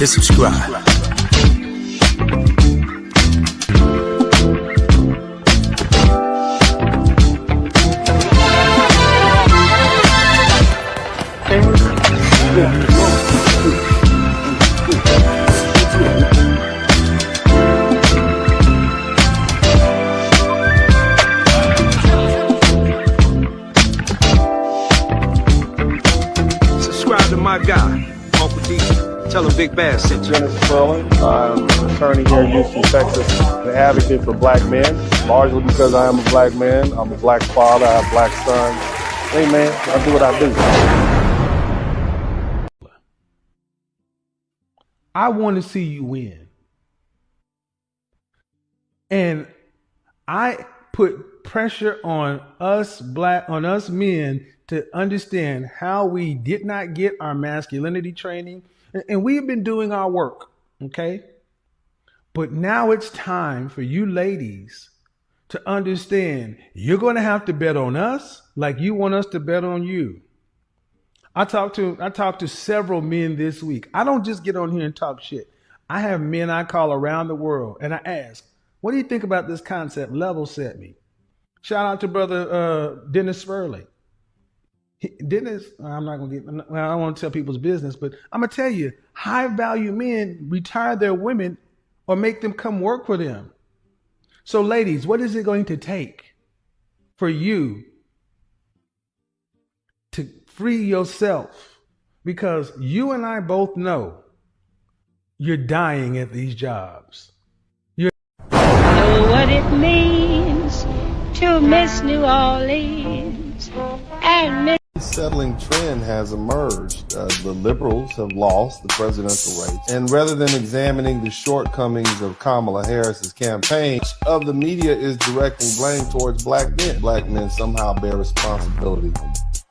hit subscribe. Subscribe to my guy, Uncle D. Tell him Big Bass sent you. Spurling. I'm an attorney here in Houston, Texas. An advocate for black men, largely because I am a black man. I'm a black father. I have black sons. Hey man, I do what I do. I want to see you win. And I put pressure on us men to understand how we did not get our masculinity training. And we've been doing our work, okay? But now it's time for you ladies to understand you're going to have to bet on us like you want us to bet on you. I talked to several men this week. I don't just get on here and talk shit. I have men I call around the world and I ask, what do you think about this concept? Level set me. Shout out to brother Dennis Spurling. Dennis, I'm not going to get, well, I don't want to tell people's business, but I'm going to tell you, high value men retire their women or make them come work for them. So ladies, what is it going to take for you to free yourself? Because you and I both know you're dying at these jobs. Know what it means to miss New Orleans and miss. Settling trend has emerged. The liberals have lost the presidential race. And rather than examining the shortcomings of Kamala Harris's campaign, of the media is directing blame towards black men. Black men somehow bear responsibility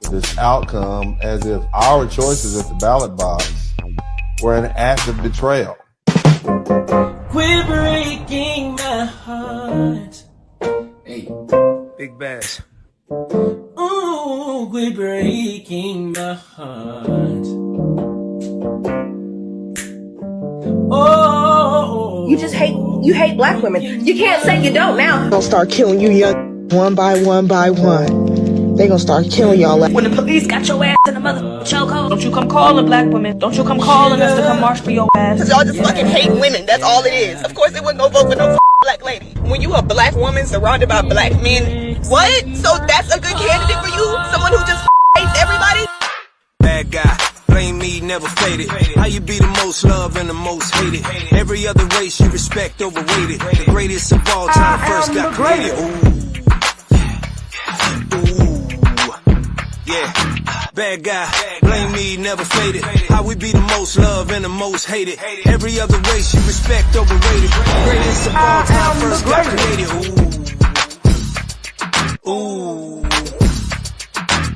for this outcome as if our choices at the ballot box were an act of betrayal. Quit breaking my heart. Hey. Big Bass. Ooh, quit breaking my heart. Oh. You just hate black women. You can't say you don't now. They'll start killing you young one by one by one. They gonna start killing y'all. When the police got your ass in the mother chokehold. Don't you come calling black women. Don't you come calling us to come march for your ass. Cause y'all just fucking hate women. That's all it is. Of course they wouldn't go vote for no black lady. When you a black woman surrounded by black men, what? So that's a good candidate for you? Someone who just hates everybody? Bad guy, blame me, never faded. How you be the most loved and the most hated? Every other race you respect overrated. The greatest of all time first got created. Yeah, bad guy, blame me, never faded. How we be the most loved and the most hated. Every other race you respect overrated. Greatest of all time first got created. Ooh.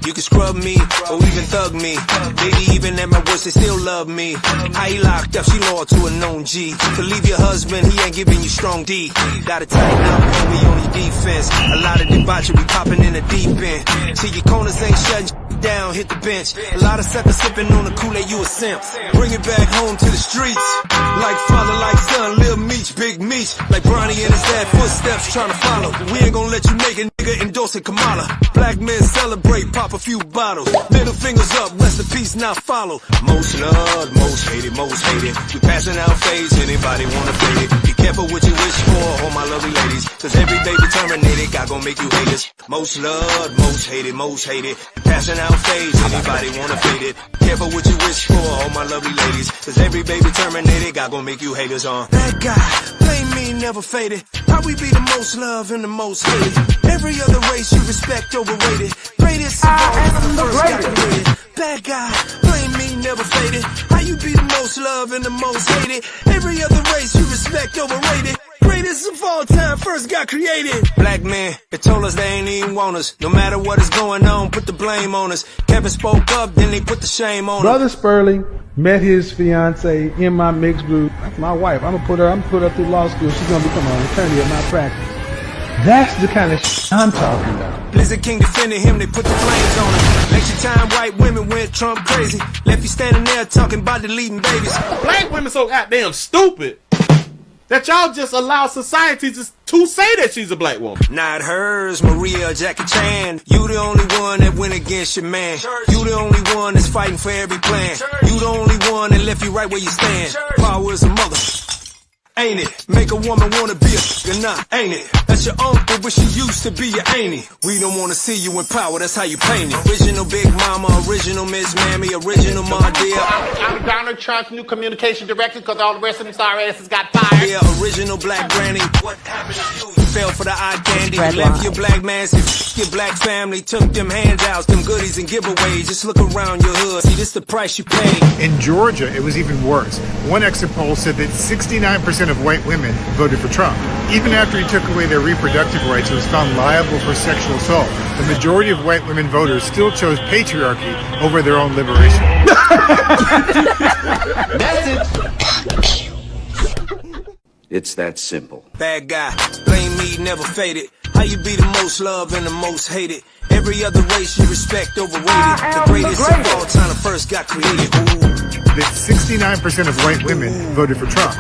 You can scrub me, or even thug me. Baby, even at my worst, they still love me. How he locked up, she loyal to a known G. To leave your husband, he ain't giving you strong D. Gotta tighten up, homie, on your defense. A lot of debauchery popping in the deep end. See, your corners ain't shutting down, hit the bench. A lot of suckers sipping on the Kool-Aid, you a simp. Bring it back home to the streets. Like father, like son, Lil Meech, Big Meech. Like Bronny and his dad, footsteps trying to follow. We ain't gonna let you make a nigga endorsing Kamala. Black men celebrate, pop a few bottles. Middle fingers up, rest in peace, now follow. Most loved, most hated, most hated. We passing out fades, anybody wanna fade it? Be careful what you wish for, all my lovely ladies. Cause every baby terminated, God gon' make you haters. Most loved, most hated, most hated. Passing out fades, anybody wanna fade it? Careful what you wish for, all my lovely ladies. Cause every baby terminated, God gon' make you haters on. That guy, blame me, never faded. How we be the most loved and the most hated? Every other race you respect overrated. Greatest of all, the first got created. Bad guy, blame me, never faded. How you be the most loved and the most hated? Every other race you respect overrated. Greatest of all time first got created. Black men, they told us they ain't even want us. No matter what is going on, put the blame on us. Kevin spoke up, then they put the shame on us. Brother Spurling met his fiance in my mixed group. That's my wife. I'm gonna put her through law school. She's gonna become an attorney at my practice. That's the kind of shit I'm talking about. Blizzard King defended him, they put the flames on him. Election time, white women went Trump crazy. Left you standing there talking about deleting babies. Black women so goddamn stupid that y'all just allow society just to say that she's a black woman. Not hers, Maria or Jackie Chan. You the only one that went against your man. You the only one that's fighting for every plan. You the only one that left you right where you stand. Power is a mother. Ain't it? Make a woman wanna be a nah, ain't it? That's your uncle, but she used to be your auntie. We don't wanna see you in power, that's how you paint it. Original Big Mama, original Miss Mammy, original Ma Dear. I'm Donald Trump's new communication director because all the rest of them sorry asses got fired. Yeah, original Black Granny. What happened to you? You fell for the eye candy. You left your black man, your black family. Took them handouts, them goodies and giveaways. Just look around your hood, see this the price you pay. In Georgia, it was even worse. One exit poll said that 69% of white women voted for Trump. Even after he took away their reproductive rights and was found liable for sexual assault, the majority of white women voters still chose patriarchy over their own liberation. Message. It's that simple. Bad guy, blame me, never faded. How you be the most loved and the most hated? Every other race you respect overrated. The greatest of all time first got created. Ooh. That 69% of white women voted for Trump.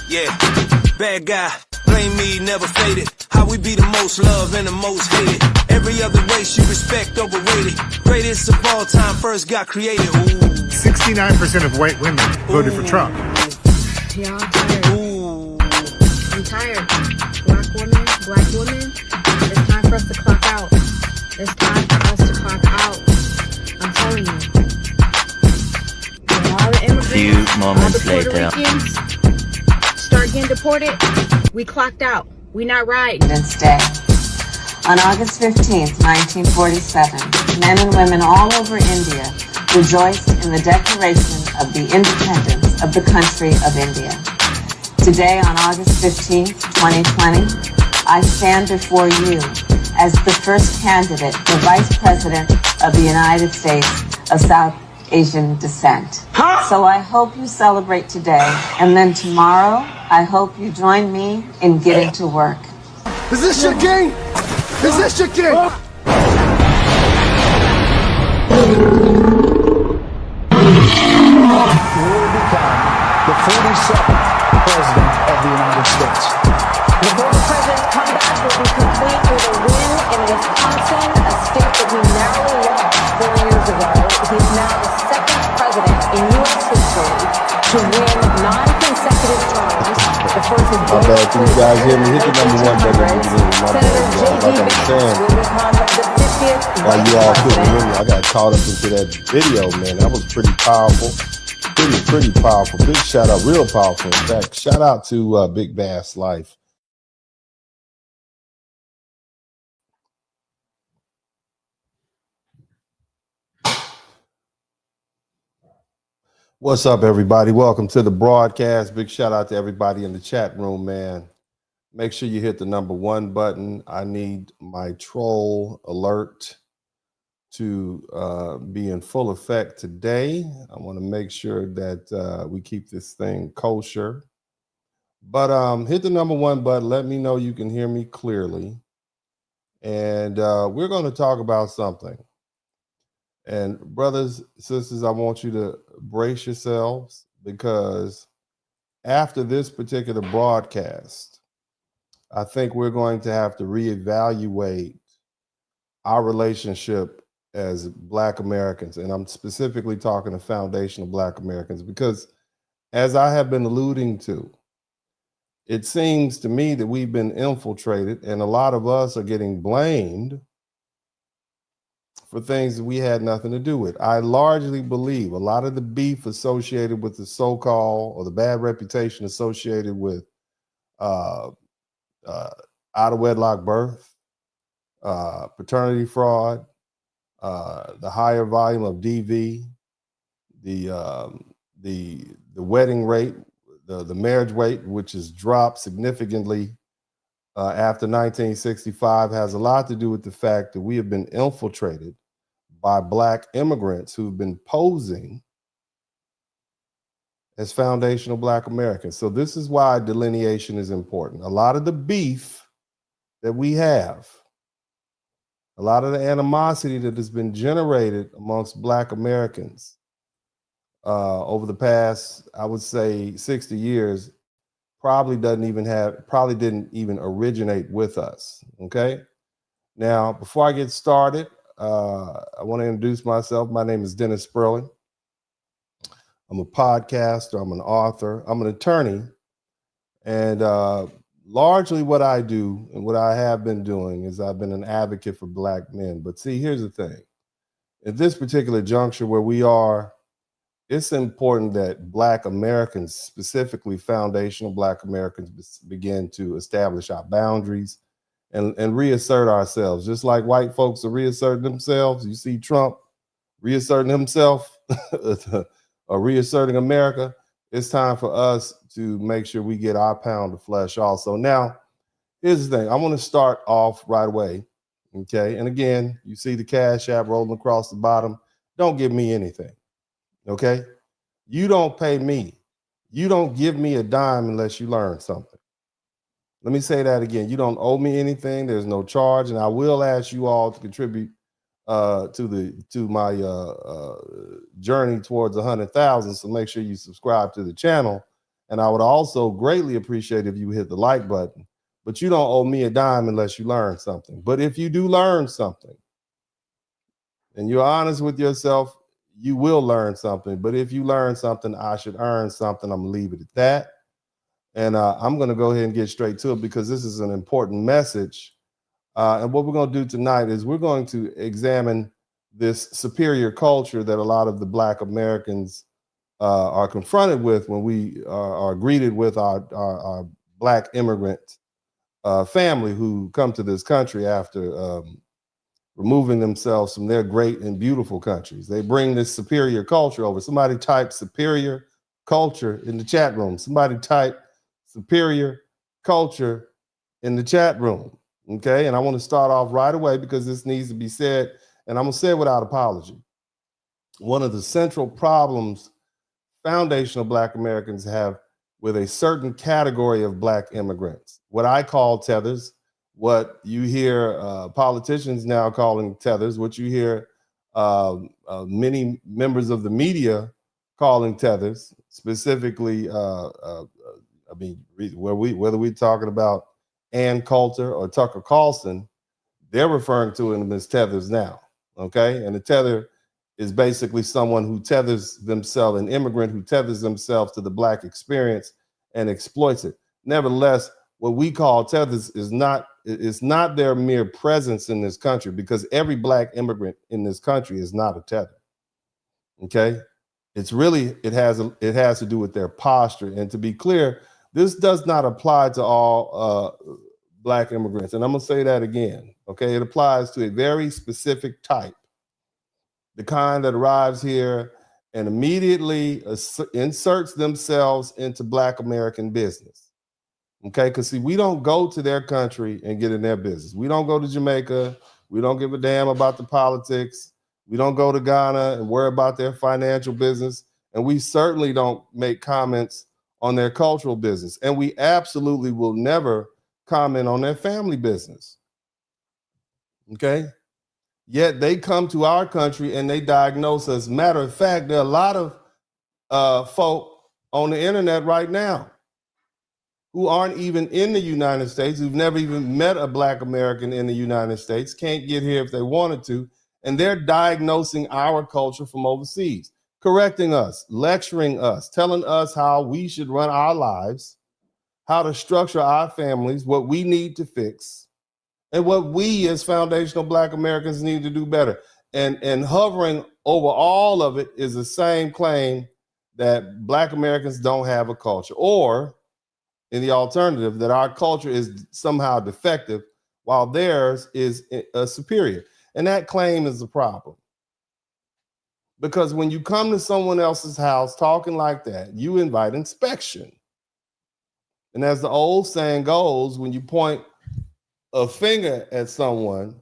Yeah, bad guy, blame me, never faded. How we be the most loved and the most hated. Every other race you respect overrated. Greatest of all time first got created. Ooh. 69% of white women voted for Trump. Yeah, I'm tired. Ooh. I'm tired. Black women, it's time for us to clock out. It's time for us to clock out. I'm telling you. When all the immigrants, Few moments all the Puerto later. Ricans start getting deported, we clocked out. We not riding. Day. On August 15th, 1947, men and women all over India rejoiced in the declaration of the independence of the country of India. Today, on August 15th, 2020, I stand before you as the first candidate for Vice President of the United States of South Asian descent. So I hope you celebrate today, and then tomorrow, I hope you join me in getting to work. Is this your king? Is this your king? Will become the 42nd President of the United States. The former president's comeback will be complete with a win in Wisconsin, a state that he narrowly lost 4 years ago. He's now the second president in U.S. history to win non-consecutive terms. The first is My bad, can you guys hear me? Hit the number one button. My bad, y'all. Like I'm saying, while you all couldn't hear me, I got caught up into that video, man. That was pretty powerful. Pretty powerful. Big shout out, real powerful. In fact, shout out to Big Bass Life. What's up, everybody? Welcome to the broadcast. Big shout out to everybody in the chat room, man. Make sure you hit the number one button. I need my troll alert to be in full effect today. I want to make sure that we keep this thing kosher. But hit the number one button. Let me know you can hear me clearly. And we're going to talk about something. And brothers, sisters, I want you to brace yourselves, because after this particular broadcast, I think we're going to have to reevaluate our relationship as Black Americans. And I'm specifically talking to foundational Black Americans, because as I have been alluding to, it seems to me that we've been infiltrated, and a lot of us are getting blamed for things that we had nothing to do with. I largely believe a lot of the beef associated with the so-called, or the bad reputation associated with out of wedlock birth, paternity fraud, the higher volume of DV, the wedding rate, the marriage rate, which has dropped significantly after 1965, has a lot to do with the fact that we have been infiltrated by Black immigrants who've been posing as foundational Black Americans. So this is why delineation is important. A lot of the beef that we have, a lot of the animosity that has been generated amongst Black Americans over the past, I would say, 60 years, probably didn't even originate with us. Okay. Now, before I get started, I want to introduce myself. My name is Dennis Spurling. I'm a podcaster. I'm an author. I'm an attorney. And largely what I do and what I have been doing is I've been an advocate for Black men. But see, here's the thing. At this particular juncture where we are, it's important that Black Americans, specifically foundational Black Americans, begin to establish our boundaries and reassert ourselves. Just like white folks are reasserting themselves. You see Trump reasserting himself or reasserting America. It's time for us to make sure we get our pound of flesh also. Now, here's the thing. I want to start off right away. Okay. And again, you see the Cash App rolling across the bottom. Don't give me anything. Okay. You don't pay me. You don't give me a dime unless you learn something. Let me say that again. You don't owe me anything. There's no charge. And I will ask you all to contribute to my journey towards 100,000. So make sure you subscribe to the channel. And I would also greatly appreciate if you hit the like button. But you don't owe me a dime unless you learn something. But if you do learn something and you're honest with yourself, you will learn something. But if you learn something, I should earn something. I'm gonna leave it at that. And I'm gonna go ahead and get straight to it because this is an important message. And what we're gonna do tonight is we're going to examine this superior culture that a lot of the Black Americans are confronted with when we are greeted with our Black immigrant family who come to this country after removing themselves from their great and beautiful countries. They bring this superior culture over. Somebody type superior culture in the chat room. Somebody type superior culture in the chat room. Okay. And I want to start off right away because this needs to be said, and I'm going to say it without apology. One of the central problems foundational Black Americans have with a certain category of Black immigrants, what I call tethers, what you hear politicians now calling tethers, what you hear many members of the media calling tethers, specifically, whether we're talking about Ann Coulter or Tucker Carlson, they're referring to them as tethers now, okay? And a tether is basically someone who tethers themselves, an immigrant who tethers themselves to the Black experience and exploits it. Nevertheless, what we call tethers is not their mere presence in this country, because every Black immigrant in this country is not a tether. Okay, it's really it has to do with their posture. And to be clear, this does not apply to all Black immigrants. And I'm gonna say that again. Okay, it applies to a very specific type, the kind that arrives here and immediately inserts themselves into Black American business. Okay, because see, we don't go to their country and get in their business. We don't go to Jamaica. We don't give a damn about the politics. We don't go to Ghana and worry about their financial business. And we certainly don't make comments on their cultural business. And we absolutely will never comment on their family business. Okay? Yet they come to our country and they diagnose us. Matter of fact, there are a lot of folk on the internet right now who aren't even in the United States, who've never even met a Black American in the United States, can't get here if they wanted to, and they're diagnosing our culture from overseas, correcting us, lecturing us, telling us how we should run our lives, how to structure our families, what we need to fix, and what we as foundational Black Americans need to do better. And hovering over all of it is the same claim that Black Americans don't have a culture, or in the alternative, that our culture is somehow defective while theirs is superior. And that claim is a problem. Because when you come to someone else's house talking like that, you invite inspection. And as the old saying goes, when you point a finger at someone,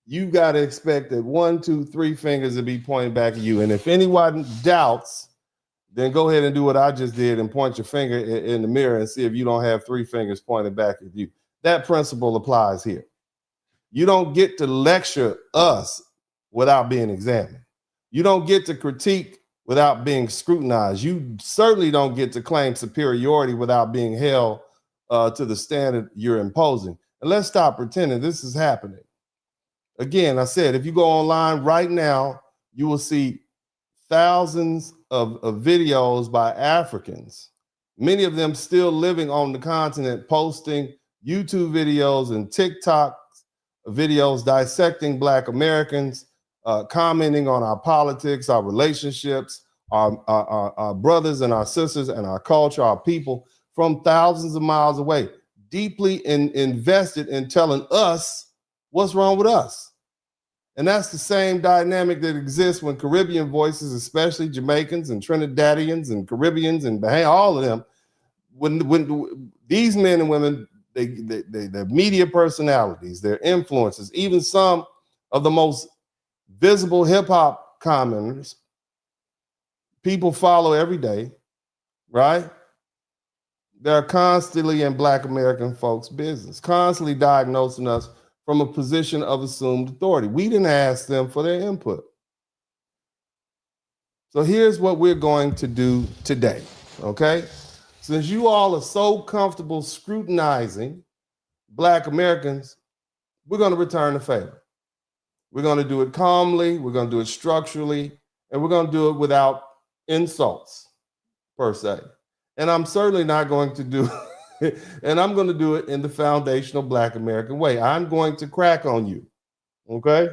you got to expect that 1, 2, 3 fingers will be pointing back at you. And if anyone doubts, then go ahead and do what I just did and point your finger in the mirror and see if you don't have 3 fingers pointed back at you. that principle applies here. You don't get to lecture us without being examined. You don't get to critique without being scrutinized. You certainly don't get to claim superiority without being held to the standard you're imposing. And let's stop pretending this is happening. Again, I said, if you go online right now, you will see thousands of videos by Africans, many of them still living on the continent, posting YouTube videos and TikTok videos dissecting Black Americans, commenting on our politics, our relationships, our brothers and our sisters and our culture, our people from thousands of miles away, deeply invested in telling us what's wrong with us. And that's the same dynamic that exists when Caribbean voices, especially Jamaicans and Trinidadians and Caribbeans and all of them, when these men and women, their media personalities, their influences, even some of the most visible hip hop commenters, people follow every day, right? They're constantly in Black American folks' business, constantly diagnosing us from a position of assumed authority. We didn't ask them for their input. So here's what we're going to do today, okay? Since you all are so comfortable scrutinizing Black Americans, we're going to return the favor. We're going to do it calmly, we're going to do it structurally, and we're going to do it without insults, per se. And I'm certainly not going to do and I'm going to do it in the foundational Black American way. I'm going to crack on you, okay?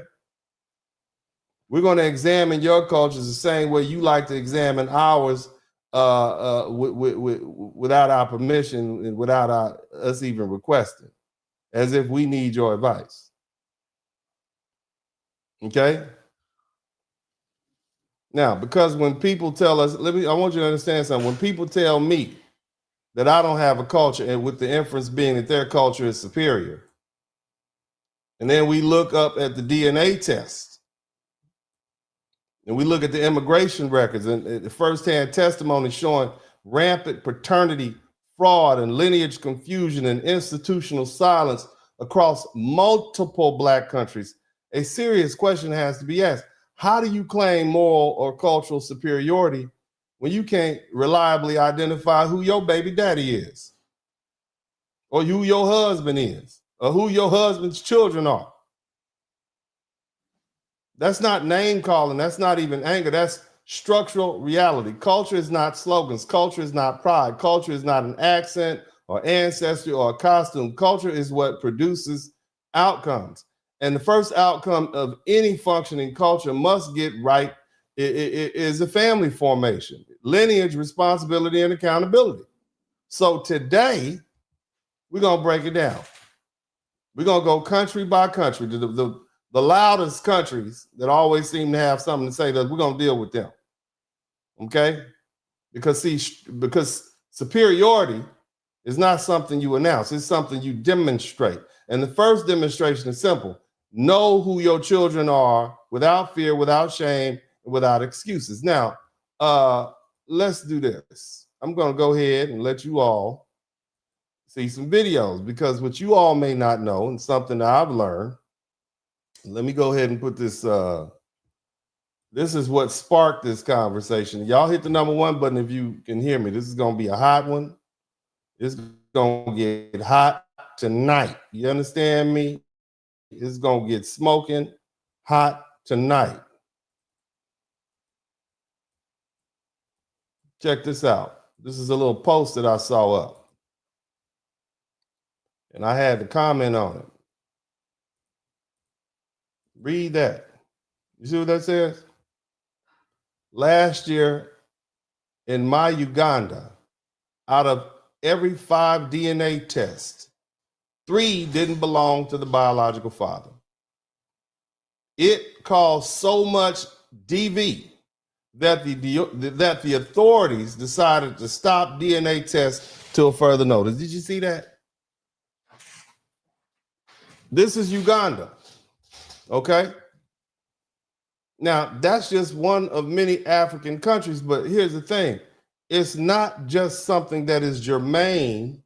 We're going to examine your cultures the same way you like to examine ours without our permission and without us even requesting, as if we need your advice, okay? Now, because when people tell us, I want you to understand something. When people tell me that I don't have a culture, and with the inference being that their culture is superior, and then we look up at the DNA test, and we look at the immigration records and the firsthand testimony showing rampant paternity fraud and lineage confusion and institutional silence across multiple Black countries, a serious question has to be asked. How do you claim moral or cultural superiority when you can't reliably identify who your baby daddy is, or who your husband is, or who your husband's children are? That's not name calling. That's not even anger. That's structural reality. Culture is not slogans. Culture is not pride. Culture is not an accent or ancestry or a costume. Culture is what produces outcomes. And the first outcome of any functioning culture must get right is a family formation, lineage, responsibility, and accountability. So today, we're going to break it down. We're going to go country by country. The loudest countries that always seem to have something to say, that we're going to deal with them. Okay? Because superiority is not something you announce. It's something you demonstrate. And the first demonstration is simple. Know who your children are without fear, without shame, and without excuses. Now, let's do this. I'm going to go ahead and let you all see some videos, because what you all may not know, and something that I've learned, let me go ahead and put this. This is what sparked this conversation. Y'all hit the #1 button if you can hear me. This is going to be a hot one. It's going to get hot tonight. You understand me? It's going to get smoking hot tonight. Check this out. This is a little post that I saw up, and I had to comment on it. Read that. You see what that says? Last year in my Uganda, out of every 5 DNA tests, 3 didn't belong to the biological father. It caused so much DV that the authorities decided to stop DNA tests till further notice. Did you see that? This is Uganda, okay? Now, that's just one of many African countries, but here's the thing. It's not just something that is germane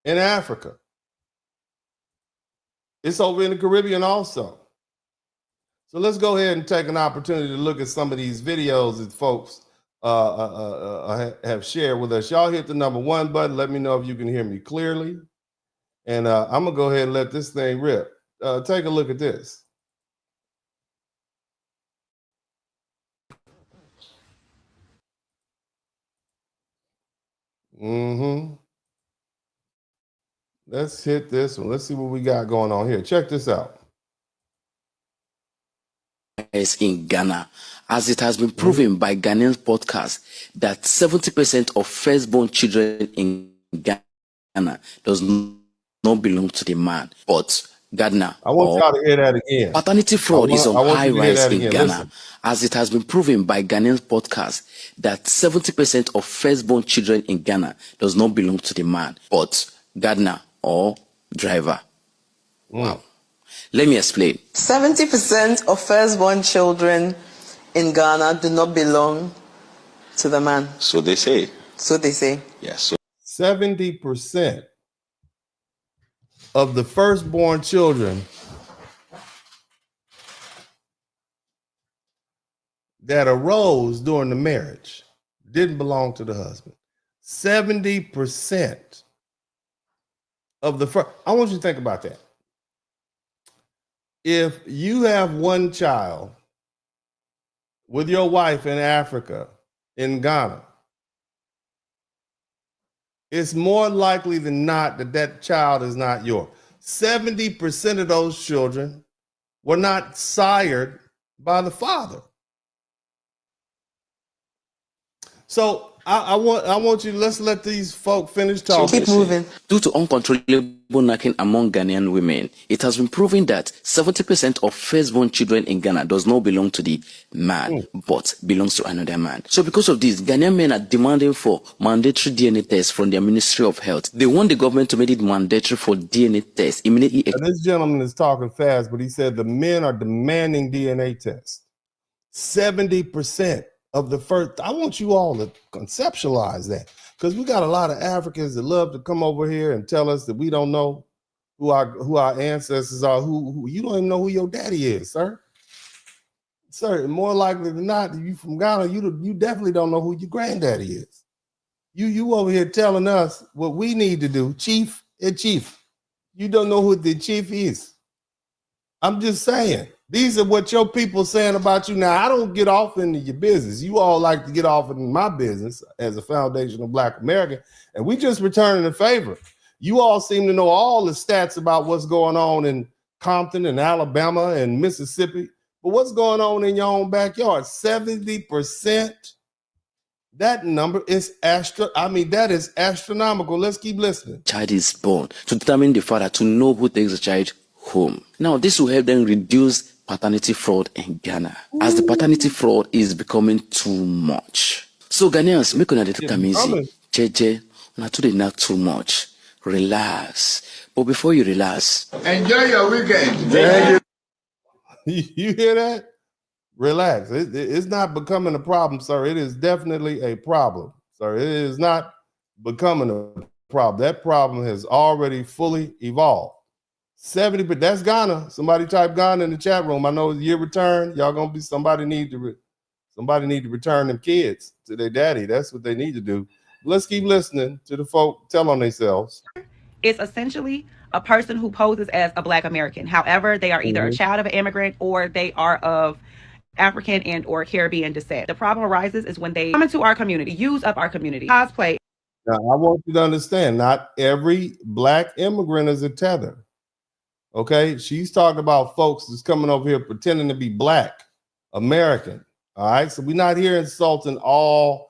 in Africa. It's over in the Caribbean also. So let's go ahead and take an opportunity to look at some of these videos that folks have shared with us. Y'all hit the number 1 button. Let me know if you can hear me clearly. And I'm going to go ahead and let this thing rip. Take a look at this. Let's hit this one. Let's see what we got going on here. Check this out. In Ghana, as it has been proven by Ghanaian podcasts that 70% of firstborn children in Ghana does not belong to the man, but Ghana. I want y'all to hear that again. Paternity fraud is on high rise in Ghana, Listen. as it has been proven by Ghanaian podcasts that 70% of firstborn children in Ghana does not belong to the man, but gardener or driver. Wow. Let me explain. 70% of firstborn children in Ghana do not belong to the man. So they say. So they say. Yes. 70% of the firstborn children that arose during the marriage didn't belong to the husband. 70% of the first. I want you to think about that. If you have one child with your wife in Africa, in Ghana, it's more likely than not that that child is not yours. 70% of those children were not sired by the father. So I want you, let's let these folk finish talking. Keep moving. Due to uncontrollable knacking among Ghanaian women, it has been proven that 70% of firstborn children in Ghana does not belong to the man, but belongs to another man. So because of this, Ghanaian men are demanding for mandatory DNA tests from their Ministry of Health. They want the government to make it mandatory for DNA tests immediately. Now, this gentleman is talking fast, but he said the men are demanding DNA tests. 70% of the first. I want you all to conceptualize that, because we got a lot of Africans that love to come over here and tell us that we don't know who our ancestors are. Who you don't even know who your daddy is, sir. Sir, more likely than not, you from Ghana, you definitely don't know who your granddaddy is. You over here telling us what we need to do, chief and chief. You don't know who the chief is. I'm just saying. These are what your people saying about you. Now, I don't get off into your business. You all like to get off in my business as a foundational Black American, and we just returning the favor. You all seem to know all the stats about what's going on in Compton and Alabama and Mississippi, but what's going on in your own backyard? 70%. That number is that is astronomical. Let's keep listening. Child is born to determine the father, to know who takes the child home. Now, this will help them reduce paternity fraud in Ghana, as the paternity fraud is becoming too much. So Ghanaians, make una dey take am easy. Jeje, una too dey knack too much. Relax. But before you relax, enjoy your weekend. You hear that? Relax. It's not becoming a problem, sir. It is definitely a problem, sir. It is not becoming a problem. That problem has already fully evolved. 70, but that's Ghana. Somebody type Ghana in the chat room. I know it's year return. Y'all gonna be somebody need to return them kids to their daddy. That's what they need to do. Let's keep listening to the folk tell on themselves. It's essentially a person who poses as a Black American. However, they are either a child of an immigrant or they are of African and or Caribbean descent. The problem arises is when they come into our community, use up our community, cosplay. Now, I want you to understand, not every Black immigrant is a Tether. Okay, she's talking about folks that's coming over here pretending to be Black American. All right, so we're not here insulting all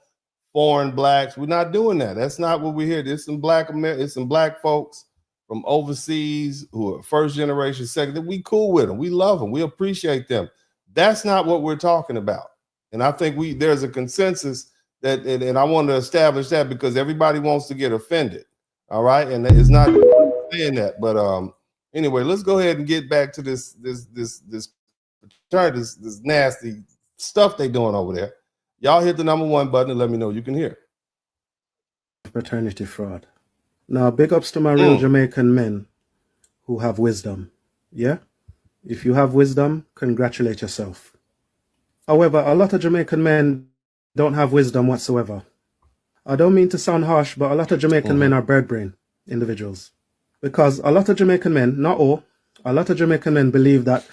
foreign Blacks. We're not doing that. That's not what we're here. There's some it's some Black folks from overseas who are first generation, second. We cool with them. We love them. We appreciate them. That's not what we're talking about. And I think there's a consensus that, and I want to establish that because everybody wants to get offended. All right, and it's not saying that, but anyway, let's go ahead and get back to this nasty stuff they doing over there. Y'all hit the number 1 button and let me know you can hear. Paternity fraud. Now, big ups to my real Jamaican men who have wisdom. Yeah? If you have wisdom, congratulate yourself. However, a lot of Jamaican men don't have wisdom whatsoever. I don't mean to sound harsh, but a lot of Jamaican men are bird brain individuals. Because a lot of Jamaican men, not all, a lot of Jamaican men believe that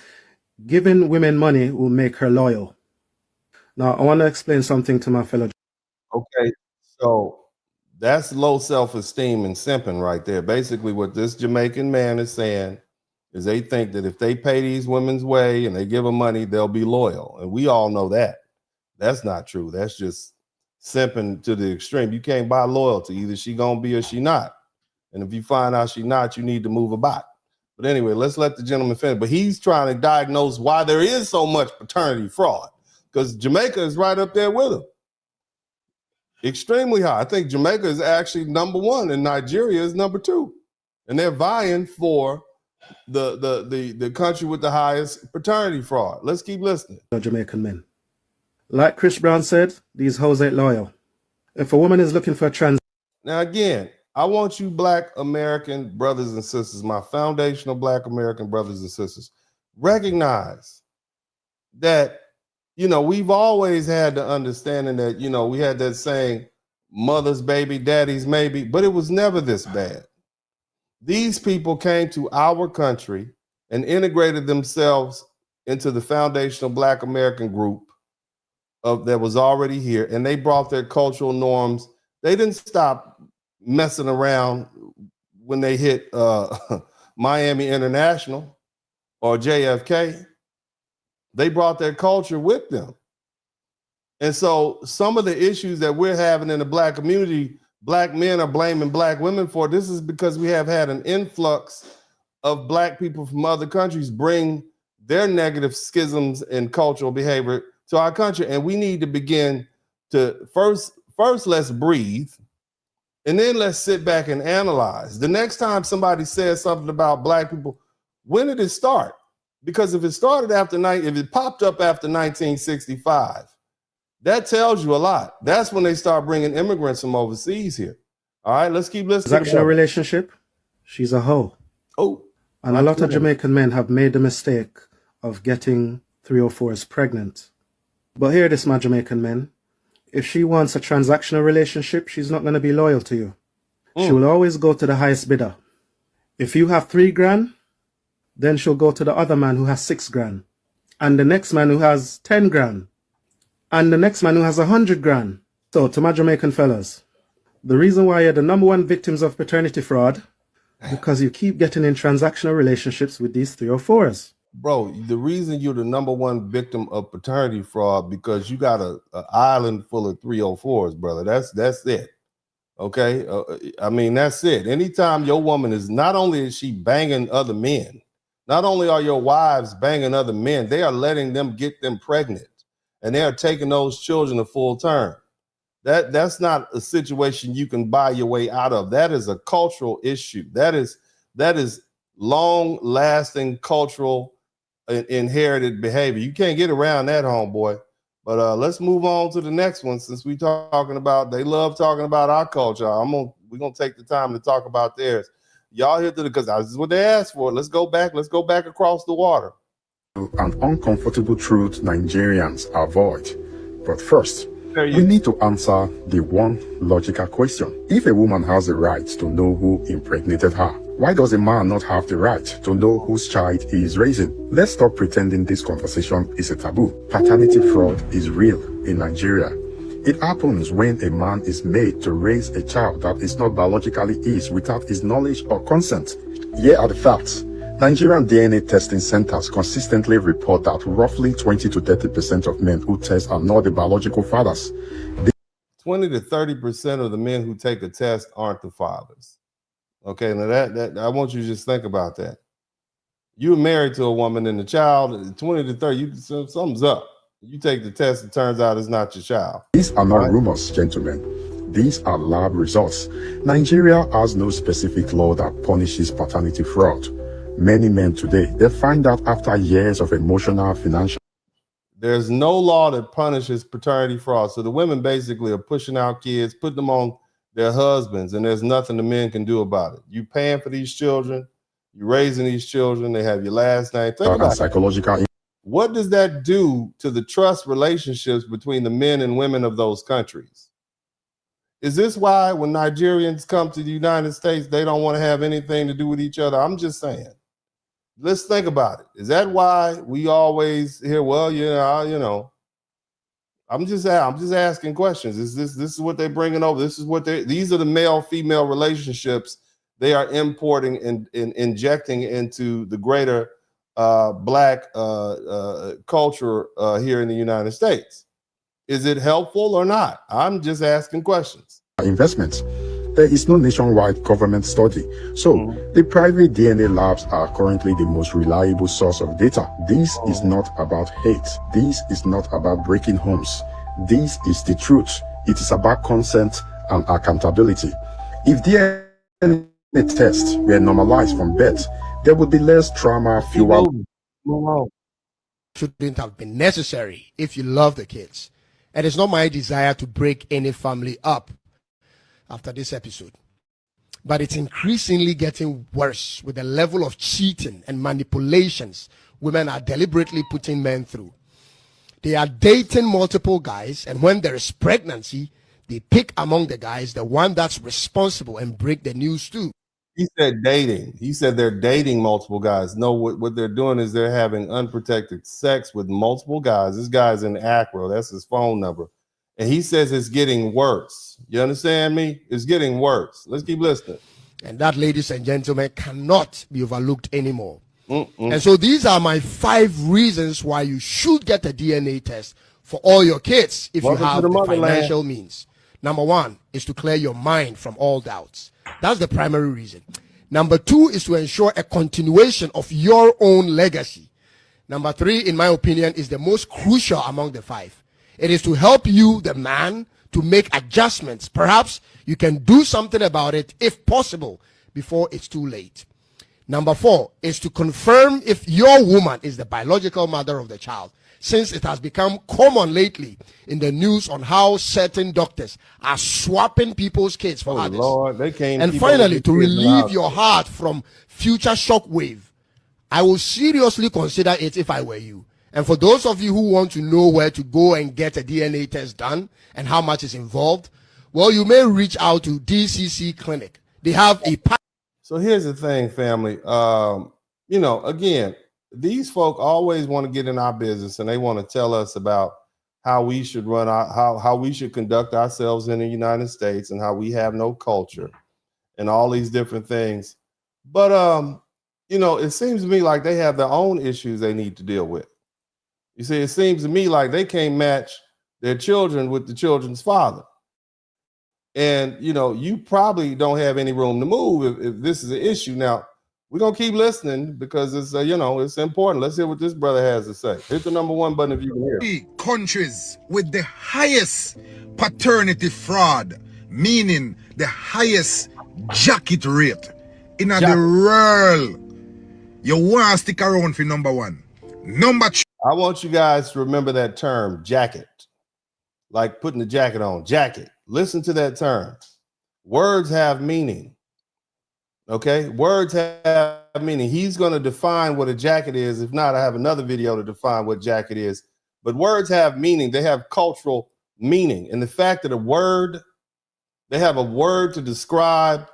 giving women money will make her loyal. Now, I want to explain something to my fellow. Okay, so that's low self-esteem and simping right there. Basically, what this Jamaican man is saying is they think that if they pay these women's way and they give them money, they'll be loyal. And we all know that. That's not true. That's just simping to the extreme. You can't buy loyalty. Either she gonna be or she not. And if you find out she not, you need to move about. But anyway, let's let the gentleman finish. But he's trying to diagnose why there is so much paternity fraud, because Jamaica is right up there with him. Extremely high. I think Jamaica is actually number one and Nigeria is number two. And they're vying for the country with the highest paternity fraud. Let's keep listening. Jamaican men. Like Chris Brown said, these hoes ain't loyal. If a woman is looking for a trans... Now again, I want you Black American brothers and sisters, my foundational Black American brothers and sisters, recognize that, you know, we've always had the understanding that, you know, we had that saying, mother's baby, daddy's maybe, but it was never this bad. These people came to our country and integrated themselves into the foundational Black American group that was already here, and they brought their cultural norms. They didn't stop messing around when they hit Miami International or JFK. They brought their culture with them. And so some of the issues that we're having in the Black community, Black men are blaming Black women for. This is because we have had an influx of Black people from other countries bring their negative schisms and cultural behavior to our country. And we need to begin to first let's breathe, and then let's sit back and analyze. The next time somebody says something about Black people, when did it start? Because if it started if it popped up after 1965, that tells you a lot. That's when they start bringing immigrants from overseas here. All right, let's keep listening. Transactional relationship, she's a hoe. Oh. And a lot of Jamaican men have made the mistake of getting 304s pregnant. But hear this, my Jamaican men. If she wants a transactional relationship, she's not going to be loyal to you. She will always go to the highest bidder. If you have 3 grand, then she'll go to the other man who has 6 grand. And the next man who has 10 grand. And the next man who has 100 grand. So to my Jamaican fellas, the reason why you're the number one victims of paternity fraud, because you keep getting in transactional relationships with these 304s. Bro, the reason you're the number one victim of paternity fraud because you got an island full of 304s, brother. That's it. Okay, I mean that's it. Anytime your woman is, not only is she banging other men, not only are your wives banging other men, they are letting them get them pregnant, and they are taking those children to full term. That's not a situation you can buy your way out of. That is a cultural issue. That is long-lasting cultural inherited behavior. You can't get around that, homeboy. But let's move on to the next one, since we talking about, they love talking about our culture. We're gonna take the time to talk about theirs. Y'all here to the, because this is what they asked for. Let's go back across the water. An uncomfortable truth Nigerians avoid. But first, we need to answer the one logical question. If a woman has the right to know who impregnated her, why does a man not have the right to know whose child he is raising? Let's stop pretending this conversation is a taboo. Paternity fraud is real in Nigeria. It happens when a man is made to raise a child that is not biologically his without his knowledge or consent. Here are the facts. Nigerian DNA testing centers consistently report that roughly 20 to 30% of men who test are not the biological fathers. 20 to 30% of the men who take a test aren't the fathers. Okay, now that I want you to just think about that. You're married to a woman and the child, 20 to 30, something's up. You take the test, it turns out it's not your child. These are not rumors, gentlemen. These are lab results. Nigeria has no specific law that punishes paternity fraud. Many men today, they find out after years of emotional, financial. There's no law that punishes paternity fraud. So the women basically are pushing out kids, putting them on their husbands, and there's nothing the men can do about it. You paying for these children, You're raising these children. They have your last name. Think about psychological. What does that do to the trust relationships between the men and women of those countries? Is this why when Nigerians come to the United States, they don't want to have anything to do with each other? I'm just saying. Let's think about it. Is that why we always hear, well, I'm just asking questions. Is this is what they're bringing over? These are the male-female relationships they are importing and injecting into the greater black culture here in the United States. Is it helpful or not? I'm just asking questions. Investments. There is no nationwide government study. So the private DNA labs are currently the most reliable source of data. This is not about hate. This is not about breaking homes. This is the truth. It is about consent and accountability. If DNA tests were normalized from birth, there would be less trauma, fewer... Shouldn't have been necessary if you love the kids. And it's not my desire to break any family up after this episode. But it's increasingly getting worse with the level of cheating and manipulations women are deliberately putting men through. They are dating multiple guys, and when there is pregnancy, they pick among the guys the one that's responsible and break the news too. He said dating. He said they're dating multiple guys. No, what they're doing is they're having unprotected sex with multiple guys. This guy's in Accra. That's his phone number. And he says it's getting worse. You understand me? It's getting worse. Let's keep listening. And that, ladies and gentlemen, cannot be overlooked anymore. And so these are my 5 reasons why you should get a DNA test for all your kids if you have the financial means. Number 1 is to clear your mind from all doubts. That's the primary reason. Number 2 is to ensure a continuation of your own legacy. Number 3, in my opinion, is the most crucial among the 5. It is to help you, the man, to make adjustments. Perhaps you can do something about it, if possible, before it's too late. Number 4 is to confirm if your woman is the biological mother of the child, since it has become common lately in the news on how certain doctors are swapping people's kids for others. Lord, they can't. And finally, to relieve your heart from future shockwave, I will seriously consider it if I were you. And for those of you who want to know where to go and get a DNA test done and how much is involved, well, you may reach out to DCC Clinic. They have a... So here's the thing, family. Again, these folk always want to get in our business and they want to tell us about how we should run how we should conduct ourselves in the United States and how we have no culture and all these different things. But, it seems to me like they have their own issues they need to deal with. You see, it seems to me like they can't match their children with the children's father. And, you probably don't have any room to move if this is an issue. Now, we're going to keep listening because it's, it's important. Let's hear what this brother has to say. Hit the number 1 button if you can hear. Countries with the highest paternity fraud, meaning the highest jacket rate in the world. You want to stick around for number 1. Number 2. I want you guys to remember that term, jacket. Like putting the jacket on, jacket. Listen to that term. Words have meaning. Okay? Words have meaning. He's going to define what a jacket is. If not, I have another video to define what jacket is. But words have meaning. They have cultural meaning. And the fact that they have a word to describe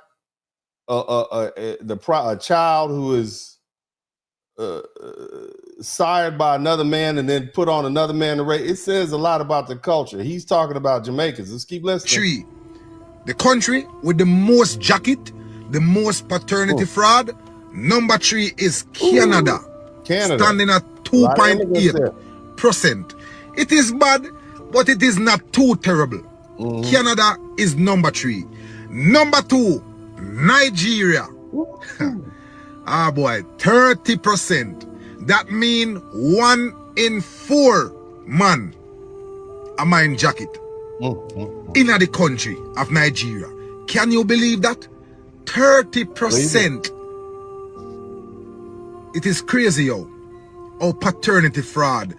a child who is sired by another man and then put on another man to raise. It says a lot about the culture. He's talking about Jamaicans. Let's keep listening. The country with the most jacket, the most paternity fraud. Number 3 is Canada. Standing at 2.8%. It is bad, but it is not too terrible. Canada is number 3. Number 2, Nigeria. Ah boy, 30%. That means 1 in 4 man a mine jacket in the country of Nigeria. Can you believe that? 30%. It is crazy how paternity fraud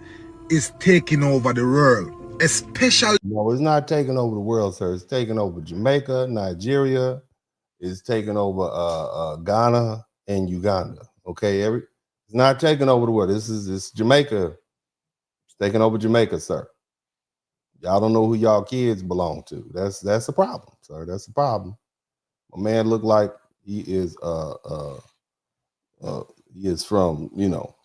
is taking over the world, especially... No, it's not taking over the world, sir. It's taking over Jamaica, Nigeria. It's taking over Ghana. and Uganda. Okay, it's not taking over the world. This Jamaica. It's taking over Jamaica, sir. Y'all don't know who y'all kids belong to. That's a problem, sir. That's a problem. A man look like he is from, you know,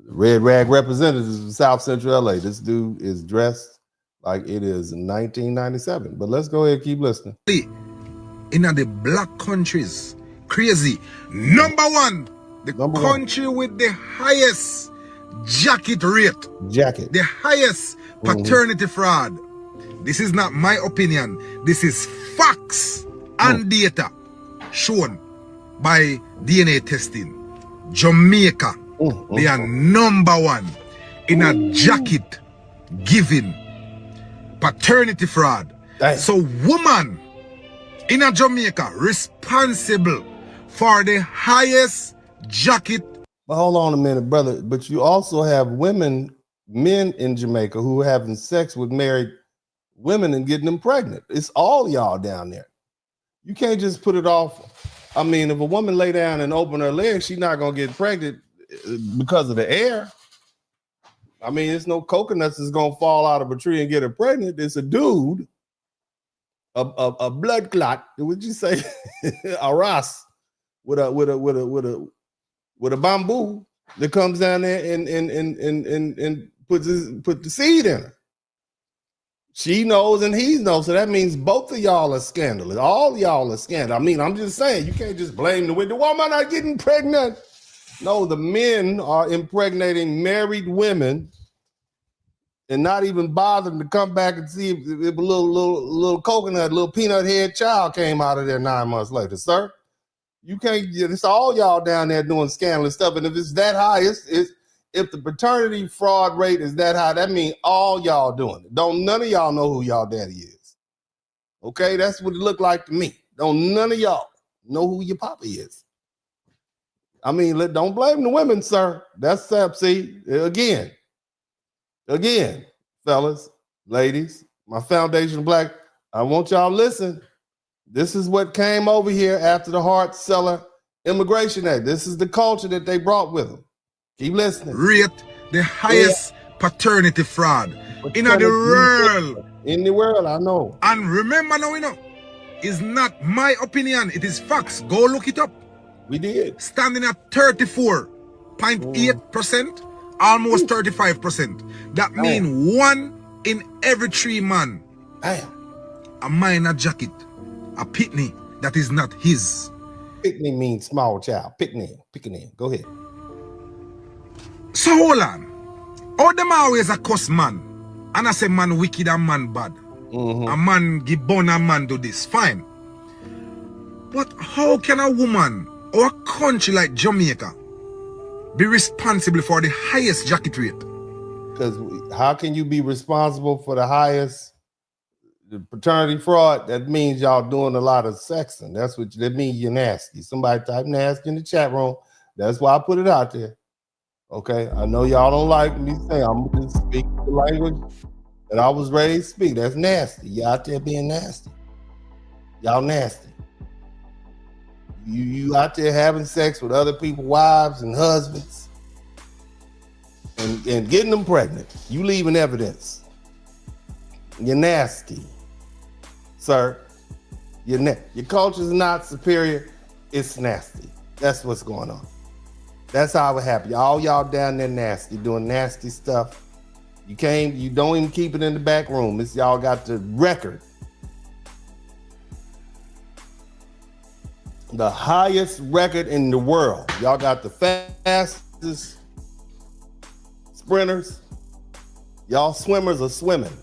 Red Rag Representatives of South Central LA. This dude is dressed like it is 1997. But let's go ahead and keep listening. In the black countries, crazy. Number one, the country with the highest jacket rate. The highest paternity fraud. This is not my opinion. This is facts and data shown by DNA testing. Jamaica, they are number one in a jacket giving paternity fraud. So woman in a Jamaica responsible for the highest jacket. But hold on a minute, brother. But you also have men in Jamaica who are having sex with married women and getting them pregnant. It's all y'all down there. You can't just put it off. I mean, if a woman lay down and open her legs, she's not gonna get pregnant because of the air. I mean, there's no coconuts that's gonna fall out of a tree and get her pregnant. It's a dude, a blood clot. Would you say a ras with a bamboo that comes down there and put the seed in her. She knows and he knows, so that means both of y'all are scandalous. All y'all are scandalous. I mean, I'm just saying, you can't just blame the woman. Why am I not getting pregnant? No, the men are impregnating married women and not even bothering to come back and see if a little coconut, little peanut head child came out of there 9 months later, sir. You can't. It's all y'all down there doing scandalous stuff, and if it's that high, if the paternity fraud rate is that high, that means all y'all doing it. Don't none of y'all know who y'all daddy is. Okay, that's what it looked like to me. Don't none of y'all know who your papa is. I mean, don't blame the women, sir. That's see again, fellas, ladies, my foundation black. I want y'all to listen. This is what came over here after the Hart Seller Immigration Act. This is the culture that they brought with them. Keep listening. Rate the highest paternity fraud in the world. In the world, I know. And remember now, it's not my opinion. It is facts. Go look it up. We did. Standing at 34.8%, almost 35%. That means 1 in every 3 men. A minor jacket. A pitney that is not his. Pitney means small child. Pitney. Go ahead. So hold on. All them always a cuss man. And I say man wicked and man bad. A man give bone and man do this. Fine. But how can a woman or a country like Jamaica be responsible for the highest jacket rate? Because how can you be responsible for the highest paternity fraud? That means y'all doing a lot of sexing. That's what that means. You're nasty. Somebody type nasty in the chat room. That's why I put it out there. Okay, I know y'all don't like me saying I'm just speaking the language that I was raised to speak. That's nasty. You out there being nasty. Y'all nasty. You out there having sex with other people's wives and husbands and getting them pregnant. You leaving evidence. You're nasty, sir. Your culture is not superior. It's nasty. That's what's going on. That's how it happened. All y'all down there nasty, doing nasty stuff. You don't even keep it in the back room. It's y'all got the record. The highest record in the world. Y'all got the fastest sprinters. Y'all swimmers are swimming.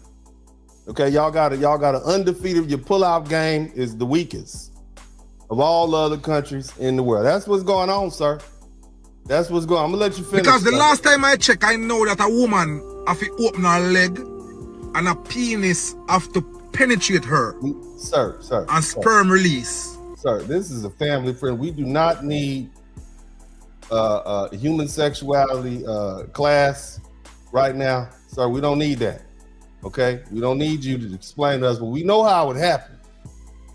Okay, y'all got an undefeated. Your pull-out game is the weakest of all the other countries in the world. That's what's going on, sir. That's what's going on. I'm gonna let you finish. Because the last time I checked, I know that a woman have to open her leg and a penis have to penetrate her. Sir. And sperm release. Sir, this is a family friend. We do not need human sexuality class right now. Sir, we don't need that. Okay? We don't need you to explain to us, but we know how it happened.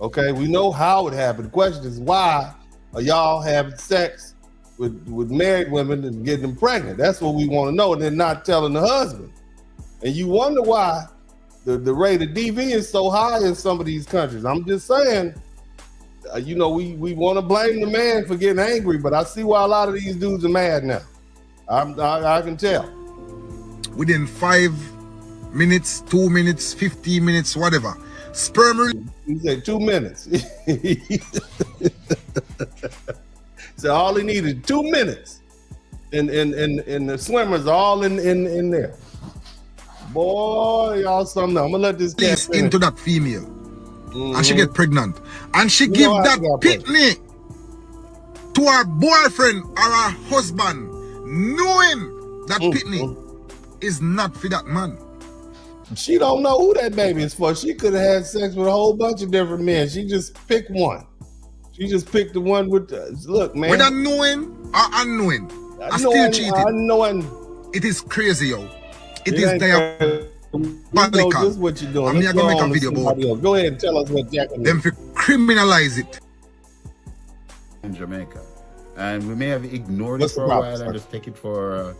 Okay? We know how it happened. The question is why or y'all having sex with married women and getting them pregnant? That's what we want to know, and then not telling the husband. And you wonder why the rate of DV is so high in some of these countries. I'm just saying, you know, we want to blame the man for getting angry, but I see why a lot of these dudes are mad now. I can tell. Within 5 minutes, 2 minutes, 15 minutes, whatever. Sperm. He said 2 minutes. So all he needed 2 minutes, and the swimmers all in there. Boy, y'all something else. I'm gonna let this cat into that female, and she get pregnant, and she give that pitney to her boyfriend or her husband, knowing that pitney is not for that man. She don't know who that baby is for. She could have had sex with a whole bunch of different men. She just picked one. She just picked the one with look, man. Whether knowing or unknowing, I still cheated. Unknowing. It is crazy, yo. It is diabolical. Just what you're doing. I'm going to make a video about it. Go ahead and tell us what Jack them to criminalize it. In Jamaica. And we may have ignored it for a while and just take it for...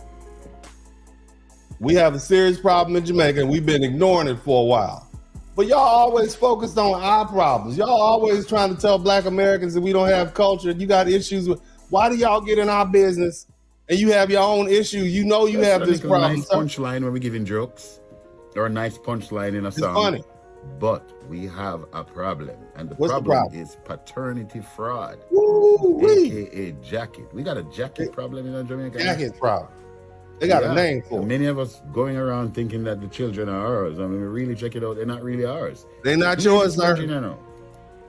We have a serious problem in Jamaica, and we've been ignoring it for a while. But y'all always focused on our problems. Y'all always trying to tell Black Americans that we don't have culture. You got issues with... Why do y'all get in our business and you have your own issues? You know you have this problem. A nice punchline when we're giving jokes, or a nice punchline in a song. It's funny. But we have a problem, and the What's problem the problem? is paternity fraud, Woo-wee. aka jacket. We got a jacket problem in Jamaica. Jacket problem. They got a name for it. Many of us going around thinking that the children are ours. I mean, we really check it out. They're not really ours. They're not yours, sir.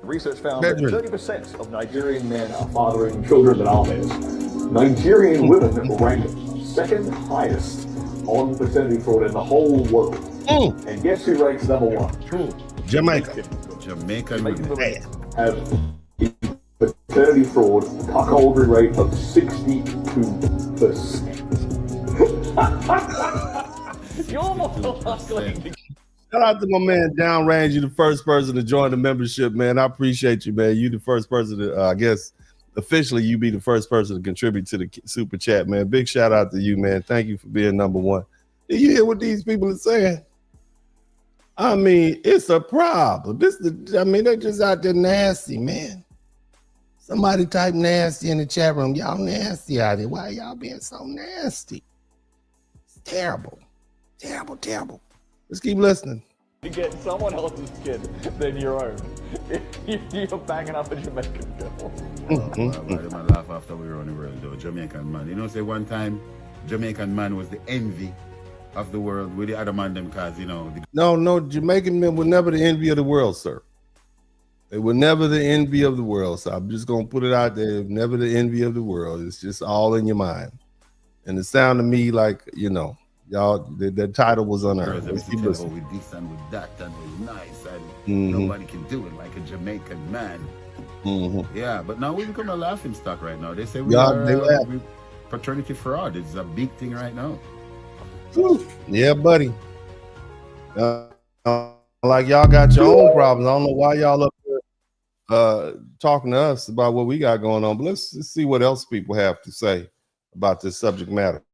Research found that 30% of Nigerian men are fathering children that aren't theirs. Nigerian women rank second highest on paternity fraud in the whole world. And guess who ranks number one? Jamaica. Jamaican women have a paternity fraud cuckoldry rate of 62%. Shout out to my man Downrange. You the first person to join the membership, man. I appreciate you, man. You the first person to, I guess, officially you be the first person to contribute to the super chat, man. Big shout out to you, man. Thank you for being number one. Did you hear what these people are saying? I mean, it's a problem. They're just out there nasty, man. Somebody type nasty in the chat room. Y'all nasty out here. Why y'all being so nasty? It's terrible. Terrible, terrible. Let's keep listening. To get someone else's kid than your own. If you're banging up a Jamaican girl. I laugh after we were on the world, though. Jamaican man. You know, say one time, Jamaican man was the envy of the world with the other man them cause, you know. No, Jamaican men were never the envy of the world, sir. They were never the envy of the world. So I'm just going to put it out there. Never the envy of the world. It's just all in your mind. And it sounded to me like, you know, y'all, the title was unearned. With this and with that and with nice and nobody can do it like a Jamaican man. Yeah, but now we become a laughing stock right now. They say we paternity fraud. It's a big thing right now. Yeah, buddy. Like y'all got your own problems. I don't know why y'all up here talking to us about what we got going on, but let's see what else people have to say about this subject matter.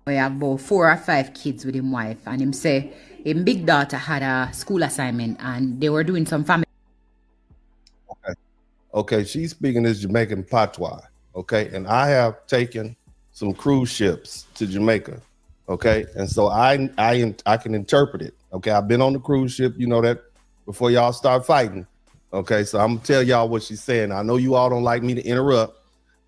We have about 4 or 5 kids with him wife, and him say him big daughter had a school assignment and they were doing some family. Okay, she's speaking this Jamaican patois. Okay, and I have taken some cruise ships to Jamaica. Okay, and so I can interpret it. Okay, I've been on the cruise ship, you know that, before y'all start fighting. Okay, so I'm gonna tell y'all what she's saying. I know you all don't like me to interrupt,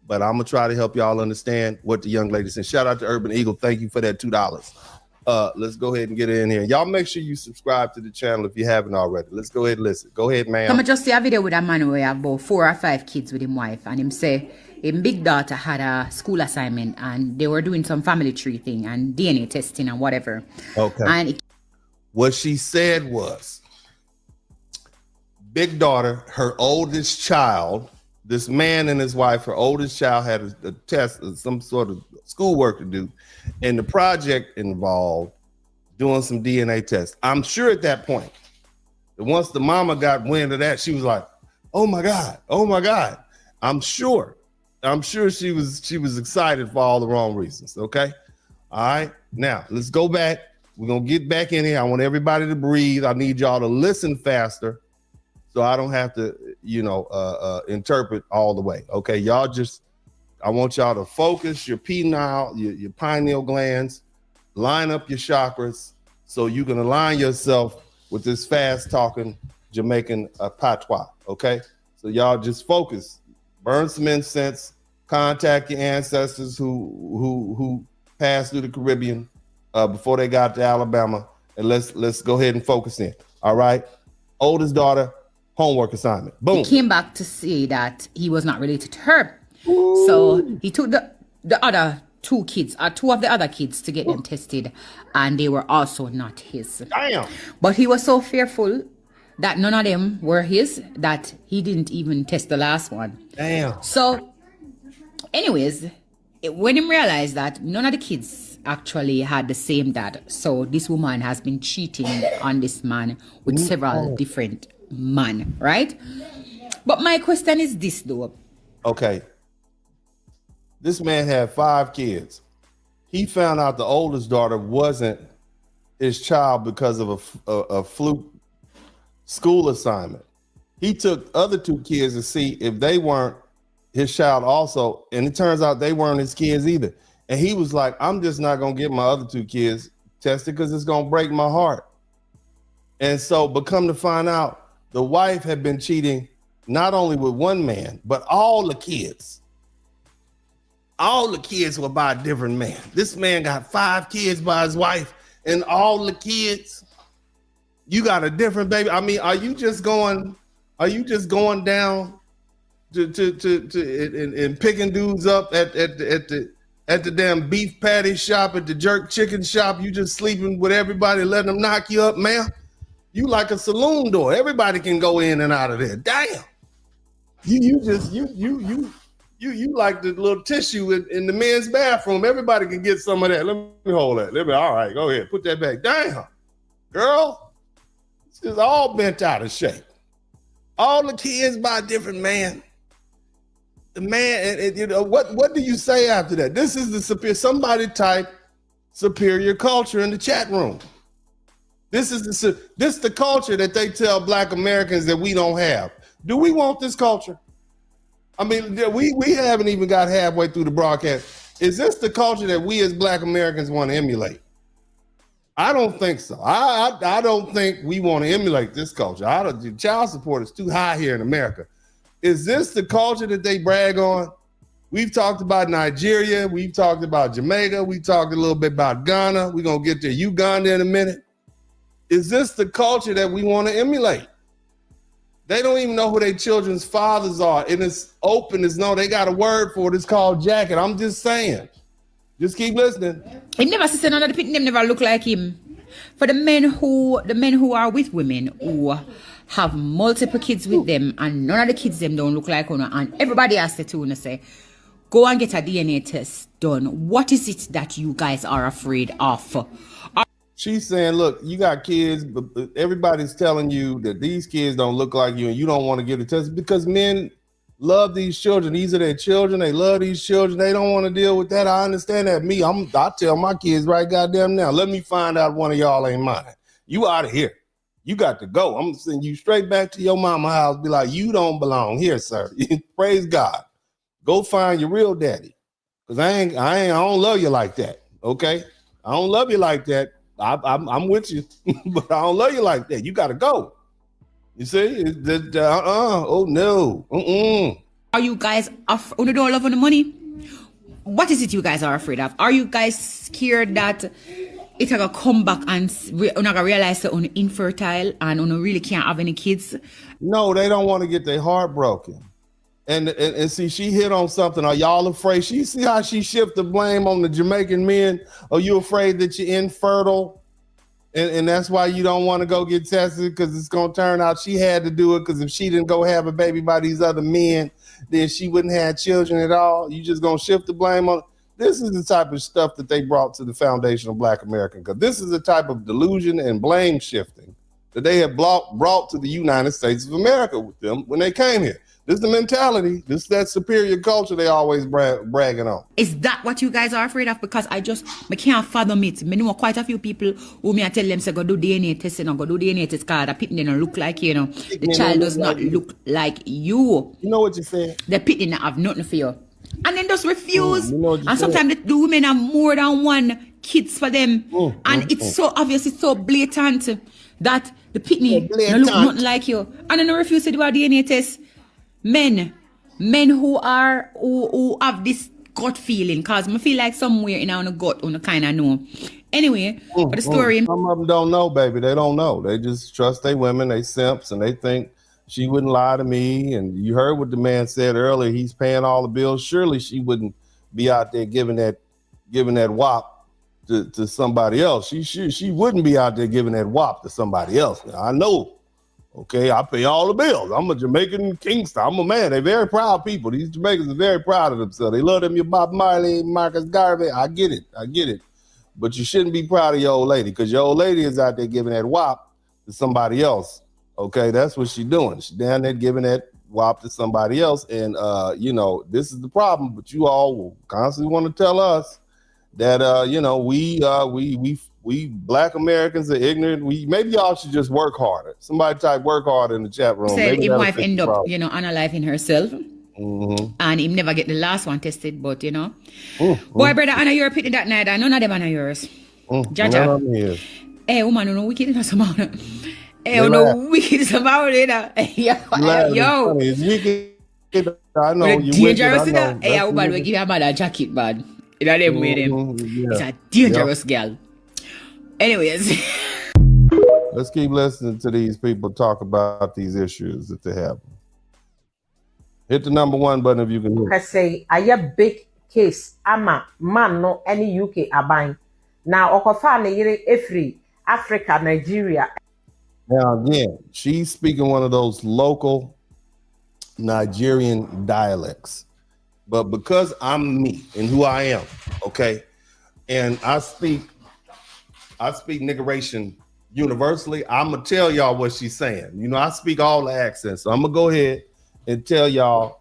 but I'm gonna try to help y'all understand what the young lady said. Shout out to Urban Eagle. Thank you for that $2. Let's go ahead and get in here. Y'all make sure you subscribe to the channel if you haven't already. Let's go ahead and listen. Go ahead, ma'am. Come just see a video with a man where have about 4 or 5 kids with him wife, and him say him big daughter had a school assignment and they were doing some family tree thing and DNA testing and whatever. Okay. And what she said was, big daughter, her oldest child, this man and his wife, her oldest child had a test, some sort of schoolwork to do, and the project involved doing some DNA tests. I'm sure at that point, Once the mama got wind of that, she was like, oh my God. I'm sure she was excited for all the wrong reasons. Okay. All right. Now let's go back. We're gonna get back in here. I want everybody to breathe. I need y'all to listen faster so I don't have to, interpret all the way. Okay, y'all I want y'all to focus your pineal glands, line up your chakras so you can align yourself with this fast talking Jamaican patois. Okay, so y'all just focus, burn some incense, contact your ancestors who passed through the Caribbean before they got to Alabama, and let's go ahead and focus in. All right, oldest daughter, homework assignment. Boom. He came back to say that he was not related to her. Ooh. So he took the other two kids, two of the other kids, to get them tested, and they were also not his. Damn. But he was so fearful that none of them were his that he didn't even test the last one. Damn. So, anyways, when he realized that none of the kids actually had the same dad, so this woman has been cheating on this man with several different men, right? But my question is this though. Okay. This man had 5 kids. He found out the oldest daughter wasn't his child because of a fluke school assignment. He took other 2 kids to see if they weren't his child also, and it turns out they weren't his kids either. And he was like, I'm just not gonna get my other 2 kids tested because it's gonna break my heart. And so, but come to find out, the wife had been cheating not only with one man, but all the kids. All the kids were by a different man. This man got 5 kids by his wife, and all the kids, you got a different baby. I mean, are you just going down to and picking dudes up at the damn beef patty shop, at the jerk chicken shop? You just sleeping with everybody, letting them knock you up, man? You like a saloon door. Everybody can go in and out of there. Damn. You like the little tissue in the men's bathroom. Everybody can get some of that. Let me hold that. All right, go ahead. Put that back. Damn. Girl, it's just all bent out of shape. All the kids by a different man. The man, what do you say after that? This is the somebody type superior culture in the chat room. This is the culture that they tell Black Americans that we don't have. Do we want this culture? I mean, we haven't even got halfway through the broadcast. Is this the culture that we as Black Americans want to emulate? I don't think so. I don't think we want to emulate this culture. Child support is too high here in America. Is this the culture that they brag on? We've talked about Nigeria. We've talked about Jamaica. We talked a little bit about Ghana. We're going to get to Uganda in a minute. Is this the culture that we want to emulate? They don't even know who their children's fathers are. And it's open as no, they got a word for it. It's called jacket. I'm just saying. Just keep listening. He never said none of the people never look like him. For the men who are with women who have multiple kids with them, and none of the kids them don't look like Una, and everybody has to say, go and get a DNA test done. What is it that you guys are afraid of? She's saying, look, you got kids, but everybody's telling you that these kids don't look like you and you don't want to get a test because men love these children. These are their children. They love these children. They don't want to deal with that. I understand that. I tell my kids right goddamn now, let me find out one of y'all ain't mine. You out of here. You got to go. I'm sending you straight back to your mama house. Be like, you don't belong here, sir. Praise God. Go find your real daddy. Because I don't love you like that. Okay? I don't love you like that. I'm with you, but I don't love you like that. You got to go. You see? Oh, no. Are you guys who don't love on the money? What is it you guys are afraid of? Are you guys scared that it's going to come back and you're going to realize that you're infertile and you really can't have any kids? No, they don't want to get their heart broken. And see, she hit on something. Are y'all afraid? She see how she shift the blame on the Jamaican men? Are you afraid that you're infertile? And that's why you don't want to go get tested because it's going to turn out she had to do it because if she didn't go have a baby by these other men, then she wouldn't have children at all. You just going to shift the blame on. This is the type of stuff that they brought to the foundation of Black America because this is the type of delusion and blame shifting that they had brought to the United States of America with them when they came here. This is the mentality. This is that superior culture they always bragging on. Is that what you guys are afraid of? Because I can't fathom it. I know quite a few people who me I tell them say go do DNA testing or go do DNA test card. The pitting don't look like you know. The child does not look like you. You know what you're saying? The pitting have nothing for you. And then just refuse. And sometimes the women have more than one kids for them. And it's so obvious, it's so blatant that the pitney don't look nothing like you. And then they refuse to do a DNA test. Men who have this gut feeling, cause I feel like somewhere in our gut on kind of know. Anyway, but the story. Some of them don't know, baby. They don't know. They just trust their women. They simps, and they think she wouldn't lie to me. And you heard what the man said earlier. He's paying all the bills. Surely she wouldn't be out there giving that wop to somebody else. She wouldn't be out there giving that wop to somebody else. Now, I know. Okay, I pay all the bills. I'm a Jamaican Kingston. I'm a man. They're very proud people. These Jamaicans are very proud of themselves. They love them, your Bob Marley, Marcus Garvey. I get it. But you shouldn't be proud of your old lady, because your old lady is out there giving that wop to somebody else. Okay, that's what she's doing. She's down there giving that wop to somebody else. And, this is the problem. But you all will constantly want to tell us that, we Black Americans are ignorant. Maybe y'all should just work harder. Somebody type work harder in the chat room. Said his wife end up, unaliving herself. And him never get the last one tested, but boy, brother, Anna, you're pitting that night. None of them are yours. Jaja. Hey, woman, you know wicked enough somehow. Hey, you know wicked somehow, yo. It's wicked. I know you dangerous. Hey, woman, we give her mother a jacket, bad. You know them with him. It's a dangerous girl. Anyways, let's keep listening to these people talk about these issues that they have. Hit the number 1 button if you can hear. I say I have big case. Ama man no any UK abine. Now okofa na yire every Africa, Nigeria. Now again, she's speaking one of those local Nigerian dialects. But because I'm me and who I am, okay, and I speak niggeration universally, I'm gonna tell y'all what she's saying. I speak all the accents, so I'm gonna go ahead and tell y'all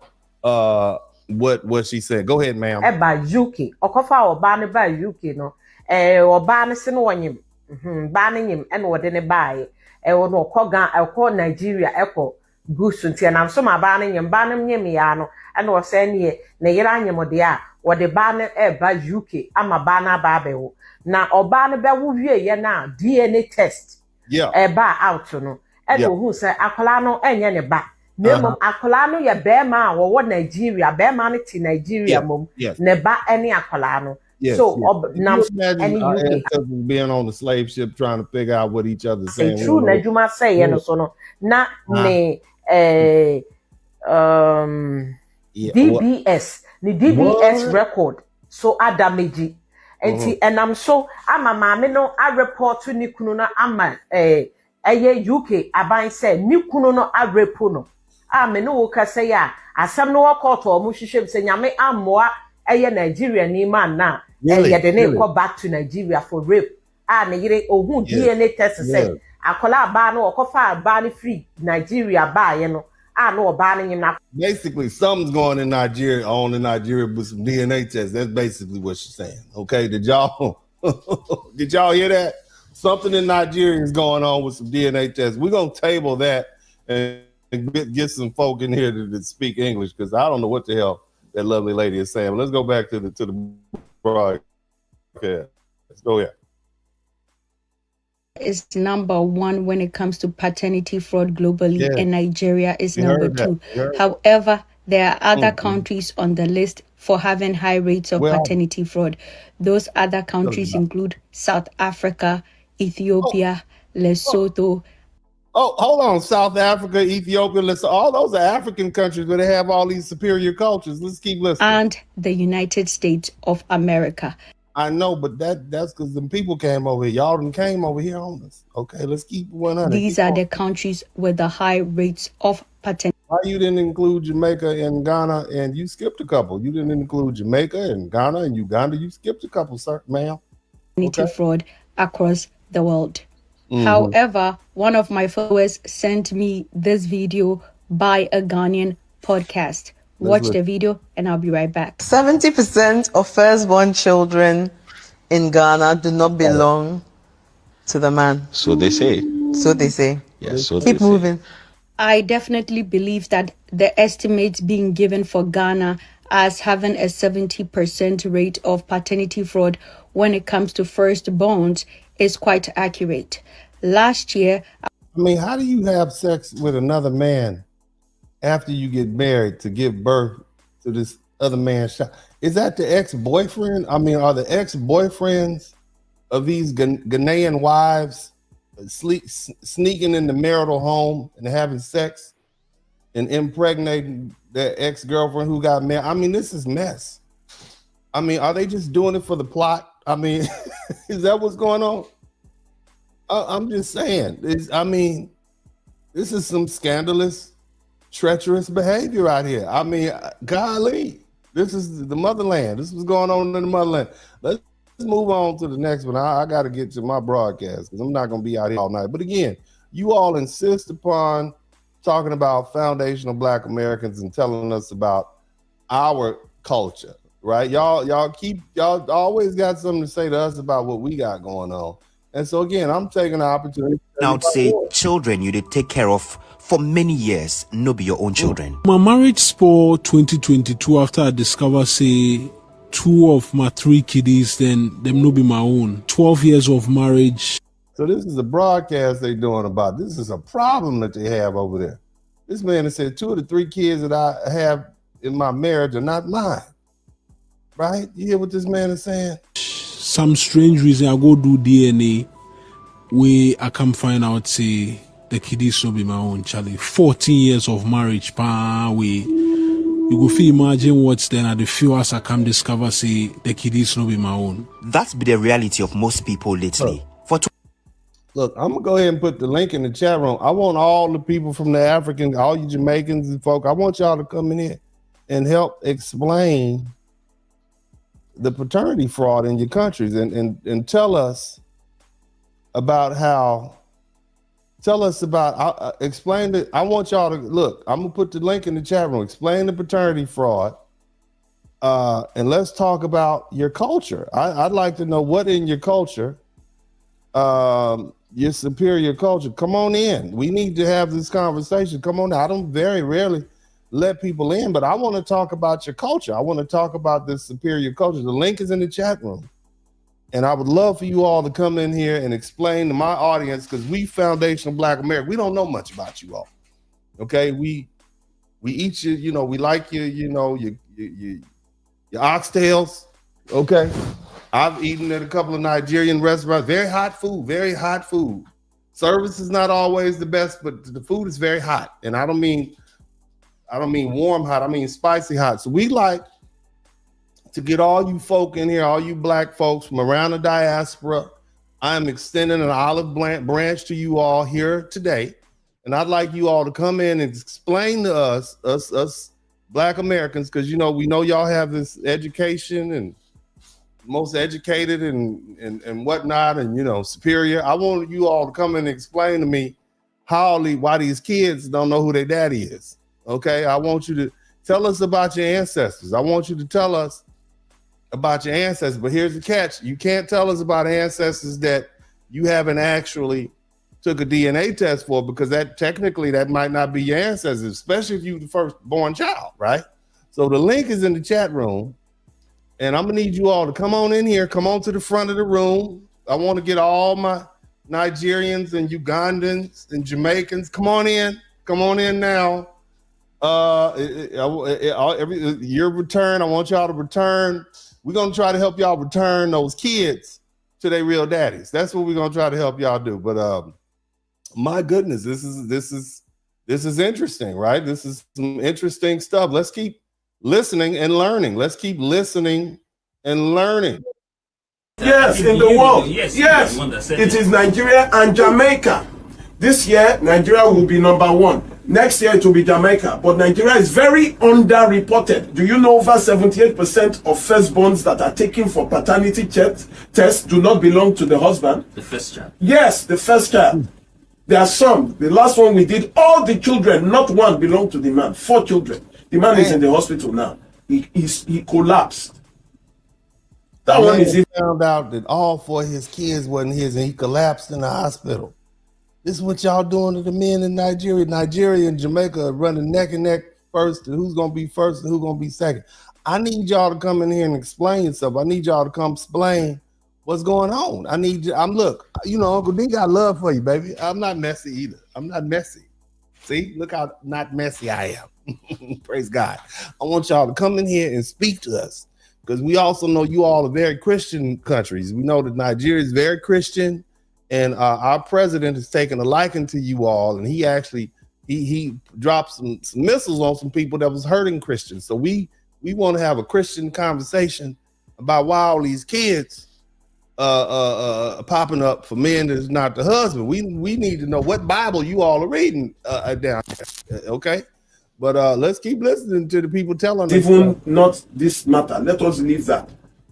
what she said. Go ahead, ma'am. Eba UK, okofa oba ne ba UK no. Oba ne se no wanyim. Ba ne nyim e no de ne bae. No okọ Nigeria eko gusu ntia na so ma ba ne nyim ya no. E no se ne yira anyim de a wo de ba ne eba UK ama ba na ba bewo. Na oba ne be wo wie ye na DNA test. Eba out no. E no hu se akola no enye ne ba. Nemom akola no ye bema a wo Nigeria, bema no ti Nigeria mom. Ne ba any akola no. So any UK being on the slave ship trying to figure out what each other's saying. It's true, Najuma say so no. Na ne DBS, the DBS record so adamage. And I'm so ama maame no a report to ni kunu no ama UK aban say ni kunu no a repo no. Me no woka say ya asam no court o mu hwehwem say nyame amoa Nigeria ni man na de ne go back to Nigeria for rape. Ne yire ohun DNA test say akola ba no okofa ba ni free Nigeria ba ye no. No ba ni na. Basically, something's going in Nigeria with some DNA tests. That's basically what she's saying. Okay, did y'all hear that? Something in Nigeria is going on with some DNA tests. We're gonna table that and get some folk in here to speak English, because I don't know what the hell that lovely lady is saying. But let's go back to the broadcast. Let's go ahead. Is number 1 when it comes to paternity fraud globally, and Nigeria is number 2. However, there are other countries on the list for having high rates of paternity fraud. Those other countries include South Africa, Ethiopia, Lesotho. Hold on. South Africa, Ethiopia, Lesotho. All those are African countries where they have all these superior cultures. Let's keep listening. And the United States of America. I know, but that's because the people came over here. Y'all done came over here on us. Okay, let's keep 100. These are the countries with the high rates of paternity. Why you didn't include Jamaica and Ghana, and you skipped a couple? You didn't include Jamaica and Ghana and Uganda. You skipped a couple, sir, ma'am. Paternity fraud across the world. However, one of my followers sent me this video by a Ghanaian podcast. Watch the video and I'll be right back. 70% of firstborn children in Ghana do not belong to the man. So they say. So they say. Yes, so keep moving. I definitely believe that the estimates being given for Ghana as having a 70% rate of paternity fraud when it comes to firstborns is quite accurate. Last year, I mean, how do you have sex with another man after you get married to give birth to this other man's child? Is that the ex-boyfriend? I mean, are the ex-boyfriends of these Ghanaian wives sneaking in the marital home and having sex and impregnating their ex-girlfriend who got married? I mean, this is mess. I mean, are they just doing it for the plot? I mean, is that what's going on? I'm just saying. I mean, this is some scandalous, treacherous behavior out here. I mean, golly, this is the motherland. This is going on in the motherland. Let's move on to the next one. I got to get to my broadcast because I'm not going to be out here all night. But again, you all insist upon talking about foundational Black Americans and telling us about our culture, right? Y'all always got something to say to us about what we got going on. And so again, I'm taking the opportunity. Now to say children you did take care of for many years, no be your own children. My marriage spoil 2022 after I discover say 2 of my 3 kiddies, then them no be my own. 12 years of marriage. So this is a broadcast they doing about. This is a problem that they have over there. This man has said 2 of the 3 kids that I have in my marriage are not mine. Right? You hear what this man is saying? Some strange reason I go do DNA where I come find out say the kiddies will be my own, Charlie. 14 years of marriage, you go feel imagine what's then at the few as I come discover say the kiddies will be my own. That's be the reality of most people lately. Look, I'm gonna go ahead and put the link in the chat room. I want all the people from the African, all you Jamaicans and folk, I want y'all to come in here and help explain the paternity fraud in your countries and tell us about explain it. I want y'all to look, I'm gonna put the link in the chat room, explain the paternity fraud, and let's talk about your culture. I'd like to know what in your culture, your superior culture, come on in. We need to have this conversation. Come on in. I don't very rarely let people in, but I want to talk about your culture. I want to talk about this superior culture. The link is in the chat room. And I would love for you all to come in here and explain to my audience, because we foundational Black America, we don't know much about you all. Okay, we eat you, we like your oxtails. Okay. I've eaten at a couple of Nigerian restaurants, very hot food. Service is not always the best, but the food is very hot. And I don't mean warm hot, I mean spicy hot. So we like to get all you folk in here, all you Black folks from around the diaspora. I'm extending an olive branch to you all here today. And I'd like you all to come in and explain to us Black Americans, because we know y'all have this education and most educated and whatnot, and superior. I want you all to come in and explain to me why these kids don't know who their daddy is. Okay, I want you to tell us about your ancestors. I want you to tell us about your ancestors, but here's the catch. You can't tell us about ancestors that you haven't actually took a DNA test for, because that might not be your ancestors, especially if you're the firstborn child, right? So the link is in the chat room, and I'm gonna need you all to come on in here, come on to the front of the room. I want to get all my Nigerians and Ugandans and Jamaicans. Come on in now. Your return, I want y'all to return. We're gonna try to help y'all return those kids to their real daddies. That's what we're gonna try to help y'all do. But my goodness, this is interesting, right? This is some interesting stuff. Let's keep listening and learning. Yes, in the world. Yes, it is Nigeria and Jamaica. This year, Nigeria will be number 1. Next year it will be Jamaica. But Nigeria is very underreported. Do you know over 78% of firstborns that are taken for paternity tests do not belong to the husband? The first child. Yes, the first child. There are some. The last one we did, all the children, not one, belong to the man. 4 children. The man is in the hospital now. He collapsed. That one is he found out that all 4 of his kids wasn't his, and he collapsed in the hospital. This is what y'all doing to the men in Nigeria. Nigeria and Jamaica are running neck and neck first, and who's gonna be first and who's gonna be second. I need y'all to come in here and explain yourself. I need y'all to come explain what's going on. Look, you know, Uncle D got love for you, baby. I'm not messy either. I'm not messy. See, look how not messy I am. Praise God. I want y'all to come in here and speak to us, because we also know you all are very Christian countries. We know that Nigeria is very Christian, and our president has taken a liking to you all, and he actually he dropped some missiles on some people that was hurting Christians. So we want to have a Christian conversation about why all these kids popping up for men that is not the husband. We need to know what Bible you all are reading down here, okay? But let's keep listening to the people telling us. Even not this matter. Let us leave that.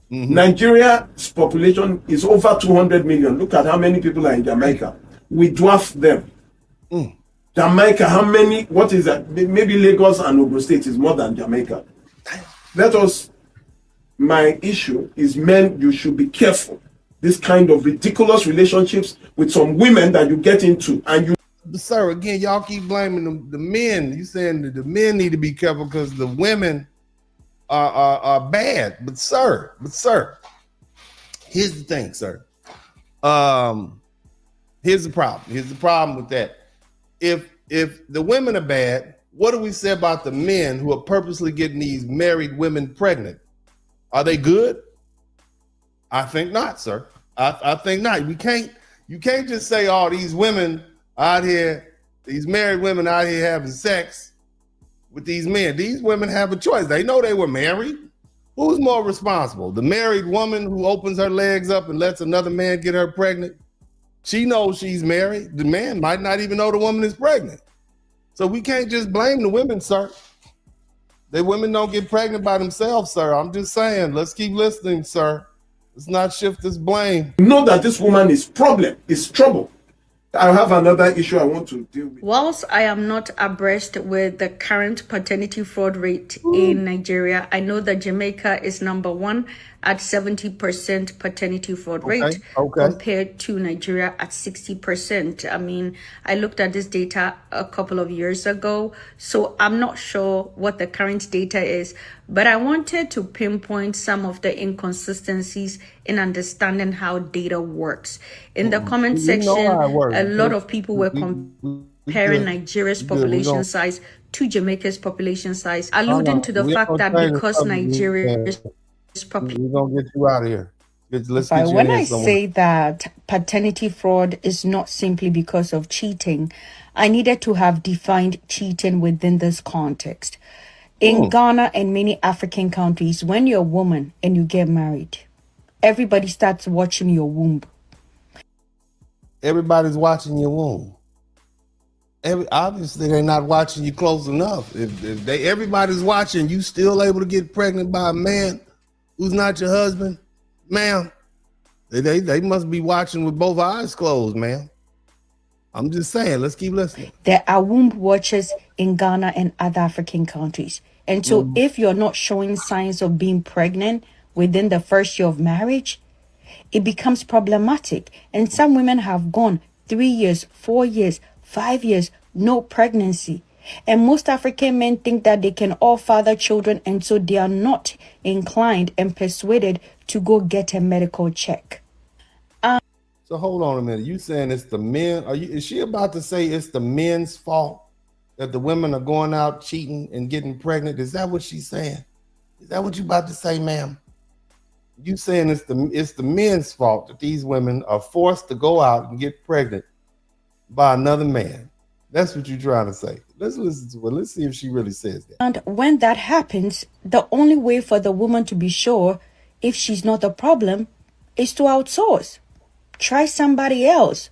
Nigeria's population is over 200 million. Look at how many people are in Jamaica. We dwarf them. Jamaica, how many? What is that? Maybe Lagos and Ogun State is more than Jamaica. My issue is, men, you should be careful. This kind of ridiculous relationships with some women that you get into, and you. Sir, again, y'all keep blaming the men. You saying that the men need to be careful because the women are bad. But sir, here's the thing, sir. Here's the problem. Here's the problem with that. If the women are bad, what do we say about the men who are purposely getting these married women pregnant? Are they good? I think not, sir. I think not. You can't just say, oh, these women out here, these married women out here having sex with these men. These women have a choice. They know they were married. Who's more responsible? The married woman who opens her legs up and lets another man get her pregnant? She knows she's married. The man might not even know the woman is pregnant. So we can't just blame the women, sir. The women don't get pregnant by themselves, sir. I'm just saying, let's keep listening, sir. Let's not shift this blame. Know that this woman is trouble. I have another issue I want to deal with. Whilst I am not abreast with the current paternity fraud rate in Nigeria, I know that Jamaica is #1 at 70% paternity fraud rate compared to Nigeria at 60%. I mean, I looked at this data a couple of years ago, so I'm not sure what the current data is, but I wanted to pinpoint some of the inconsistencies in understanding how data works. In the comment section, a lot of people were comparing Nigeria's population size to Jamaica's population size, alluding to the fact that because Nigeria is we're gonna get you out of here. When I say that paternity fraud is not simply because of cheating, I needed to have defined cheating within this context. In Ghana and many African countries, when you're a woman and you get married, everybody starts watching your womb. Everybody's watching your womb. Obviously, they're not watching you close enough. If everybody's watching, you still able to get pregnant by a man who's not your husband, ma'am. They must be watching with both eyes closed, ma'am. I'm just saying, let's keep listening. There are womb watchers in Ghana and other African countries. And so if you're not showing signs of being pregnant within the first year of marriage, it becomes problematic. And some women have gone 3 years, 4 years, 5 years, no pregnancy. And most African men think that they can all father children, and so they are not inclined and persuaded to go get a medical check. So hold on a minute. You saying it's the men? Is she about to say it's the men's fault that the women are going out cheating and getting pregnant? Is that what she's saying? Is that what you about to say, ma'am? You saying it's the men's fault that these women are forced to go out and get pregnant by another man? That's what you're trying to say. Let's listen to it. Let's see if she really says that. And when that happens, the only way for the woman to be sure if she's not the problem is to outsource. Try somebody else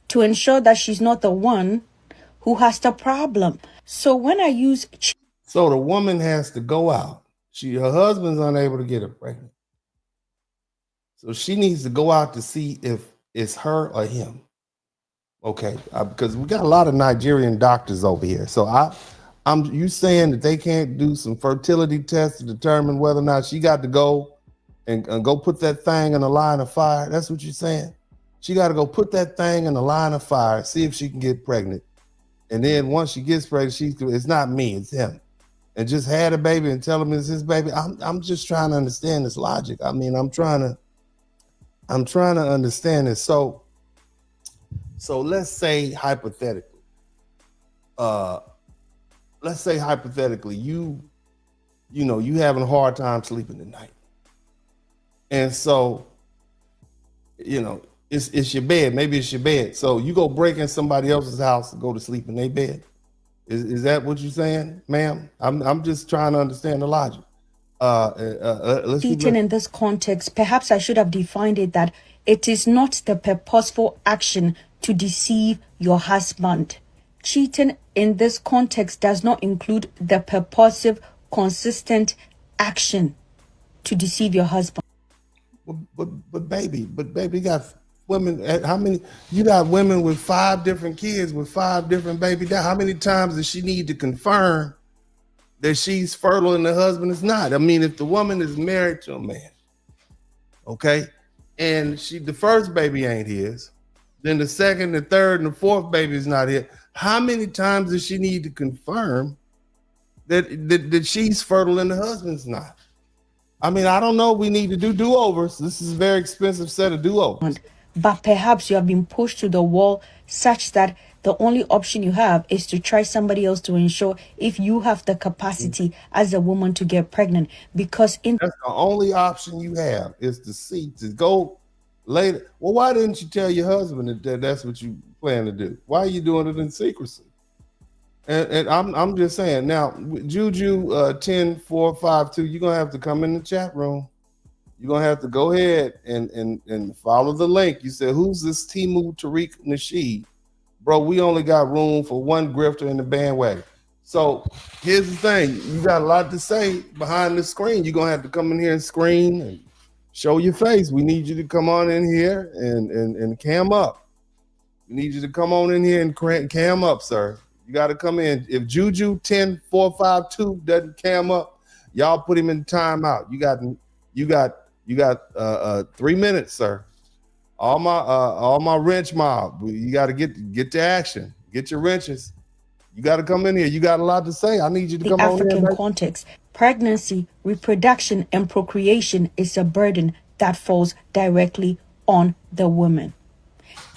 to ensure that she's not the one who has the problem. So when I use... So the woman has to go out. Her husband's unable to get her pregnant. So she needs to go out to see if it's her or him. Okay, because we got a lot of Nigerian doctors over here. So you saying that they can't do some fertility tests to determine whether or not she got to go and go put that thing in a line of fire? That's what you're saying? She got to go put that thing in a line of fire, see if she can get pregnant. And then once she gets pregnant, it's not me, it's him. And just had a baby and tell him it's his baby. I'm just trying to understand this logic. I mean, I'm trying to understand this. So let's say hypothetically, you having a hard time sleeping at night. And so, it's your bed. Maybe it's your bed. So you go break in somebody else's house and go to sleep in their bed. Is that what you're saying, ma'am? I'm just trying to understand the logic. Cheating in this context, perhaps I should have defined it that it is not the purposeful action to deceive your husband. Cheating in this context does not include the purposive, consistent action to deceive your husband. But baby, you got women. How many? You got women with 5 different kids with 5 different baby dads. How many times does she need to confirm that she's fertile and the husband is not? I mean, if the woman is married to a man, okay, and the first baby ain't his, then the second, the third, and the fourth baby is not his. How many times does she need to confirm that she's fertile and the husband's not? I mean, I don't know. We need to do do-overs. This is a very expensive set of do-overs. But perhaps you have been pushed to the wall such that the only option you have is to try somebody else to ensure if you have the capacity as a woman to get pregnant. Because that's the only option you have is to go later. Well, why didn't you tell your husband that that's what you plan to do? Why are you doing it in secrecy? And I'm just saying now, Juju 10452, you're gonna have to come in the chat room. You're gonna have to go ahead and follow the link. You said, who's this Timu Tariq Nasheed? Bro, we only got room for one grifter in the bandwagon. So here's the thing, you got a lot to say behind the screen. You're gonna have to come in here and scream and show your face. We need you to come on in here and cam up. We need you to come on in here and cam up, sir. You got to come in. If Juju 10452 doesn't cam up, y'all put him in timeout. You got 3 minutes, sir. All my wrench mob. You got to get to action. Get your wrenches. You got to come in here. You got a lot to say. I need you to come on in. The African context, pregnancy, reproduction, and procreation is a burden that falls directly on the woman.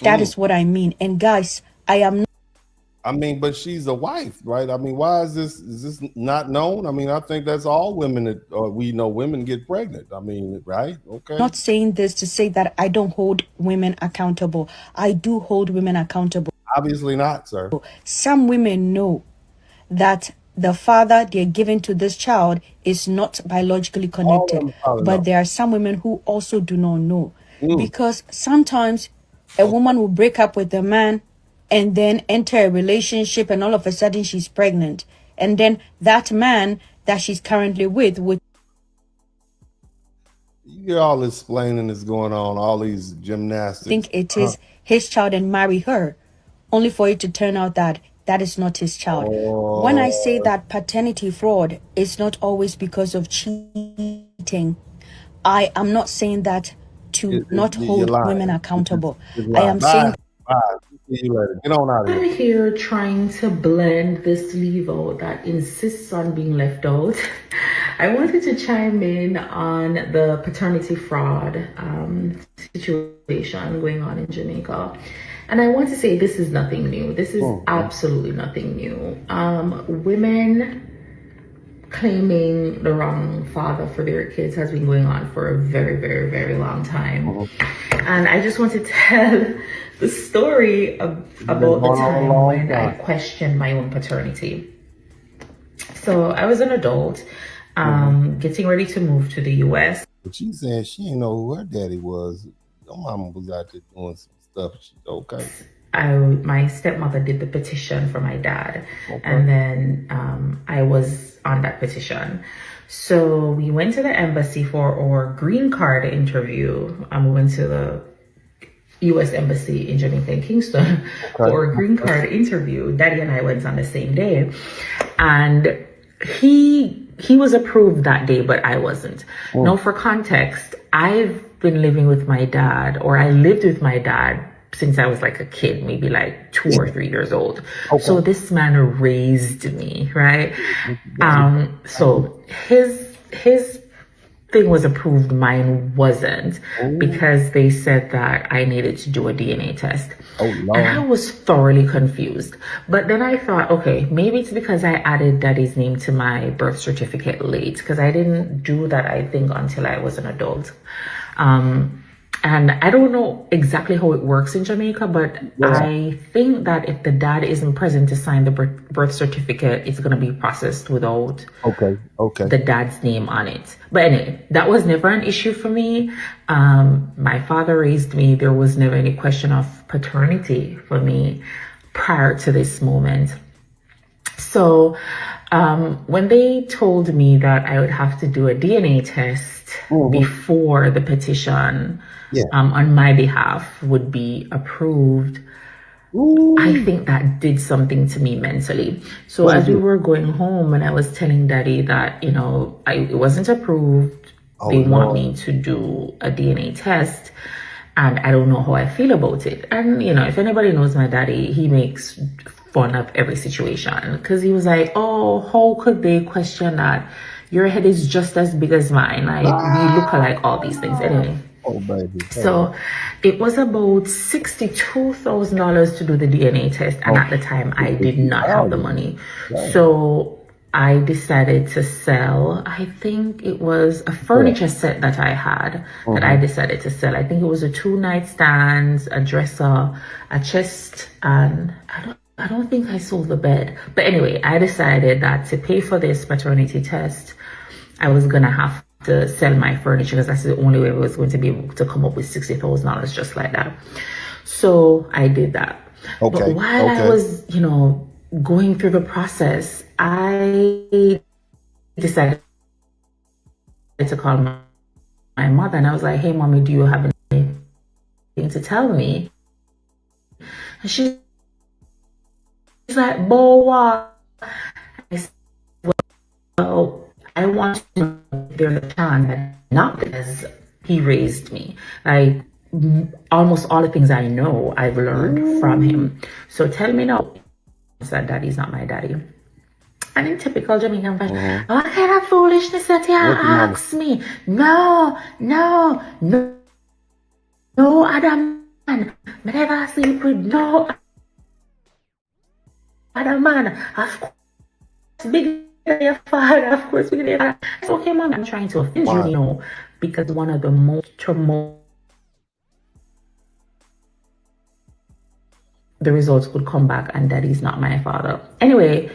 That is what I mean. And guys, but she's a wife, right? I mean, why is this not known? I mean, I think that's all women that we know women get pregnant. I mean, right? Okay. Not saying this to say that I don't hold women accountable. I do hold women accountable. Obviously not, sir. Some women know that the father they're giving to this child is not biologically connected. But there are some women who also do not know. Because sometimes a woman will break up with a man and then enter a relationship, and all of a sudden she's pregnant. And then that man that she's currently with would... You get all this explaining that's going on, all these gymnastics. think it is his child and marry her, only for it to turn out that that is not his child. When I say that paternity fraud is not always because of cheating, I am not saying that to not hold women accountable. I am saying... See you later. Get on out of here. I'm here trying to blend this leave out that insists on being left out. I wanted to chime in on the paternity fraud situation going on in Jamaica. And I want to say this is nothing new. This is absolutely nothing new. Women claiming the wrong father for their kids has been going on for a very, very, very long time. And I just want to tell the story about the time when I questioned my own paternity. So I was an adult, getting ready to move to the US. But she said she didn't know who her daddy was. Your mama was out there doing some stuff. Okay. my stepmother did the petition for my dad, and then I was on that petition. So we went to the embassy for our green card interview. We went to the U.S. Embassy in Jamaica and Kingston for a green card interview. Daddy and I went on the same day, and he was approved that day, but I wasn't. Now, for context, I've been living with my dad, or I lived with my dad since I was like a kid, maybe like 2 or 3 years old. So this man raised me, right? So his thing was approved, mine wasn't, because they said that I needed to do a DNA test. And I was thoroughly confused. But then I thought, okay, maybe it's because I added daddy's name to my birth certificate late, because I didn't do that, I think, until I was an adult. And I don't know exactly how it works in Jamaica, but I think that if the dad isn't present to sign the birth certificate, it's going to be processed without the dad's name on it. But anyway, that was never an issue for me. My father raised me. There was never any question of paternity for me prior to this moment. So when they told me that I would have to do a DNA test before the petition on my behalf would be approved, I think that did something to me mentally. So as we were going home, and I was telling daddy that, you know, it wasn't approved, they want me to do a DNA test, and I don't know how I feel about it. And, you know, if anybody knows my daddy, he makes fun of every situation, because he was like, oh, how could they question that? Your head is just as big as mine. Like, we look alike, all these things. Anyway. So it was about $62,000 to do the DNA test. And at the time, I did not have the money. So I decided to sell, I think it was a furniture set that I had that I decided to sell. I think it was a 2 nightstands, a dresser, a chest, and I don't think I sold the bed. But anyway, I decided that to pay for this paternity test, I was going to have to sell my furniture, because that's the only way I was going to be able to come up with $60,000 just like that. So I did that. But while I was, you know, going through the process, I decided to call my mother, and I was like, hey, mommy, do you have anything to tell me? And she's like, Boa. I said, well, I want to know if there's a chance that not because he raised me. Like, almost all the things I know, I've learned from him. So tell me now that daddy's not my daddy. And in typical Jamaican fashion, what kind of foolishness that you ask me? No, other man. I never sleep with no other man. Of course, big your father, of course, big your father. It's okay, mom, I'm trying to offend you, you know, because one of the most the results could come back and daddy's not my father. Anyway,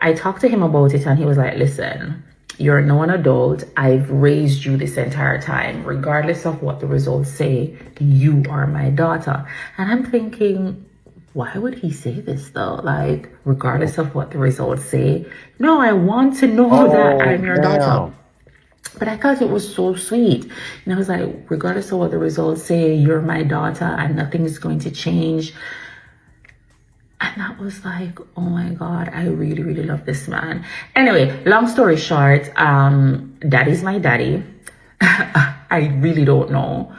I talked to him about it, and he was like, listen, you're now an adult. I've raised you this entire time. Regardless of what the results say, you are my daughter. And I'm thinking, why would he say this though? Like, regardless of what the results say? No, I want to know that I'm your daughter. But I thought it was so sweet. And I was like, regardless of what the results say, you're my daughter and nothing is going to change. And that was like, oh my God, I really, really love this man. Anyway, long story short, daddy's my daddy. I really don't know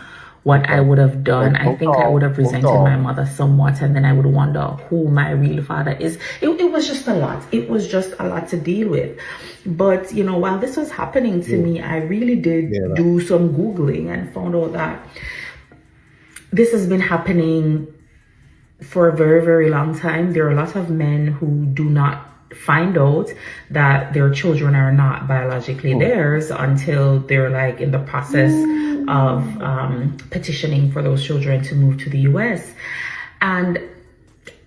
what I would have done. I think I would have resented my mother somewhat, and then I would wonder who my real father is. It was just a lot. It was just a lot to deal with. But, you know, while this was happening to me, I really did do some Googling and found out that this has been happening for a very, very long time. There are a lot of men who do not find out that their children are not biologically theirs until they're like in the process of petitioning for those children to move to the US. And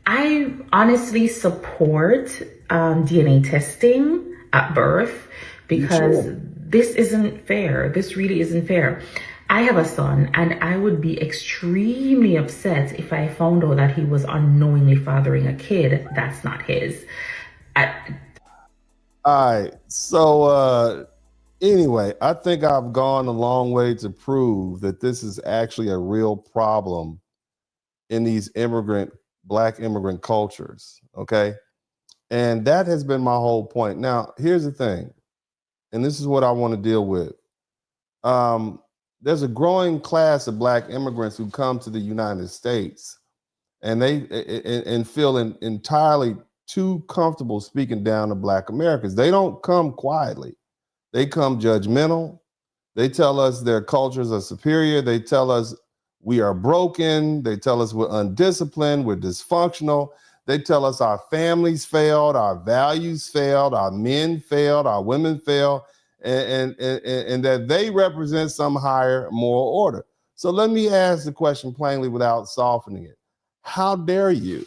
I honestly support DNA testing at birth, because this isn't fair. This really isn't fair. I have a son, and I would be extremely upset if I found out that he was unknowingly fathering a kid that's not his. All right. So anyway, I think I've gone a long way to prove that this is actually a real problem in these Black immigrant cultures. Okay. And that has been my whole point. Now, here's the thing, and this is what I want to deal with. There's a growing class of Black immigrants who come to the United States and they feel entirely too comfortable speaking down to Black Americans. They don't come quietly. They come judgmental. They tell us their cultures are superior. They tell us we are broken. They tell us we're undisciplined, we're dysfunctional. They tell us our families failed, our values failed, our men failed, our women failed, and that they represent some higher moral order. So let me ask the question plainly without softening it. How dare you?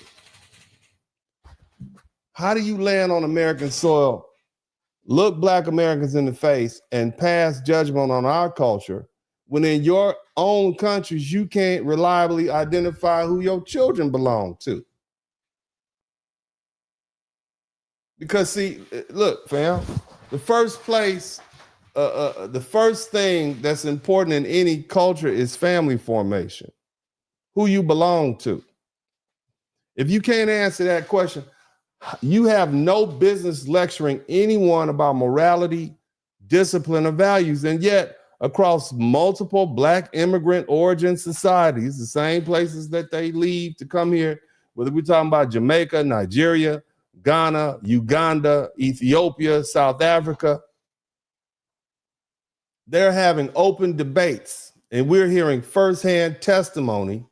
How do you land on American soil, look Black Americans in the face, and pass judgment on our culture when in your own countries you can't reliably identify who your children belong to? Because see, look, fam, the first thing that's important in any culture is family formation, who you belong to. If you can't answer that question, you have no business lecturing anyone about morality, discipline, or values. And yet, across multiple Black immigrant origin societies, the same places that they leave to come here, whether we're talking about Jamaica, Nigeria, Ghana, Uganda, Ethiopia, South Africa, they're having open debates, and we're hearing firsthand testimony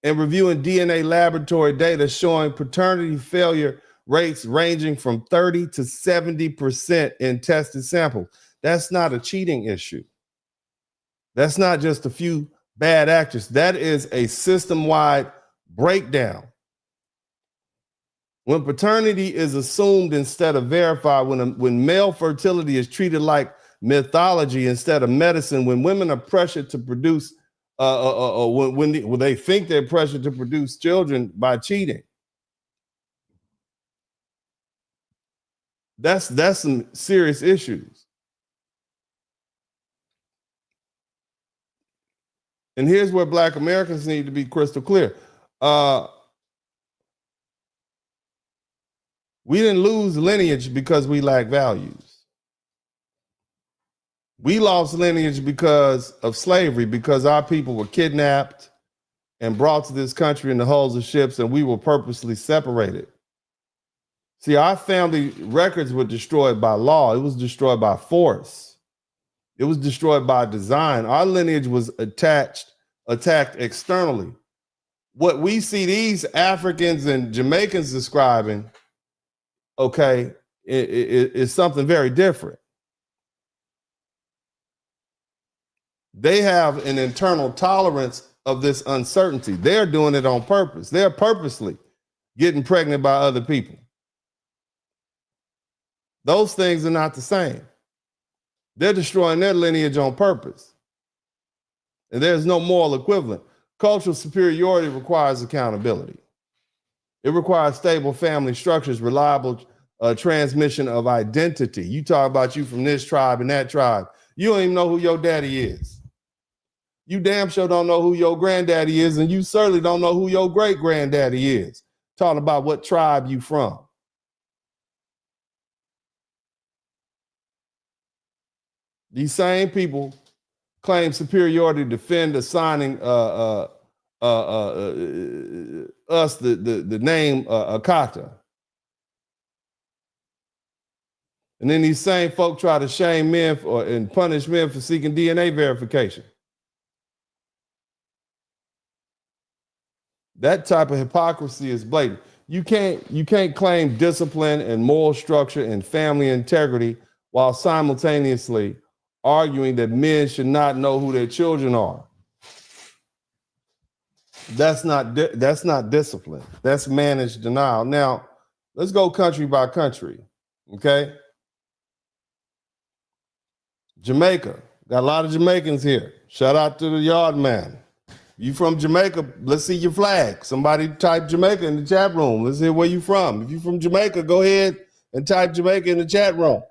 and reviewing DNA laboratory data showing paternity failure rates ranging from 30 to 70% in tested samples. That's not a cheating issue. That's not just a few bad actors. That is a system-wide breakdown. When paternity is assumed instead of verified, when male fertility is treated like mythology instead of medicine, when women are pressured to produce, when they think they're pressured to produce children by cheating, that's some serious issues. And here's where Black Americans need to be crystal clear. We didn't lose lineage because we lack values. We lost lineage because of slavery, because our people were kidnapped and brought to this country in the hulls of ships, and we were purposely separated. See, our family records were destroyed by law. It was destroyed by force. It was destroyed by design. Our lineage was attacked externally. What we see these Africans and Jamaicans describing, okay, is something very different. They have an internal tolerance of this uncertainty. They're doing it on purpose. They're purposely getting pregnant by other people. Those things are not the same. They're destroying their lineage on purpose. And there's no moral equivalent. Cultural superiority requires accountability. It requires stable family structures, reliable transmission of identity. You talk about you from this tribe and that tribe. You don't even know who your daddy is. You damn sure don't know who your granddaddy is, and you certainly don't know who your great granddaddy is. Talking about what tribe you from. These same people claim superiority to defend assigning us the name Akata. And then these same folk try to shame men and punish men for seeking DNA verification. That type of hypocrisy is blatant. You can't claim discipline and moral structure and family integrity while simultaneously arguing that men should not know who their children are. That's not discipline. That's managed denial. Now, let's go country by country, okay? Jamaica, Got a lot of Jamaicans here. Shout out to the yard man. You from Jamaica? Let's see your flag. Somebody type Jamaica in the chat room. Let's hear where you from. If you from Jamaica, go ahead and type Jamaica in the chat room.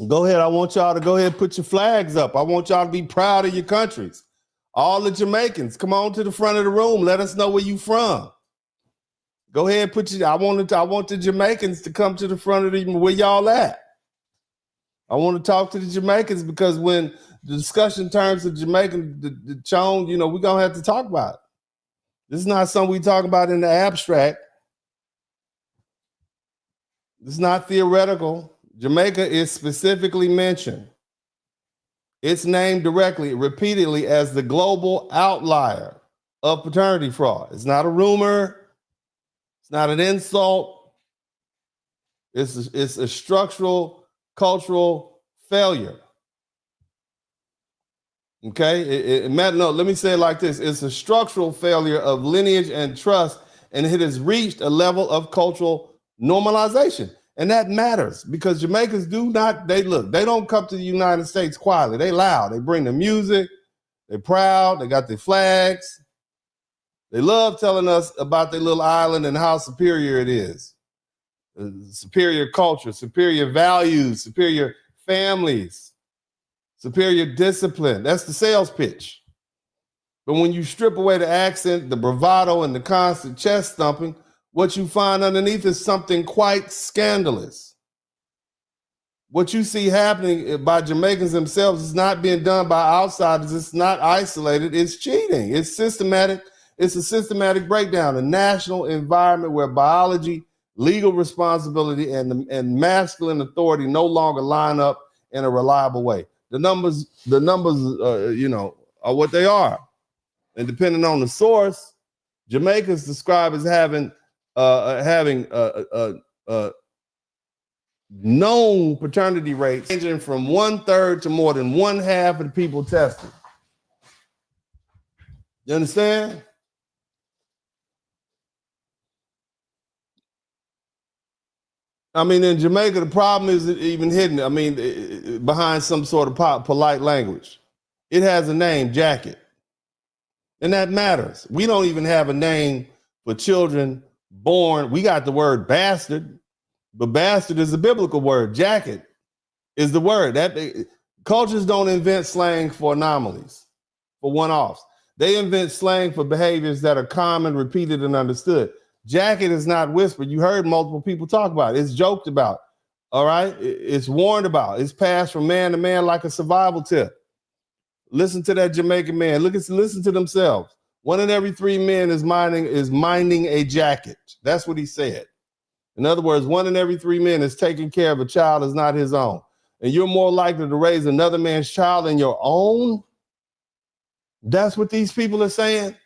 Go ahead. I want y'all to go ahead and put your flags up. I want y'all to be proud of your countries. All the Jamaicans, come on to the front of the room. Let us know where you from. Go ahead and put your. I want the Jamaicans to come to the front of the where y'all at. I want to talk to the Jamaicans because when the discussion turns to Jamaican, the tone, you know, we're gonna have to talk about it. This is not something we talk about in the abstract. It's not theoretical. Jamaica is specifically mentioned. It's named directly, repeatedly as the global outlier of paternity fraud. It's not a rumor. It's not an insult. It's a structural, cultural failure. Okay? No, let me say it like this. It's a structural failure of lineage and trust, and it has reached a level of cultural normalization. And that matters because Jamaicans they don't come to the United States quietly. They loud. They bring the music. They're proud. They got their flags. They love telling us about their little island and how superior it is. Superior culture, superior values, superior families, superior discipline. That's the sales pitch. But when you strip away the accent, the bravado, and the constant chest thumping, what you find underneath is something quite scandalous. What you see happening by Jamaicans themselves is not being done by outsiders. It's not isolated. It's cheating. It's systematic. It's a systematic breakdown, a national environment where biology, legal responsibility, and masculine authority no longer line up in a reliable way. The numbers, are what they are. And depending on the source, Jamaicans describe as having known paternity rates ranging from 1/3 to more than 1/2 of the people tested. You understand? I mean, in Jamaica, the problem isn't even hidden. I mean, behind some sort of polite language. It has a name, jacket. And that matters. We don't even have a name for children born. We got the word bastard, but bastard is a biblical word. Jacket is the word. Cultures don't invent slang for anomalies, for one-offs. They invent slang for behaviors that are common, repeated, and understood. Jacket is not whispered. You heard multiple people talk about it. It's joked about. All right? It's warned about. It's passed from man to man like a survival tip. Listen to that Jamaican man. Listen to themselves. 1 in every 3 men is minding a jacket. That's what he said. In other words, 1 in every 3 men is taking care of a child that's not his own. And you're more likely to raise another man's child than your own. That's what these people are saying.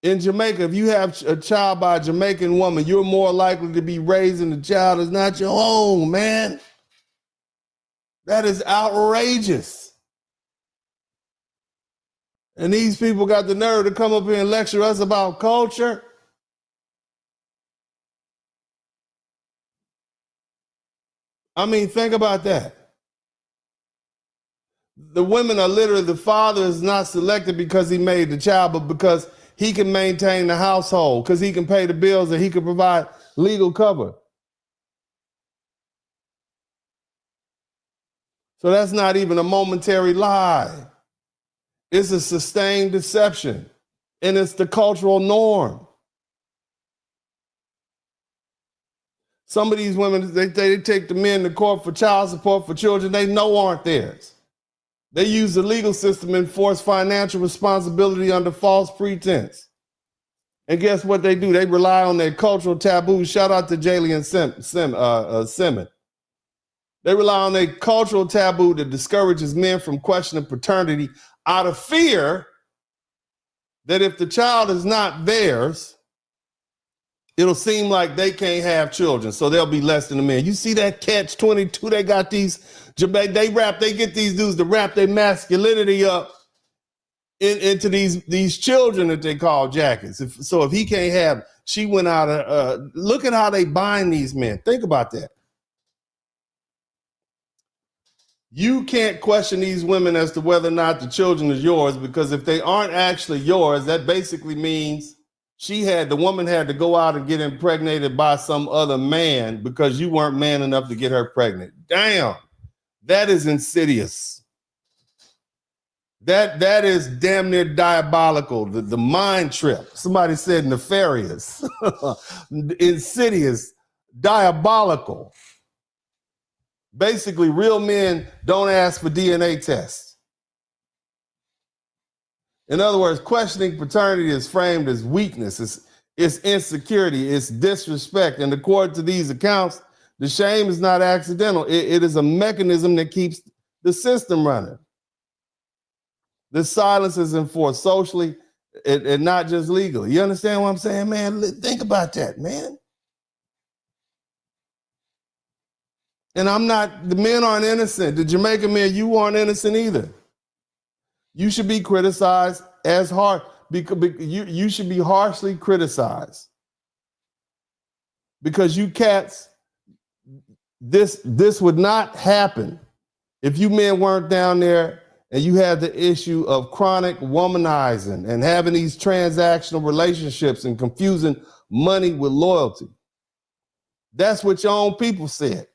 In Jamaica, if you have a child by a Jamaican woman, you're more likely to be raising a child that's not your own, man. That is outrageous. And these people got the nerve to come up here and lecture us about culture. I mean, think about that. The women are literally, the father is not selected because he made the child, but because he can maintain the household, because he can pay the bills and he can provide legal cover. So that's not even a momentary lie. It's a sustained deception, and it's the cultural norm. Some of these women, they take the men to court for child support for children they know aren't theirs. They use the legal system and enforce financial responsibility under false pretense. And guess what they do? They rely on their cultural taboos. Shout out to Jalen Simmons. They rely on their cultural taboo that discourages men from questioning paternity out of fear that if the child is not theirs, it'll seem like they can't have children, so they'll be less than a man. You see that catch-22? They got these, they get these dudes to wrap their masculinity up into these children that they call jackets. So if he can't have, she went out, look at how they bind these men. Think about that. You can't question these women as to whether or not the children is yours, because if they aren't actually yours, that basically means the woman had to go out and get impregnated by some other man because you weren't man enough to get her pregnant. Damn, that is insidious. That is damn near diabolical. The mind trip. Somebody said nefarious, insidious, diabolical. Basically, real men don't ask for DNA tests. In other words, questioning paternity is framed as weakness. It's insecurity. It's disrespect. And according to these accounts, the shame is not accidental. It is a mechanism that keeps the system running. The silence is enforced socially and not just legally. You understand what I'm saying, man? Think about that, man. And the men aren't innocent. The Jamaican men, you aren't innocent either. You should be criticized as hard, because you should be harshly criticized. Because you cats, this would not happen if you men weren't down there and you had the issue of chronic womanizing and having these transactional relationships and confusing money with loyalty. That's what your own people said.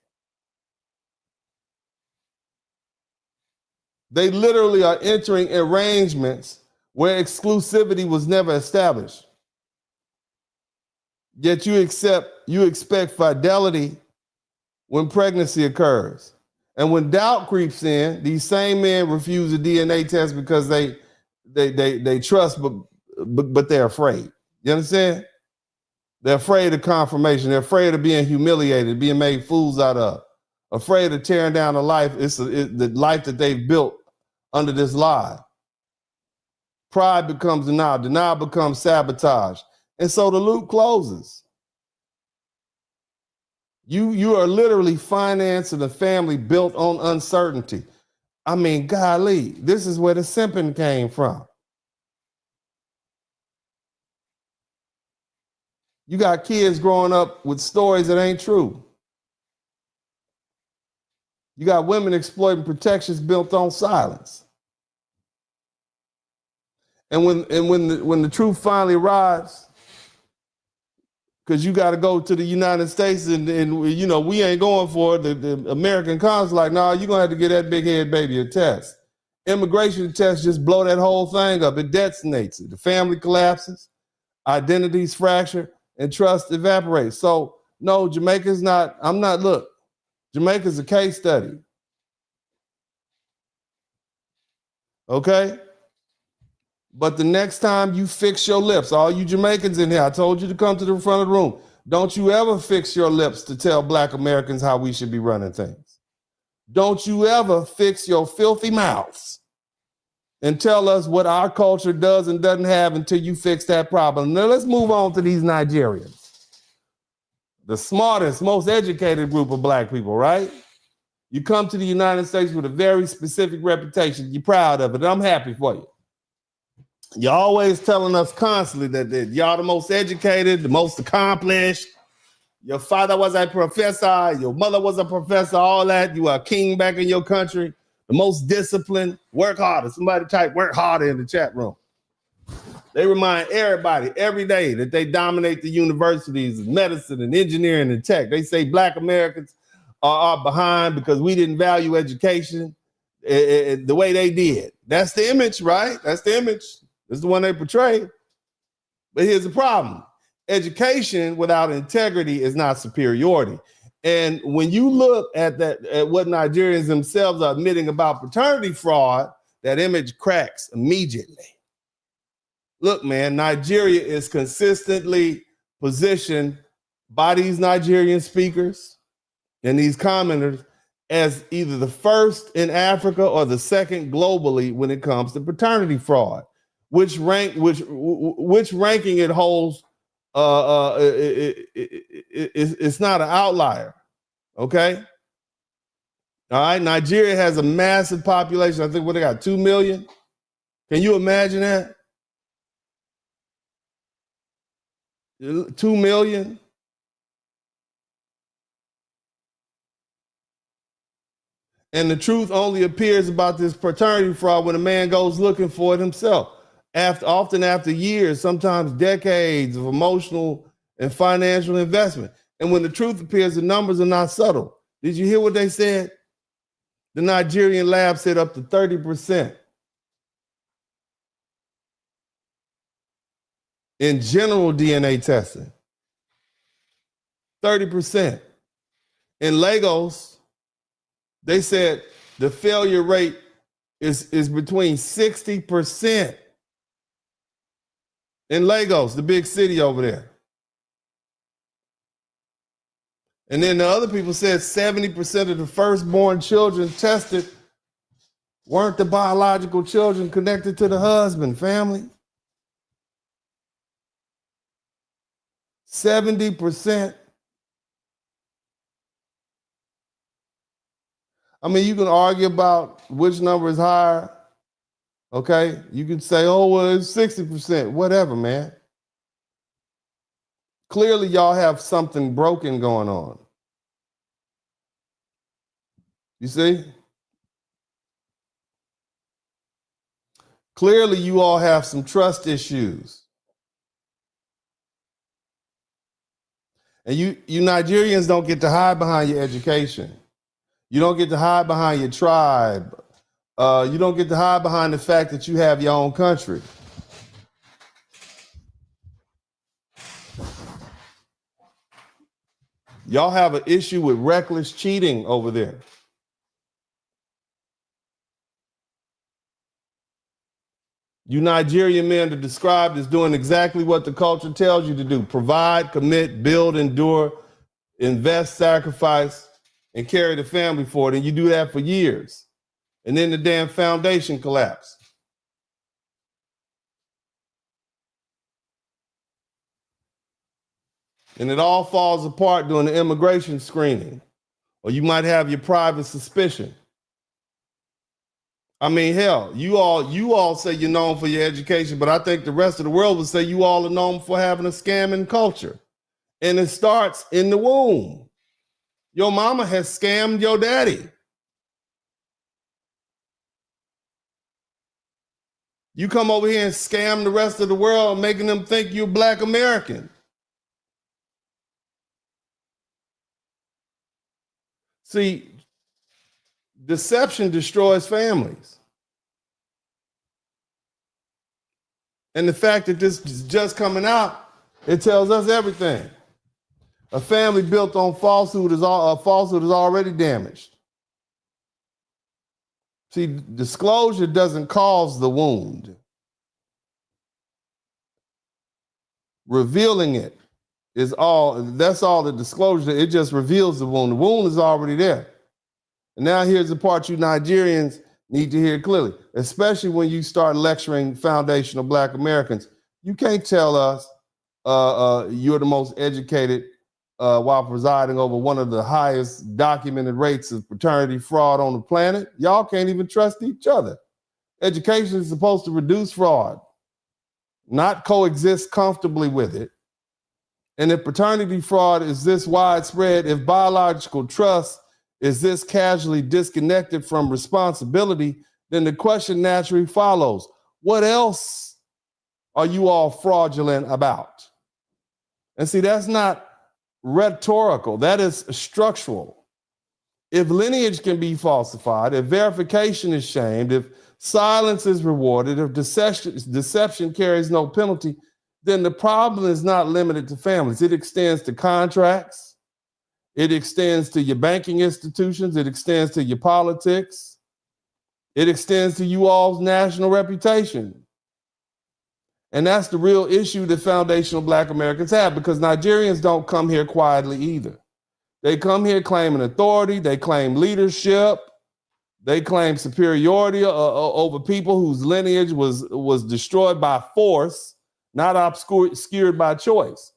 They literally are entering arrangements where exclusivity was never established. Yet you expect fidelity when pregnancy occurs. And when doubt creeps in, these same men refuse a DNA test because they trust, but they're afraid. You understand? They're afraid of confirmation. They're afraid of being humiliated, being made fools out of, afraid of tearing down the life. The life that they've built under this lie. Pride becomes denial. Denial becomes sabotage. And so the loop closes. You are literally financing a family built on uncertainty. I mean, golly, this is where the simping came from. You got kids growing up with stories that ain't true. You got women exploiting protections built on silence. And when the truth finally arrives, because you got to go to the United States and you know, we ain't going for it. The American consul's like, no, you're going to have to get that big head baby a test. Immigration tests just blow that whole thing up. It detonates it. The family collapses, identities fracture, and trust evaporates. So no, Jamaica's not, look, Jamaica's a case study. Okay? But the next time you fix your lips, all you Jamaicans in here, I told you to come to the front of the room. Don't you ever fix your lips to tell Black Americans how we should be running things. Don't you ever fix your filthy mouths and tell us what our culture does and doesn't have until you fix that problem. Now let's move on to these Nigerians. The smartest, most educated group of Black people, right? You come to the United States with a very specific reputation. You're proud of it. I'm happy for you. You're always telling us constantly that y'all the most educated, the most accomplished. Your father was a professor, your mother was a professor, all that. You are a king back in your country, the most disciplined, work harder. Somebody type work harder in the chat room. They remind everybody every day that they dominate the universities of medicine and engineering and tech. They say Black Americans are behind because we didn't value education the way they did. That's the image, right? That's the image. This is the one they portray. But here's the problem. Education without integrity is not superiority. And when you look at what Nigerians themselves are admitting about paternity fraud, that image cracks immediately. Look, man, Nigeria is consistently positioned by these Nigerian speakers and these commenters as either the first in Africa or the second globally when it comes to paternity fraud. Which ranking it holds, it's not an outlier, okay? All right, Nigeria has a massive population. I think what they got, 2 million. Can you imagine that? 2 million. And the truth only appears about this paternity fraud when a man goes looking for it himself. Often after years, sometimes decades of emotional and financial investment. And when the truth appears, the numbers are not subtle. Did you hear what they said? The Nigerian lab said up to 30% in general DNA testing. 30%. In Lagos, they said the failure rate is between 60%. In Lagos, the big city over there. And then the other people said 70% of the firstborn children tested weren't the biological children connected to the husband, family. 70%. I mean, you can argue about which number is higher. Okay, you can say, oh, well, it's 60%, whatever, man. Clearly, y'all have something broken going on. You see? Clearly, you all have some trust issues. And you Nigerians don't get to hide behind your education. You don't get to hide behind your tribe. You don't get to hide behind the fact that you have your own country. Y'all have an issue with reckless cheating over there. You Nigerian men are described as doing exactly what the culture tells you to do. Provide, commit, build, endure, invest, sacrifice, and carry the family forward. And you do that for years. And then the damn foundation collapsed. And it all falls apart during the immigration screening. Or you might have your private suspicion. I mean, hell, you all say you're known for your education, but I think the rest of the world would say you all are known for having a scamming culture. And it starts in the womb. Your mama has scammed your daddy. You come over here and scam the rest of the world, making them think you're Black American. See, deception destroys families. And the fact that this is just coming out, it tells us everything. A family built on falsehood is already damaged. See, disclosure doesn't cause the wound. Revealing it is that's all the disclosure. It just reveals the wound. The wound is already there. And now here's the part you Nigerians need to hear clearly, especially when you start lecturing foundational Black Americans. You can't tell us you're the most educated while presiding over one of the highest documented rates of paternity fraud on the planet. Y'all can't even trust each other. Education is supposed to reduce fraud, not coexist comfortably with it. And if paternity fraud is this widespread, if biological trust is this casually disconnected from responsibility, then the question naturally follows, what else are you all fraudulent about? And see, that's not rhetorical, that is structural. If lineage can be falsified, if verification is shamed, if silence is rewarded, if deception carries no penalty, then the problem is not limited to families. It extends to contracts. It extends to your banking institutions. It extends to your politics. It extends to you all's national reputation. And that's the real issue that foundational Black Americans have, because Nigerians don't come here quietly either. They come here claiming authority. They claim leadership. They claim superiority over people whose lineage was destroyed by force, not obscured by choice.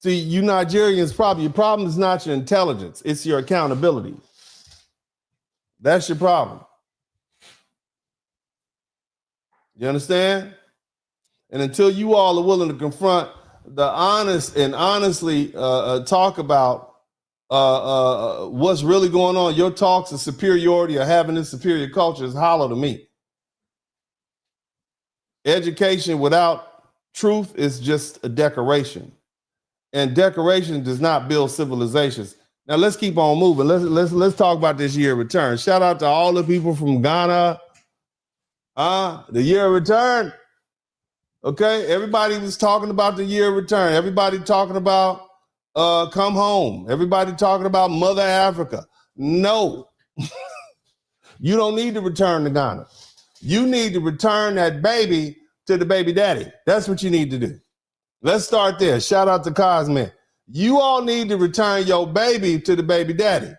See, you Nigerians, your problem is not your intelligence, it's your accountability. That's your problem. You understand? And until you all are willing to confront the honestly talk about what's really going on. Your talks of superiority or having this superior culture is hollow to me. Education without truth is just a decoration, and decoration does not build civilizations. Now let's keep on moving. Let's talk about this year of return. Shout out to all the people from Ghana. The year of return. Okay, everybody was talking about the year of return. Everybody talking about come home. Everybody talking about Mother Africa. No, you don't need to return to Ghana. You need to return that baby to the baby daddy. That's what you need to do. Let's start there. Shout out to Cosman. You all need to return your baby to the baby daddy.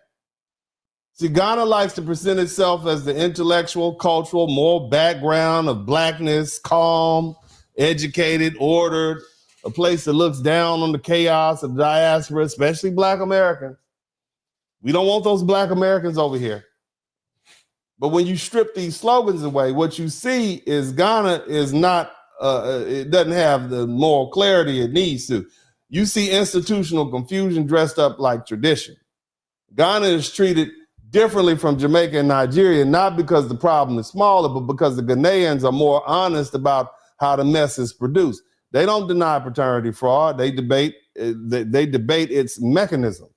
See, Ghana likes to present itself as the intellectual, cultural, moral background of blackness, calm, educated, ordered, a place that looks down on the chaos of the diaspora, especially Black Americans. We don't want those Black Americans over here. But when you strip these slogans away, what you see is Ghana is not, it doesn't have the moral clarity it needs to. You see institutional confusion dressed up like tradition. Ghana is treated differently from Jamaica and Nigeria, not because the problem is smaller, but because the Ghanaians are more honest about how the mess is produced. They don't deny paternity fraud. They debate its mechanism.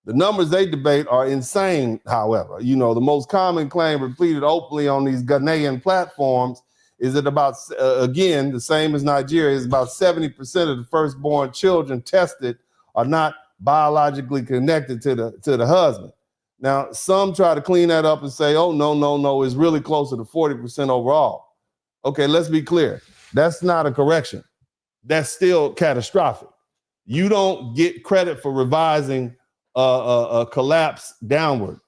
The numbers they debate are insane, however. You know, the most common claim repeated openly on these Ghanaian platforms is that about, again, the same as Nigeria, is about 70% of the firstborn children tested are not biologically connected to the husband. Now, some try to clean that up and say, oh, no, it's really closer to 40% overall. Okay, let's be clear. That's not a correction. That's still catastrophic. You don't get credit for revising a collapse downward.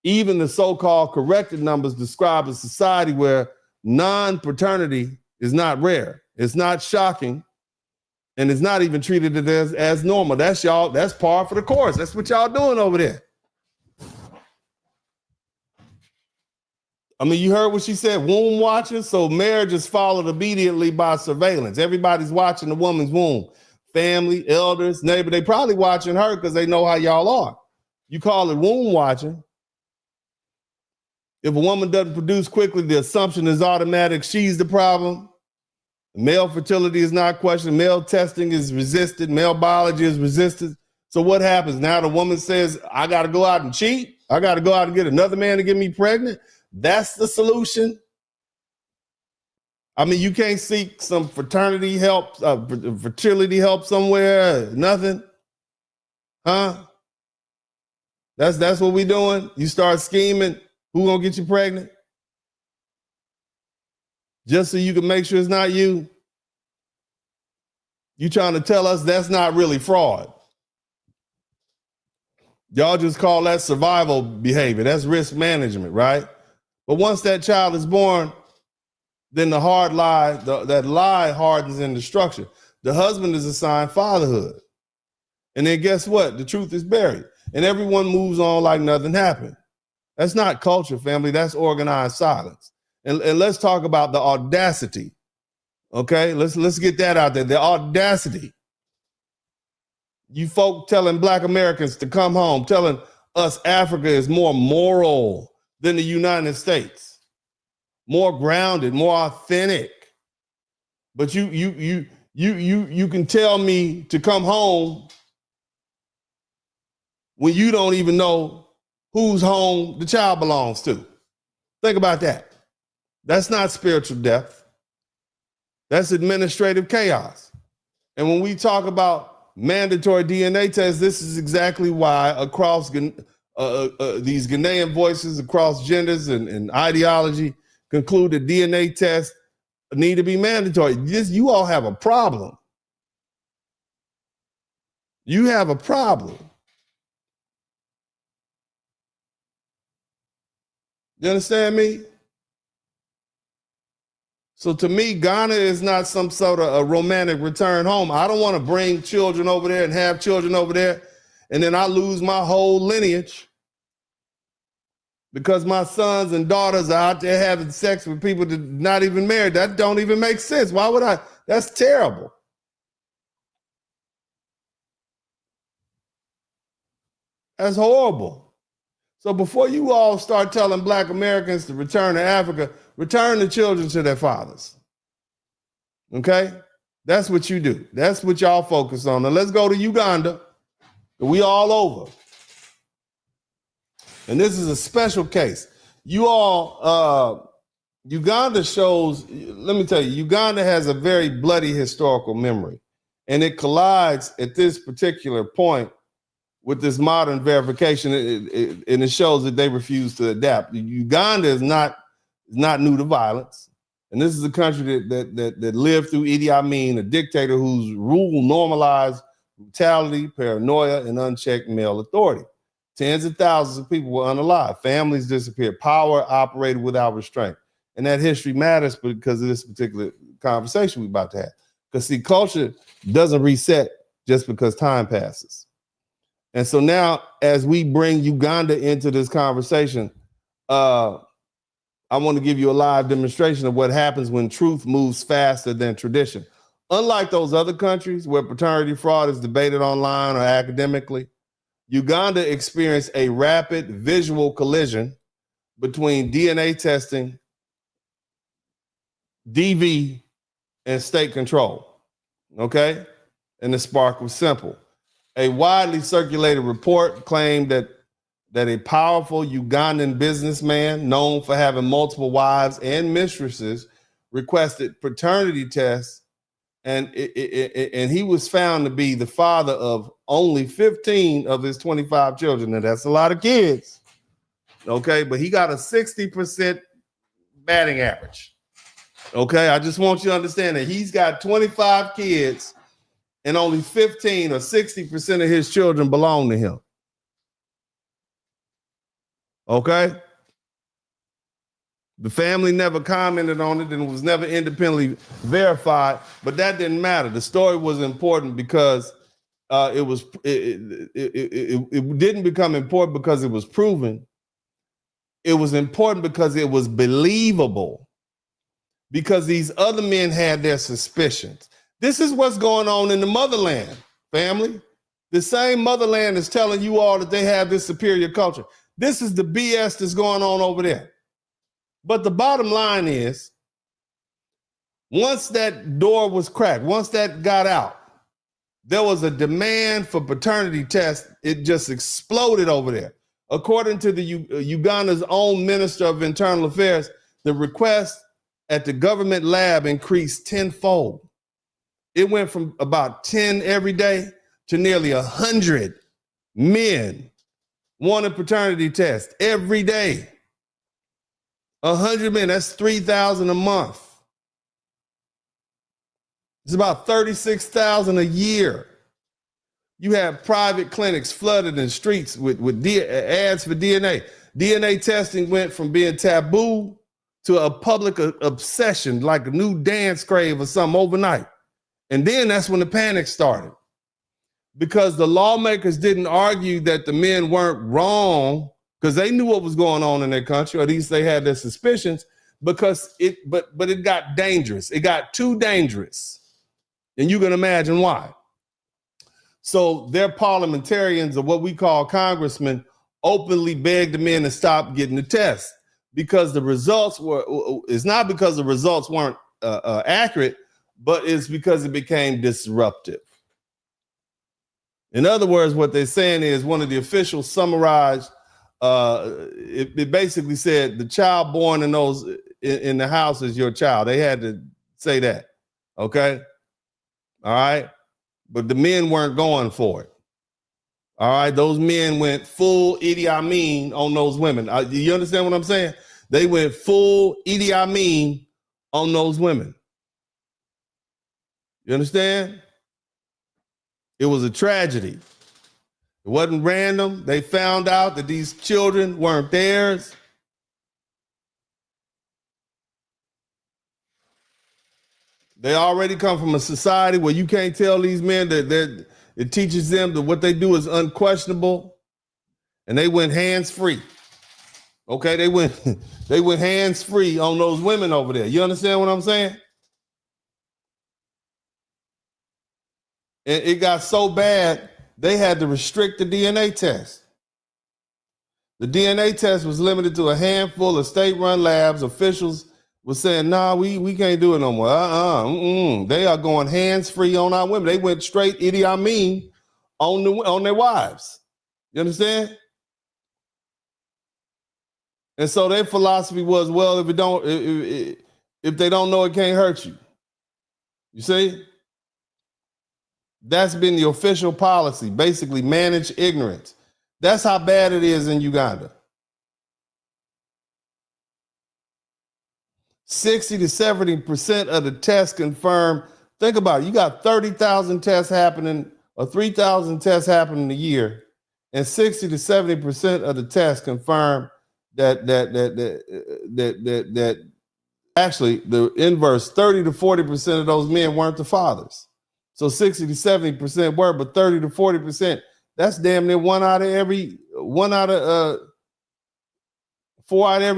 Even the so-called corrected numbers describe a society where non-paternity is not rare. It's not shocking. And it's not even treated as normal. That's par for the course. That's what y'all doing over there. I mean, you heard what she said, womb watching. So marriage is followed immediately by surveillance. Everybody's watching the woman's womb. Family, elders, neighbor, they probably watching her because they know how y'all are. You call it womb watching. If a woman doesn't produce quickly, the assumption is automatic. She's the problem. Male fertility is not questioned. Male testing is resisted. Male biology is resisted. So what happens? Now the woman says, I got to go out and cheat. I got to go out and get another man to get me pregnant. That's the solution. I mean, you can't seek some fraternity help, fertility help somewhere, nothing. Huh? That's what we doing. You start scheming. Who gonna get you pregnant? Just so you can make sure it's not you. You trying to tell us that's not really fraud. Y'all just call that survival behavior. That's risk management, right? But once that child is born, then the hard lie, that lie hardens in the structure. The husband is assigned fatherhood. And then guess what? The truth is buried. And everyone moves on like nothing happened. That's not culture, family. That's organized silence. And let's talk about the audacity. Okay, let's get that out there. The audacity. You folk telling Black Americans to come home, telling us Africa is more moral than the United States, more grounded, more authentic. But you can tell me to come home when you don't even know whose home the child belongs to. Think about that. That's not spiritual depth. That's administrative chaos. And when we talk about mandatory DNA tests, this is exactly why across these Ghanaian voices across genders and ideology conclude that DNA tests need to be mandatory. You all have a problem. You have a problem. You understand me? So to me, Ghana is not some sort of a romantic return home. I don't want to bring children over there and have children over there, and then I lose my whole lineage because my sons and daughters are out there having sex with people that are not even married. That don't even make sense. Why would I? That's terrible. That's horrible. So before you all start telling Black Americans to return to Africa, return the children to their fathers. Okay? That's what you do. That's what y'all focus on. Now let's go to Uganda. We all over. And this is a special case. You all, Uganda shows, let me tell you, Uganda has a very bloody historical memory. And it collides at this particular point with this modern verification, and it shows that they refuse to adapt. Uganda is not new to violence. And this is a country that lived through Idi Amin, a dictator whose rule normalized brutality, paranoia, and unchecked male authority. Tens of thousands of people were unalive. Families disappeared. Power operated without restraint. And that history matters because of this particular conversation we're about to have. Because see, culture doesn't reset just because time passes. And so now, as we bring Uganda into this conversation, I want to give you a live demonstration of what happens when truth moves faster than tradition. Unlike those other countries where paternity fraud is debated online or academically, Uganda experienced a rapid visual collision between DNA testing, DV, and state control. Okay? And the spark was simple. A widely circulated report claimed that a powerful Ugandan businessman known for having multiple wives and mistresses requested paternity tests, and he was found to be the father of only 15 of his 25 children. And that's a lot of kids. Okay, but he got a 60% batting average. Okay, I just want you to understand that he's got 25 kids and only 15 or 60% of his children belong to him. Okay? The family never commented on it and it was never independently verified, but that didn't matter. The story was important because it didn't become important because it was proven. It was important because it was believable, because these other men had their suspicions. This is what's going on in the motherland, family. The same motherland is telling you all that they have this superior culture. This is the BS that's going on over there. But the bottom line is, once that door was cracked, once that got out, there was a demand for paternity tests. It just exploded over there. According to the Uganda's own Minister of Internal Affairs, the request at the government lab increased tenfold. It went from about 10 every day to nearly 100 men wanted paternity tests every day. 100 men, that's 3,000 a month. It's about 36,000 a year. You have private clinics flooded in streets with ads for DNA. DNA testing went from being taboo to a public obsession, like a new dance crave or something overnight. And then that's when the panic started. Because the lawmakers didn't argue that the men weren't wrong, because they knew what was going on in their country, or at least they had their suspicions, because it got dangerous. It got too dangerous. And you can imagine why. So their parliamentarians, or what we call congressmen, openly begged the men to stop getting the test, because the results it's not because the results weren't accurate, but it's because it became disruptive. In other words, what they're saying is, one of the officials summarized, it basically said the child born in the house is your child. They had to say that. Okay. All right. But the men weren't going for it. All right. Those men went full Idi Amin on those women. You understand what I'm saying? They went full Idi Amin on those women. You understand? It was a tragedy. It wasn't random. They found out that these children weren't theirs. They already come from a society where you can't tell these men that it teaches them that what they do is unquestionable. And they went hands-free. Okay, they went hands-free on those women over there. You understand what I'm saying? And it got so bad, they had to restrict the DNA test. The DNA test was limited to a handful of state-run labs. Officials were saying, nah, we can't do it no more. They are going hands-free on our women. They went straight Idi Amin on their wives. You understand? And so their philosophy was, well, if they don't know, it can't hurt you. You see? That's been the official policy, basically manage ignorance. That's how bad it is in Uganda. 60 to 70% of the tests confirm. Think about it. You got 30,000 tests happening or 3,000 tests happening a year, and 60 to 70% of the tests confirm that actually the inverse, 30 to 40% of those men weren't the fathers. So 60 to 70% were, but 30 to 40%, that's damn near 4 out of every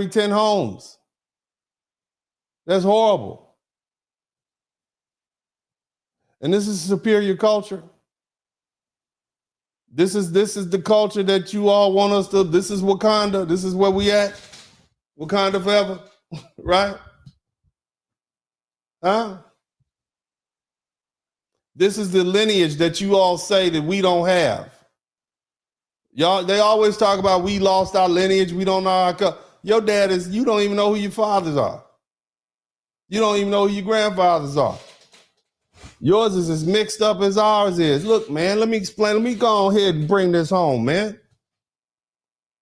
10 homes. That's horrible. And this is superior culture. This is the culture that you all want us to. This is Wakanda. This is where we at. Wakanda forever, right? Huh? This is the lineage that you all say that we don't have. Y'all, they always talk about we lost our lineage. We don't know our. Your dad is. You don't even know who your fathers are. You don't even know who your grandfathers are. Yours is as mixed up as ours is. Look, man, let me explain. Let me go ahead and bring this home, man.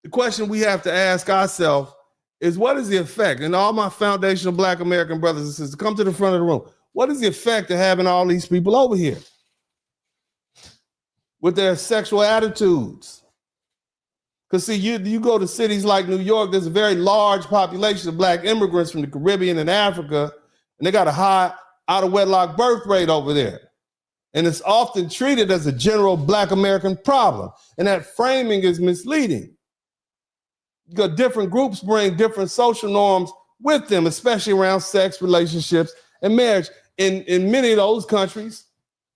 The question we have to ask ourselves is, what is the effect? And all my foundational Black American brothers and sisters, come to the front of the room. What is the effect of having all these people over here with their sexual attitudes? Because see, you go to cities like New York, there's a very large population of Black immigrants from the Caribbean and Africa, and they got a high out-of-wedlock birth rate over there. And it's often treated as a general Black American problem. And that framing is misleading. Because different groups bring different social norms with them, especially around sex, relationships, and marriage. In many of those countries,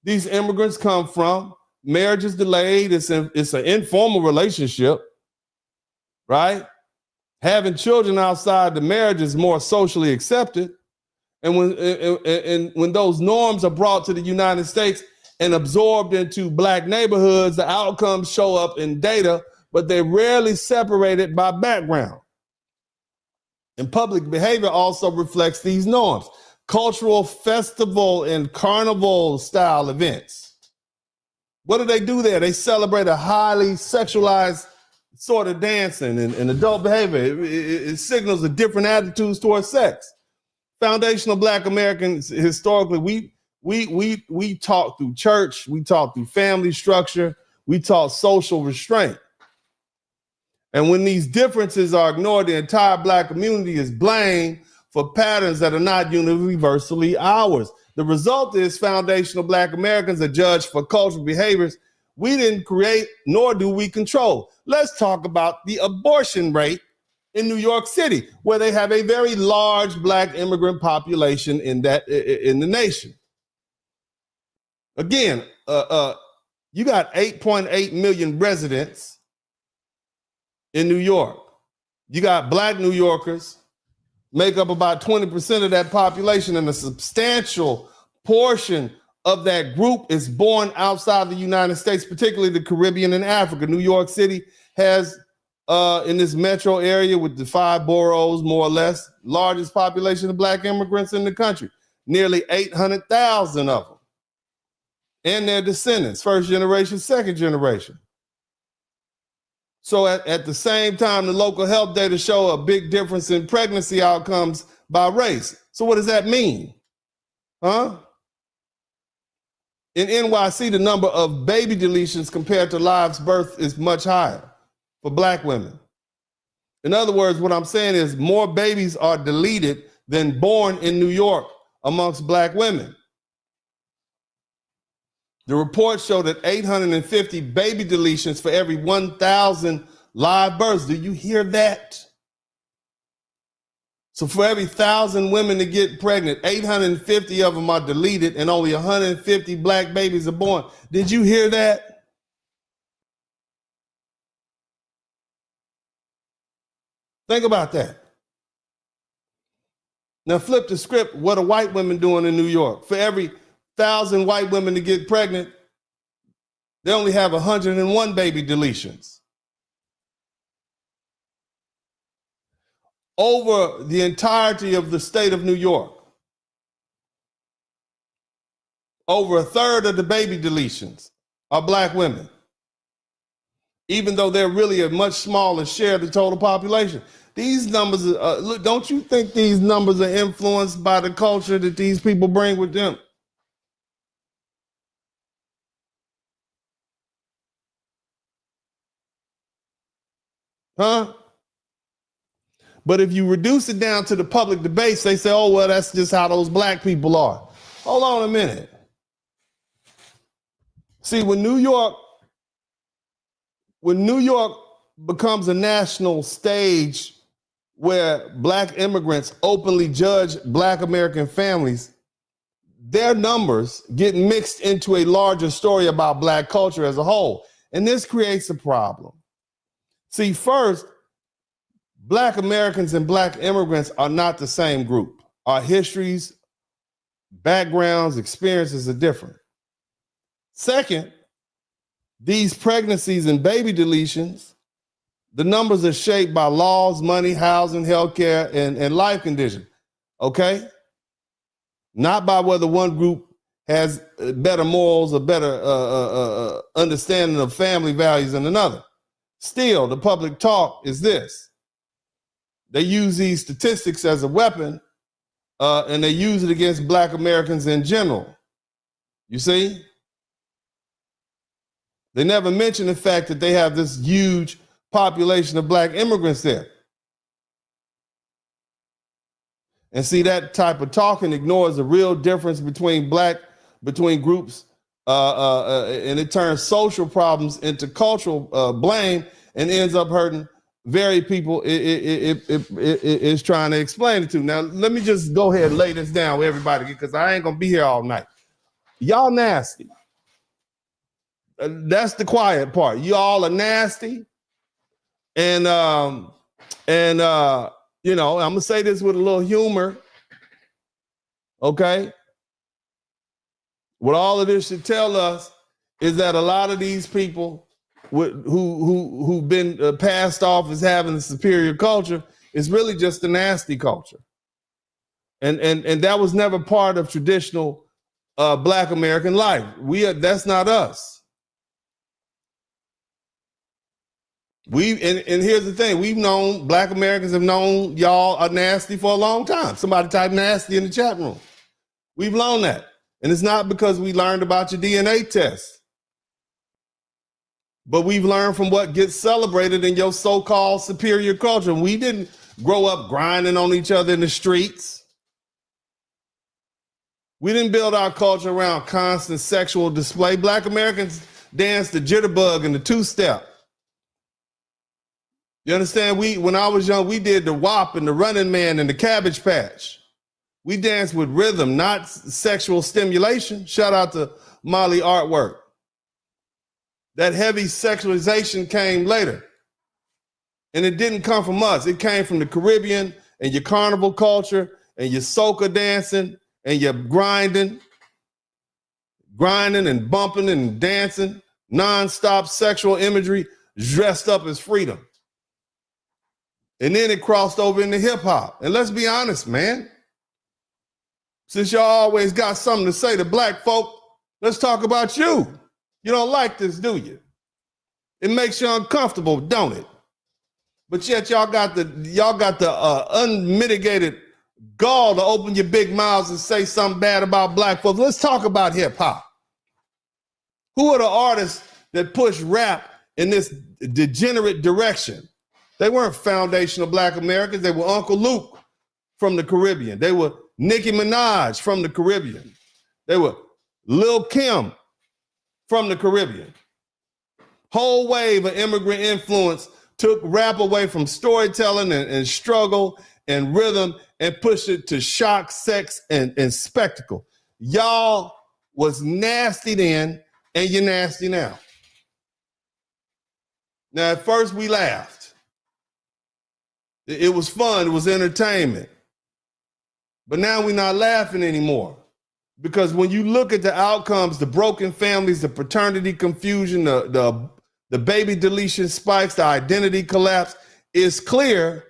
these immigrants come from, marriage is delayed, it's an informal relationship, right? Having children outside the marriage is more socially accepted. And when those norms are brought to the United States and absorbed into Black neighborhoods, the outcomes show up in data, but they're rarely separated by background. And public behavior also reflects these norms. Cultural festival and carnival style events. What do they do there? They celebrate a highly sexualized sort of dancing and adult behavior. It signals a different attitudes towards sex. Foundational Black Americans, historically, we taught through church, we taught through family structure, we taught social restraint. And when these differences are ignored, the entire Black community is blamed for patterns that are not universally ours. The result is foundational Black Americans are judged for cultural behaviors we didn't create, nor do we control. Let's talk about the abortion rate in New York City, where they have a very large Black immigrant population in the nation. Again, you got 8.8 million residents in New York. You got Black New Yorkers make up about 20% of that population, and a substantial portion of that group is born outside the United States, particularly the Caribbean and Africa. New York City has, in this metro area with the 5 boroughs, more or less, largest population of Black immigrants in the country, nearly 800,000 of them, and their descendants, first generation, second generation. So at the same time, the local health data show a big difference in pregnancy outcomes by race. So what does that mean? Huh? In NYC, the number of baby deletions compared to live births is much higher for Black women. In other words, what I'm saying is more babies are deleted than born in New York amongst Black women. The report showed that 850 baby deletions for every 1,000 live births. Do you hear that? So for every 1,000 women that get pregnant, 850 of them are deleted and only 150 Black babies are born. Did you hear that? Think about that. Now flip the script. What are white women doing in New York? For every 1,000 white women to get pregnant, they only have 101 baby deletions. Over the entirety of the state of New York, over a third of the baby deletions are black women, even though they're really a much smaller share of the total population. These numbers, look, don't you think these numbers are influenced by the culture that these people bring with them? Huh? But if you reduce it down to the public debates, they say, oh, well, that's just how those black people are. Hold on a minute. See, when New York becomes a national stage where black immigrants openly judge black American families, their numbers get mixed into a larger story about black culture as a whole. And this creates a problem. See, first, black Americans and black immigrants are not the same group. Our histories, backgrounds, experiences are different. Second, these pregnancies and baby deletions, the numbers are shaped by laws, money, housing, healthcare, and life conditions, okay? Not by whether one group has better morals or better understanding of family values than another. Still, the public talk is this. They use these statistics as a weapon, and they use it against black Americans in general. You see? They never mention the fact that they have this huge population of black immigrants there. And see, that type of talking ignores the real difference between groups, and it turns social problems into cultural blame and ends up hurting very people it is trying to explain it to. Now, let me just go ahead and lay this down with everybody because I ain't gonna be here all night. Y'all nasty. That's the quiet part. Y'all are nasty. And you know, I'm gonna say this with a little humor. Okay. What all of this should tell us is that a lot of these people who've been passed off as having a superior culture is really just a nasty culture. And that was never part of traditional black American life. That's not us. And here's the thing, black Americans have known y'all are nasty for a long time. Somebody type nasty in the chat room. We've known that. And it's not because we learned about your DNA test, but we've learned from what gets celebrated in your so-called superior culture. We didn't grow up grinding on each other in the streets. We didn't build our culture around constant sexual display. Black Americans danced the jitterbug and the two-step. You understand? When I was young, we did the WAP and the Running Man and the Cabbage Patch. We danced with rhythm, not sexual stimulation. Shout out to Molly Artwork. That heavy sexualization came later. And it didn't come from us. It came from the Caribbean and your carnival culture and your soca dancing and your grinding and bumping and dancing, nonstop sexual imagery dressed up as freedom. And then it crossed over into hip hop. And let's be honest, man. Since y'all always got something to say to black folk, let's talk about you. You don't like this, do you? It makes you uncomfortable, don't it? But yet y'all got the unmitigated gall to open your big mouths and say something bad about black folks. Let's talk about hip hop. Who are the artists that push rap in this degenerate direction? They weren't foundational black Americans. They were Uncle Luke from the Caribbean. They were Nicki Minaj from the Caribbean. They were Lil' Kim from the Caribbean. Whole wave of immigrant influence took rap away from storytelling and struggle and rhythm and pushed it to shock, sex, and spectacle. Y'all was nasty then, and you're nasty now. Now, at first we laughed. It was fun. It was entertainment. But now we're not laughing anymore. Because when you look at the outcomes, the broken families, the paternity confusion, the baby deletion spikes, the identity collapse, it's clear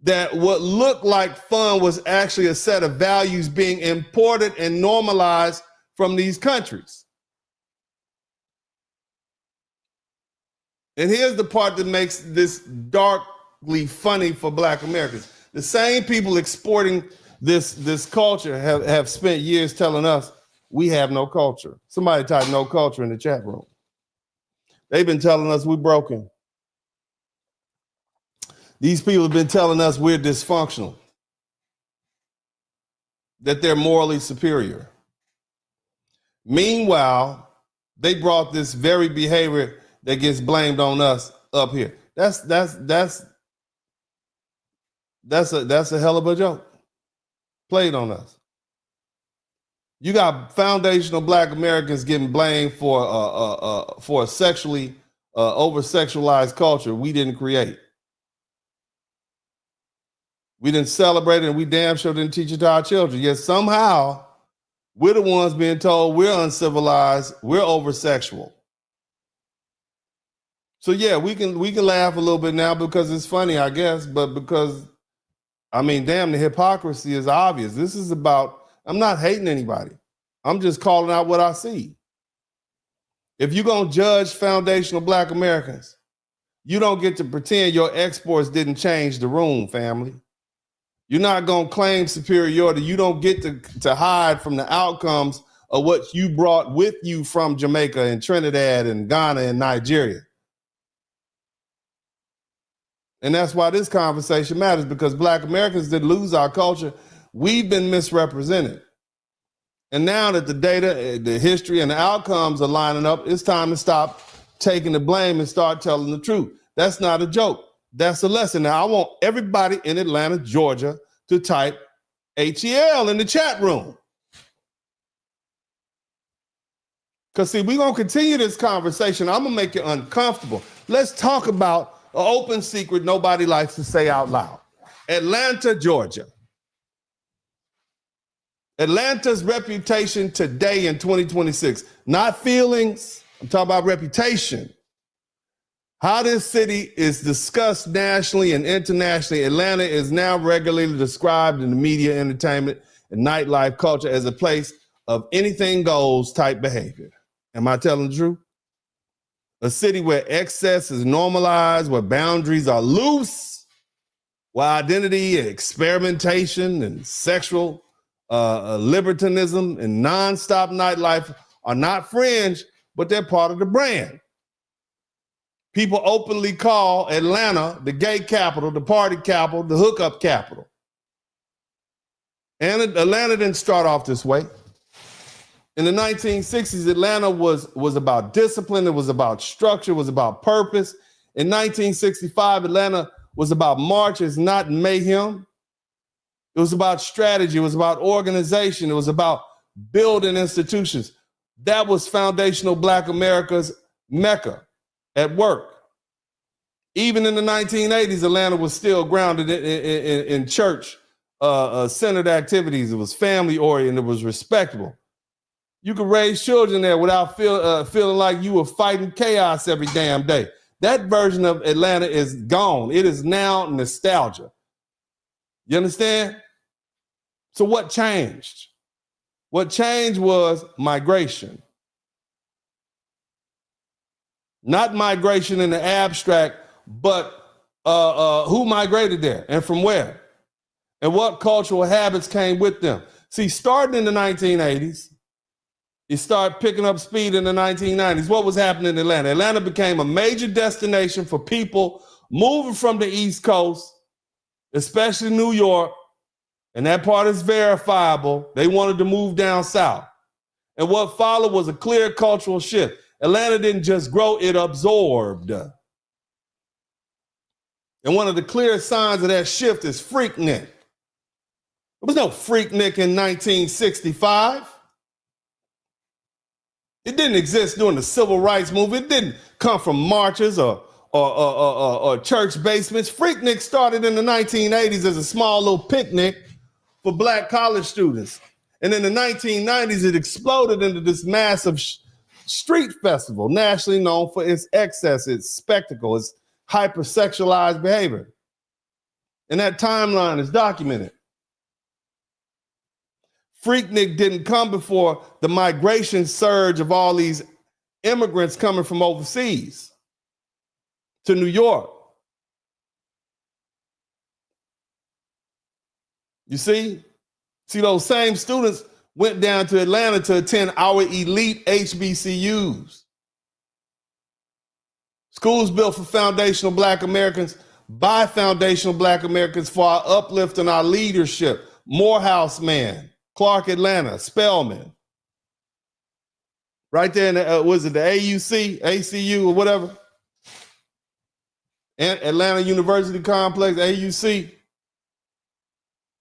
that what looked like fun was actually a set of values being imported and normalized from these countries. And here's the part that makes this darkly funny for Black Americans. The same people exporting this culture have spent years telling us we have no culture. Somebody type no culture in the chat room. They've been telling us we're broken. These people have been telling us we're dysfunctional, that they're morally superior. Meanwhile, they brought this very behavior that gets blamed on us up here. That's a hell of a joke played on us. You got foundational Black Americans getting blamed for a sexually over-sexualized culture we didn't create. We didn't celebrate it, and we damn sure didn't teach it to our children. Yet somehow we're the ones being told we're uncivilized, we're over-sexual. So yeah, we can laugh a little bit now because it's funny, I guess, but because, I mean, damn, the hypocrisy is obvious. This is about, I'm not hating anybody. I'm just calling out what I see. If you're going to judge foundational Black Americans, you don't get to pretend your exports didn't change the room, family. You're not going to claim superiority. You don't get to hide from the outcomes of what you brought with you from Jamaica and Trinidad and Ghana and Nigeria. And that's why this conversation matters, because Black Americans didn't lose our culture. We've been misrepresented. And now that the data, the history, and the outcomes are lining up, it's time to stop taking the blame and start telling the truth. That's not a joke. That's a lesson. Now, I want everybody in Atlanta, Georgia, to type HEL in the chat room. Because, see, we're going to continue this conversation. I'm going to make you uncomfortable. Let's talk about an open secret nobody likes to say out loud. Atlanta, Georgia. Atlanta's reputation today in 2026, not feelings, I'm talking about reputation. How this city is discussed nationally and internationally. Atlanta is now regularly described in the media, entertainment, and nightlife culture as a place of anything goes type behavior. Am I telling the truth? A city where excess is normalized, where boundaries are loose, where identity and experimentation and sexual libertinism and nonstop nightlife are not fringe, but they're part of the brand. People openly call Atlanta the gay capital, the party capital, the hookup capital. And Atlanta didn't start off this way. In the 1960s, Atlanta was about discipline, it was about structure, it was about purpose. In 1965, Atlanta was about marches, not mayhem. It was about strategy, it was about organization, it was about building institutions. That was foundational Black America's Mecca at work. Even in the 1980s, Atlanta was still grounded in church centered activities. It was family oriented, it was respectable. You could raise children there without feeling like you were fighting chaos every damn day. That version of Atlanta is gone. It is now nostalgia. You understand? So what changed? What changed was migration. Not migration in the abstract, but who migrated there and from where? And what cultural habits came with them? See, starting in the 1980s, it started picking up speed in the 1990s. What was happening in Atlanta? Atlanta became a major destination for people moving from the East Coast, especially New York, and that part is verifiable. They wanted to move down south. And what followed was a clear cultural shift. Atlanta didn't just grow, it absorbed. And one of the clearest signs of that shift is Freaknik. There was no Freaknik in 1965. It didn't exist during the civil rights movement. It didn't come from marches or or church basements. Freaknik started in the 1980s as a small little picnic for black college students. And in the 1990s, it exploded into this massive street festival, nationally known for its excess, its spectacle, its hypersexualized behavior. And that timeline is documented. Freaknik didn't come before the migration surge of all these immigrants coming from overseas to New York. You see those same students went down to Atlanta to attend our elite HBCUs. Schools built for foundational black Americans by foundational black Americans for our uplift and our leadership. Morehouse Man, Clark Atlanta, Spelman. Right there in the, was it the AUC, ACU or whatever? And Atlanta University Complex, AUC.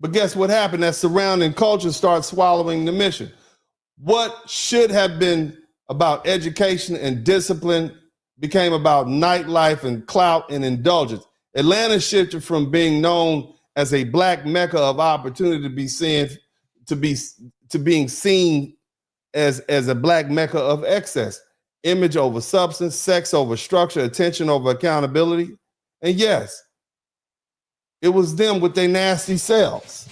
But guess what happened? That surrounding culture starts swallowing the mission. What should have been about education and discipline became about nightlife and clout and indulgence. Atlanta shifted from being known as a black mecca of opportunity to being seen as a black mecca of excess. Image over substance, sex over structure, attention over accountability. And yes, it was them with their nasty selves.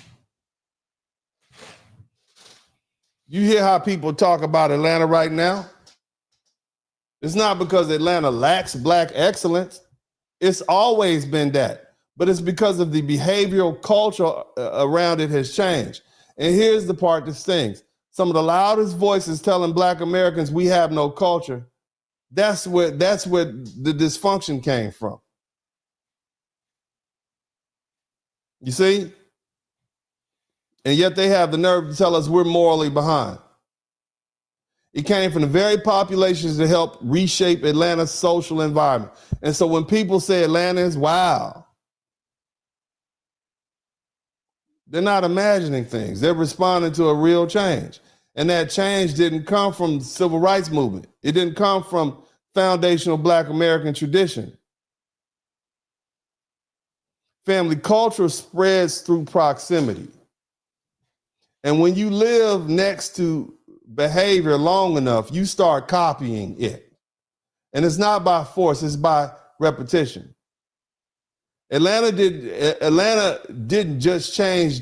You hear how people talk about Atlanta right now? It's not because Atlanta lacks black excellence. It's always been that. But it's because of the behavioral culture around it has changed. And here's the part that stings. Some of the loudest voices telling black Americans we have no culture, that's where the dysfunction came from. You see? And yet they have the nerve to tell us we're morally behind. It came from the very populations that helped reshape Atlanta's social environment. And so when people say Atlanta is wow, they're not imagining things. They're responding to a real change. And that change didn't come from the civil rights movement. It didn't come from foundational black American tradition. Family culture spreads through proximity. And when you live next to behavior long enough, you start copying it. And it's not by force, it's by repetition. Atlanta didn't just change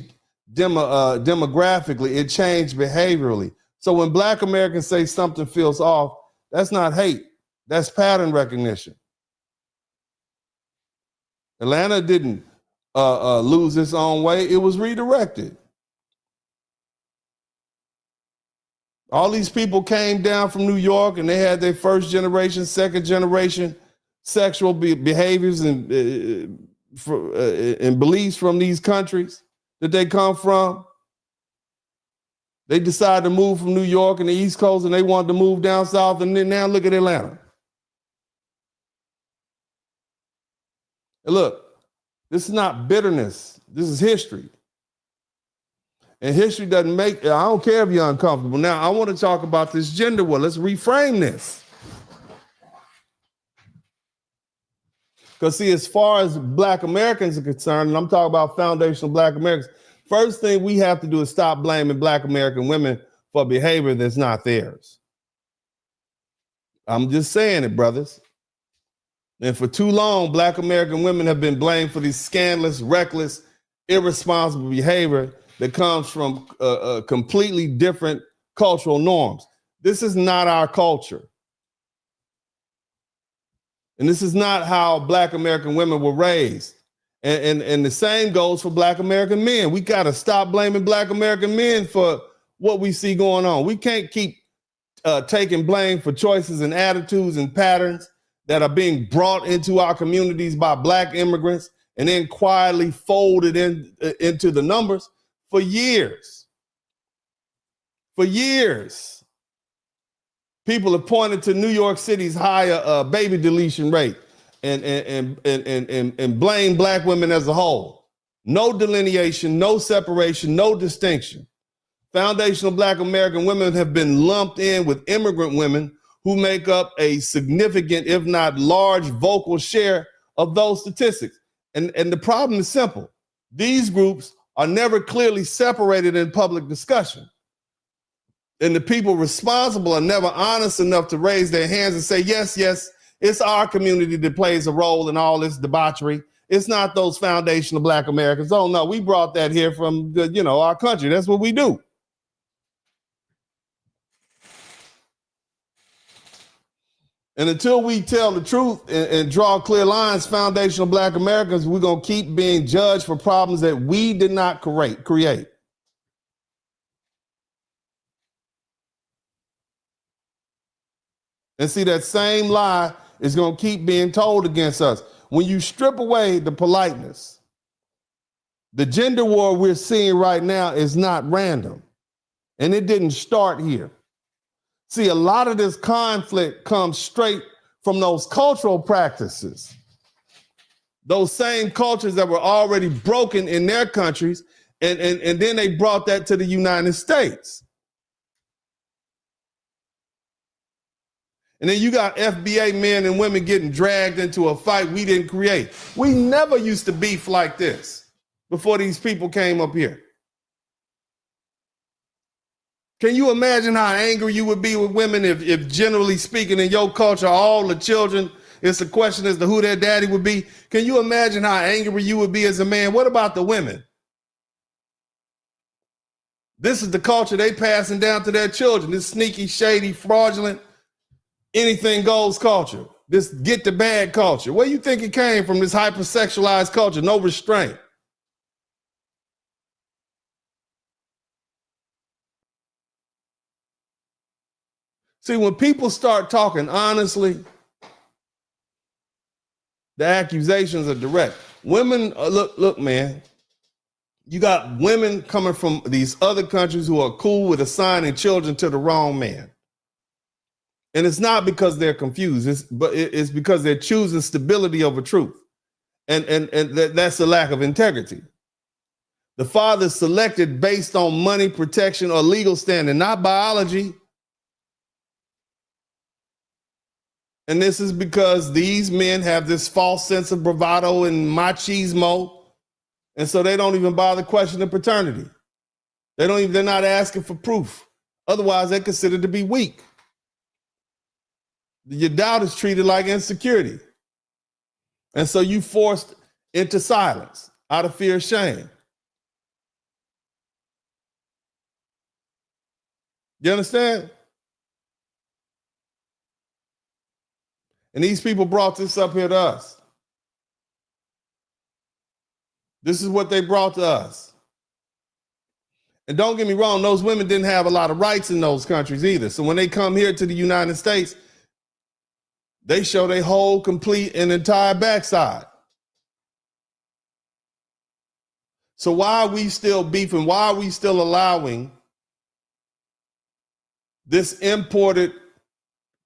demographically, it changed behaviorally. So when black Americans say something feels off, that's not hate, that's pattern recognition. Atlanta didn't lose its own way, it was redirected. All these people came down from New York and they had their first generation, second generation sexual behaviors and beliefs from these countries that they come from. They decided to move from New York and the East Coast and they wanted to move down south, and then now look at Atlanta. And look, this is not bitterness. This is history. And history doesn't make, I don't care if you're uncomfortable. Now, I want to talk about this gender war. Let's reframe this. Because see, as far as black Americans are concerned, and I'm talking about foundational black Americans, first thing we have to do is stop blaming black American women for behavior that's not theirs. I'm just saying it, brothers. And for too long, black American women have been blamed for these scandalous, reckless, irresponsible behavior that comes from completely different cultural norms. This is not our culture. And this is not how black American women were raised. And the same goes for black American men. We got to stop blaming black American men for what we see going on. We can't keep taking blame for choices and attitudes and patterns that are being brought into our communities by black immigrants and then quietly folded into the numbers. For years, people have pointed to New York City's higher baby deletion rate and blame black women as a whole. No delineation, no separation, no distinction. Foundational black American women have been lumped in with immigrant women who make up a significant, if not large, vocal share of those statistics. And the problem is simple. These groups are never clearly separated in public discussion. And the people responsible are never honest enough to raise their hands and say, yes, it's our community that plays a role in all this debauchery. It's not those foundational Black Americans. Oh, no, we brought that here from our country. That's what we do. And until we tell the truth and draw clear lines, foundational Black Americans, we're going to keep being judged for problems that we did not create. And see, that same lie is going to keep being told against us. When you strip away the politeness, the gender war we're seeing right now is not random. And it didn't start here. See, a lot of this conflict comes straight from those cultural practices. Those same cultures that were already broken in their countries, and then they brought that to the United States. And then you got FBA men and women getting dragged into a fight we didn't create. We never used to beef like this before these people came up here. Can you imagine how angry you would be with women if generally speaking in your culture, all the children, it's a question as to who their daddy would be? Can you imagine how angry you would be as a man? What about the women? This is the culture they passing down to their children, this sneaky, shady, fraudulent, anything goes culture, this get the bag culture. Where you think it came from, this hypersexualized culture, no restraint? See, when people start talking honestly, the accusations are direct. Women, look, man, you got women coming from these other countries who are cool with assigning children to the wrong man. And it's not because they're confused, it's because they're choosing stability over truth. And that's a lack of integrity. The father is selected based on money, protection, or legal standing, not biology. And this is because these men have this false sense of bravado and machismo. And so they don't even bother questioning paternity. They're not asking for proof. Otherwise, they're considered to be weak. Your doubt is treated like insecurity. And so you forced into silence out of fear of shame. You understand? And these people brought this up here to us. This is what they brought to us. And don't get me wrong, those women didn't have a lot of rights in those countries either. So when they come here to the United States, they show their whole, complete, and entire backside. So why are we still beefing? Why are we still allowing this imported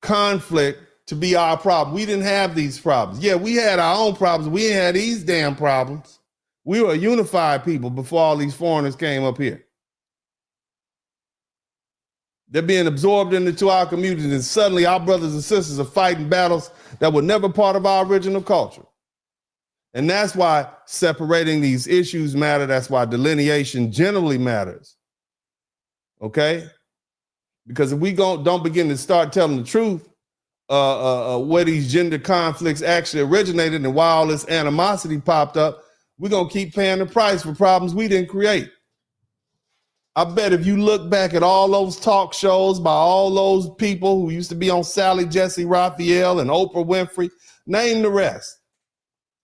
conflict to be our problem? We didn't have these problems. Yeah, we had our own problems. We ain't had these damn problems. We were a unified people before all these foreigners came up here. They're being absorbed into our communities, and suddenly our brothers and sisters are fighting battles that were never part of our original culture. And that's why separating these issues matter. That's why delineation generally matters. Okay? Because if we don't begin to start telling the truth, where these gender conflicts actually originated and why all this animosity popped up, we're going to keep paying the price for problems we didn't create. I bet if you look back at all those talk shows by all those people who used to be on Sally Jesse Raphael and Oprah Winfrey, name the rest.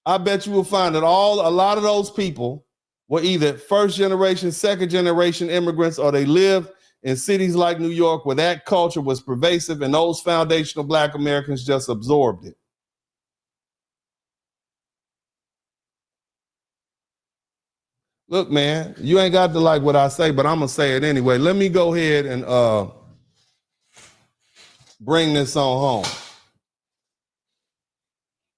I bet you will find that a lot of those people were either first generation, second generation immigrants, or they lived in cities like New York where that culture was pervasive and those foundational Black Americans just absorbed it. Look, man, you ain't got to like what I say, but I'm going to say it anyway. Let me go ahead and bring this on home.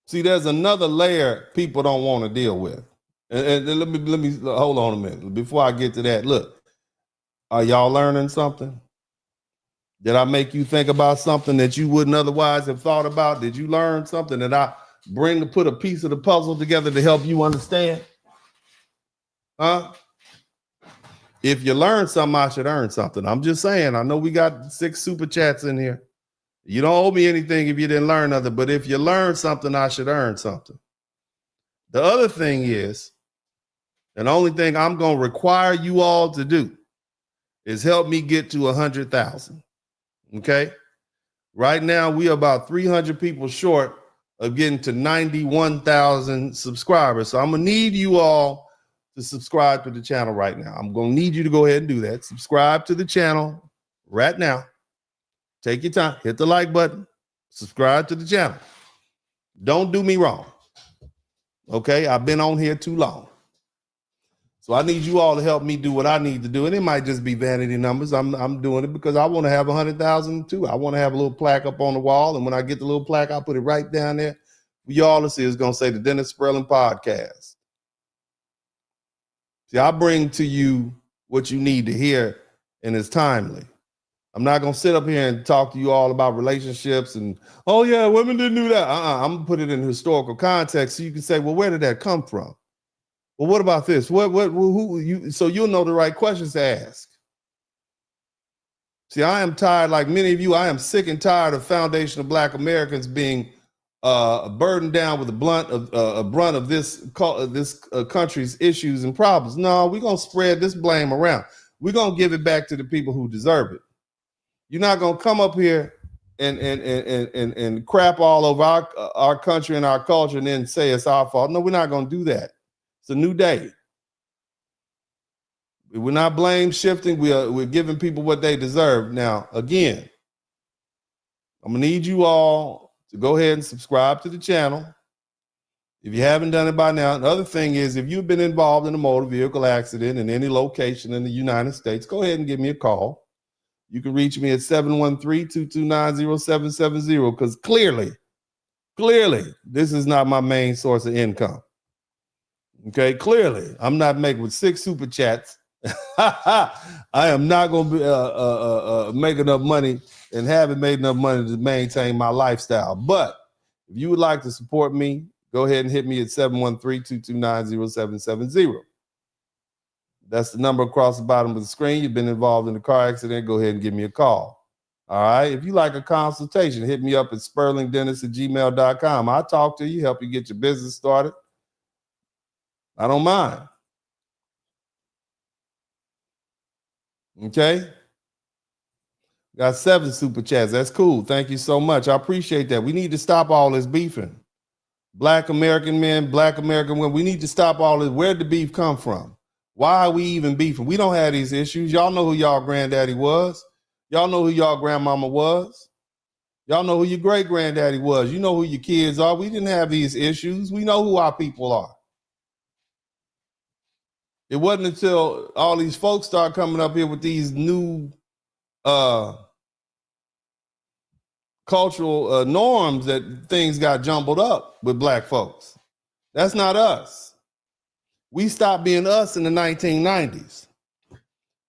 See, there's another layer people don't want to deal with. And let me hold on a minute. Before I get to that, look, are y'all learning something? Did I make you think about something that you wouldn't otherwise have thought about? Did you learn something that I put a piece of the puzzle together to help you understand? Huh? If you learn something, I should earn something. I'm just saying, I know we got 6 super chats in here. You don't owe me anything if you didn't learn nothing, but if you learn something, I should earn something. The other thing is, and the only thing I'm going to require you all to do is help me get to 100,000. Okay? Right now, we are about 300 people short of getting to 91,000 subscribers. So I'm going to need you all to subscribe to the channel right now. I'm going to need you to go ahead and do that. Subscribe to the channel right now. Take your time. Hit the like button. Subscribe to the channel. Don't do me wrong. Okay? I've been on here too long. So I need you all to help me do what I need to do. And it might just be vanity numbers. I'm doing it because I want to have 100,000 too. I want to have a little plaque up on the wall. And when I get the little plaque, I'll put it right down there. For y'all to see, it's going to say the Dennis Spurling Podcast. See, I bring to you what you need to hear, and it's timely. I'm not going to sit up here and talk to you all about relationships and, oh yeah, women didn't do that. I'm going to put it in historical context so you can say, well, where did that come from? Well, what about this? So you'll know the right questions to ask. See, I am tired, like many of you, I am sick and tired of foundational Black Americans being burdened down with the brunt of this country's issues and problems. No, we're going to spread this blame around. We're going to give it back to the people who deserve it. You're not going to come up here and crap all over our country and our culture and then say it's our fault. No, we're not going to do that. It's a new day. We're not blame shifting. We're giving people what they deserve. Now, again, I'm gonna need you all to go ahead and subscribe to the channel if you haven't done it by now. The other thing is, if you've been involved in a motor vehicle accident in any location in the United States, go ahead and give me a call. You can reach me at 713-229-0770 because clearly, this is not my main source of income. Okay, clearly, I'm not making with 6 super chats. I am not going to make enough money and haven't made enough money to maintain my lifestyle. But if you would like to support me, go ahead and hit me at 713-229-0770. That's the number across the bottom of the screen. You've been involved in a car accident, go ahead and give me a call. All right. If you like a consultation, hit me up at spurlingdennis@gmail.com. I'll talk to you, help you get your business started. I don't mind. Okay. Got 7 super chats. That's cool. Thank you so much. I appreciate that. We need to stop all this beefing. Black American men, Black American women. We need to stop all this. Where'd the beef come from? Why are we even beefing? We don't have these issues. Y'all know who y'all granddaddy was. Y'all know who y'all grandmama was. Y'all know who your great granddaddy was. You know who your kids are. We didn't have these issues. We know who our people are. It wasn't until all these folks start coming up here with these new cultural norms that things got jumbled up with Black folks. That's not us. We stopped being us in the 1990s.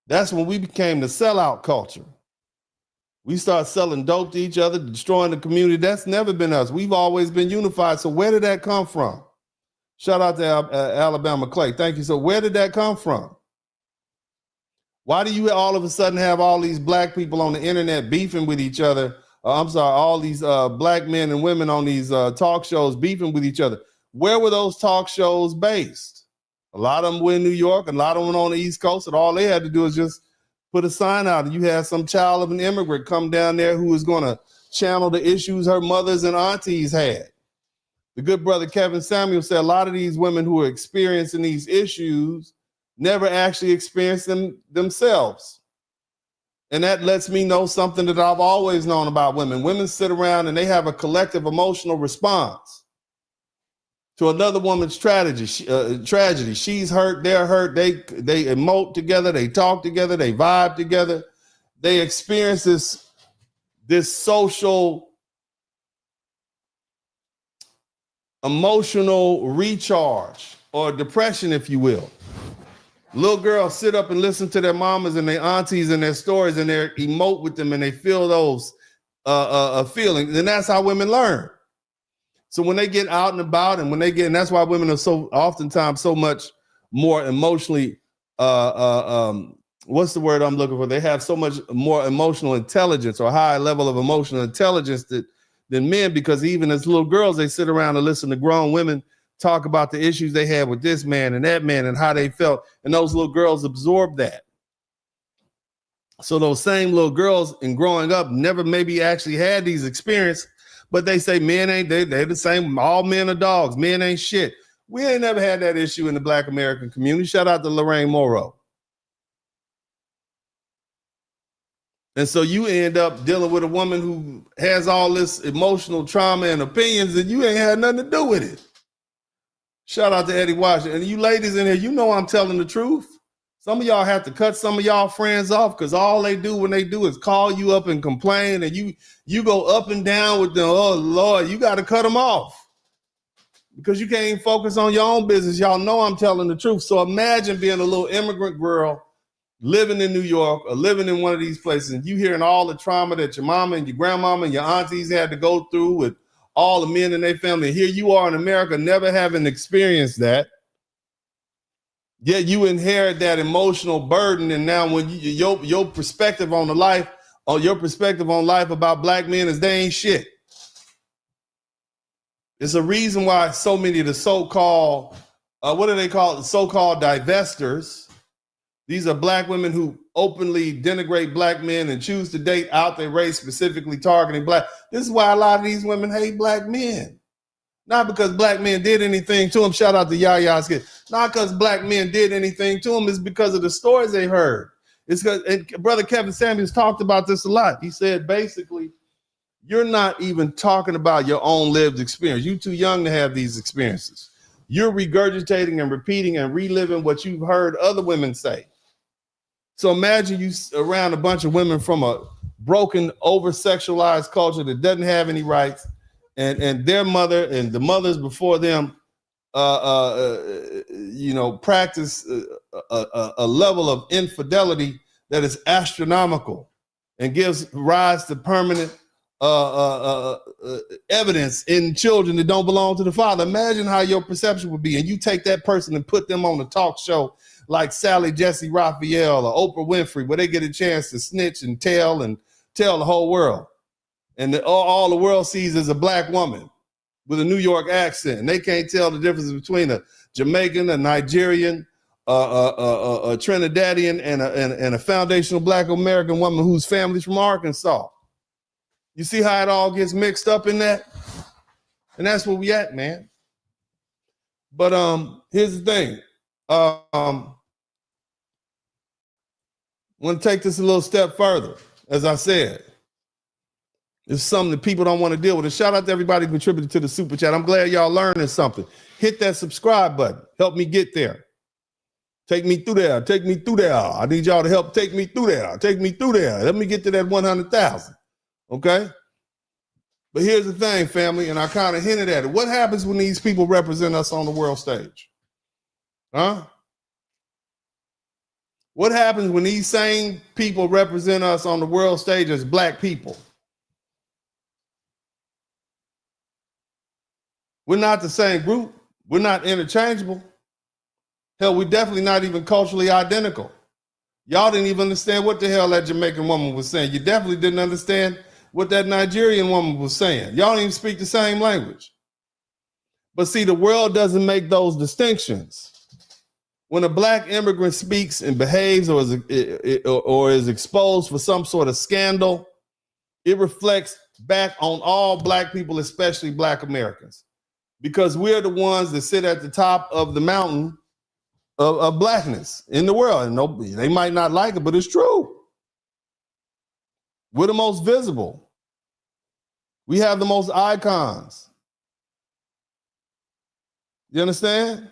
That's when we became the sellout culture. We started selling dope to each other, destroying the community. That's never been us. We've always been unified. So where did that come from? Shout out to Alabama Clay. Thank you. So where did that come from? Why do you all of a sudden have all these Black people on the internet beefing with each other? All these Black men and women on these talk shows beefing with each other. Where were those talk shows based? A lot of them were in New York, a lot of them on the East Coast, and all they had to do is just put a sign out. And you had some child of an immigrant come down there who was going to channel the issues her mothers and aunties had. The good brother Kevin Samuel said a lot of these women who are experiencing these issues never actually experienced them themselves. And that lets me know something that I've always known about women. Women sit around and they have a collective emotional response to another woman's tragedy. She's hurt, they're hurt. They emote together, they talk together, they vibe together. They experience this social emotional recharge or depression, if you will. Little girls sit up and listen to their mamas and their aunties and their stories, and they emote with them, and they feel those feelings. And that's how women learn. So when they get out and about, and and that's why women are so oftentimes so much more emotionally, what's the word I'm looking for? They have so much more emotional intelligence, or high level of emotional intelligence than men, because even as little girls, they sit around and listen to grown women talk about the issues they had with this man and that man and how they felt. And those little girls absorb that. So those same little girls in growing up never maybe actually had these experiences, but they say men ain't, they're the same. All men are dogs. Men ain't shit. We ain't never had that issue in the Black American community. Shout out to Lorraine Morrow. And so you end up dealing with a woman who has all this emotional trauma and opinions, and you ain't had nothing to do with it. Shout out to Eddie Washington. And you ladies in here, you know I'm telling the truth. Some of y'all have to cut some of y'all friends off, because all they do when they do is call you up and complain, and you go up and down with them. Oh, Lord, you got to cut them off, because you can't even focus on your own business. Y'all know I'm telling the truth. So imagine being a little immigrant girl living in New York or living in one of these places, and you hearing all the trauma that your mama and your grandmama and your aunties had to go through with all the men in their family. And here you are in America, never having experienced that. Yet you inherit that emotional burden. And now when your perspective on the life, or your perspective on life about Black men is they ain't shit. It's a reason why so many of the so-called, what do they call it? So-called divestors. These are Black women who openly denigrate Black men and choose to date out their race, specifically targeting Black. This is why a lot of these women hate Black men. Not because Black men did anything to them. Shout out to Yaya's kid. Not because Black men did anything to them. It's because of the stories they heard. It's because, and Brother Kevin Samuels talked about this a lot. He said, basically, you're not even talking about your own lived experience. You're too young to have these experiences. You're regurgitating and repeating and reliving what you've heard other women say. So imagine you around a bunch of women from a broken, over-sexualized culture that doesn't have any rights, and their mother and the mothers before them, practice a level of infidelity that is astronomical and gives rise to permanent evidence in children that don't belong to the father. Imagine how your perception would be, and you take that person and put them on a talk show like Sally Jesse Raphael or Oprah Winfrey, where they get a chance to snitch and tell the whole world. And all the world sees is a Black woman with a New York accent. And they can't tell the difference between a Jamaican, a Nigerian, a Trinidadian, and a foundational Black American woman whose family's from Arkansas. You see how it all gets mixed up in that? And that's where we at, man. But here's the thing. I want to take this a little step further. As I said, it's something that people don't want to deal with. And shout out to everybody who contributed to the super chat. I'm glad y'all learning something. Hit that subscribe button. Help me get there. Take me through there. Take me through there. I need y'all to help take me through there. Take me through there. Let me get to that 100,000. Okay? But here's the thing, family, and I kind of hinted at it. What happens when these people represent us on the world stage? Huh? What happens when these same people represent us on the world stage as Black people? We're not the same group. We're not interchangeable. Hell, we're definitely not even culturally identical. Y'all didn't even understand what the hell that Jamaican woman was saying. You definitely didn't understand what that Nigerian woman was saying. Y'all don't even speak the same language. But see, the world doesn't make those distinctions. When a Black immigrant speaks and behaves or is exposed for some sort of scandal, it reflects back on all Black people, especially Black Americans, because we're the ones that sit at the top of the mountain of Blackness in the world. And they might not like it, but it's true. We're the most visible. We have the most icons. You understand?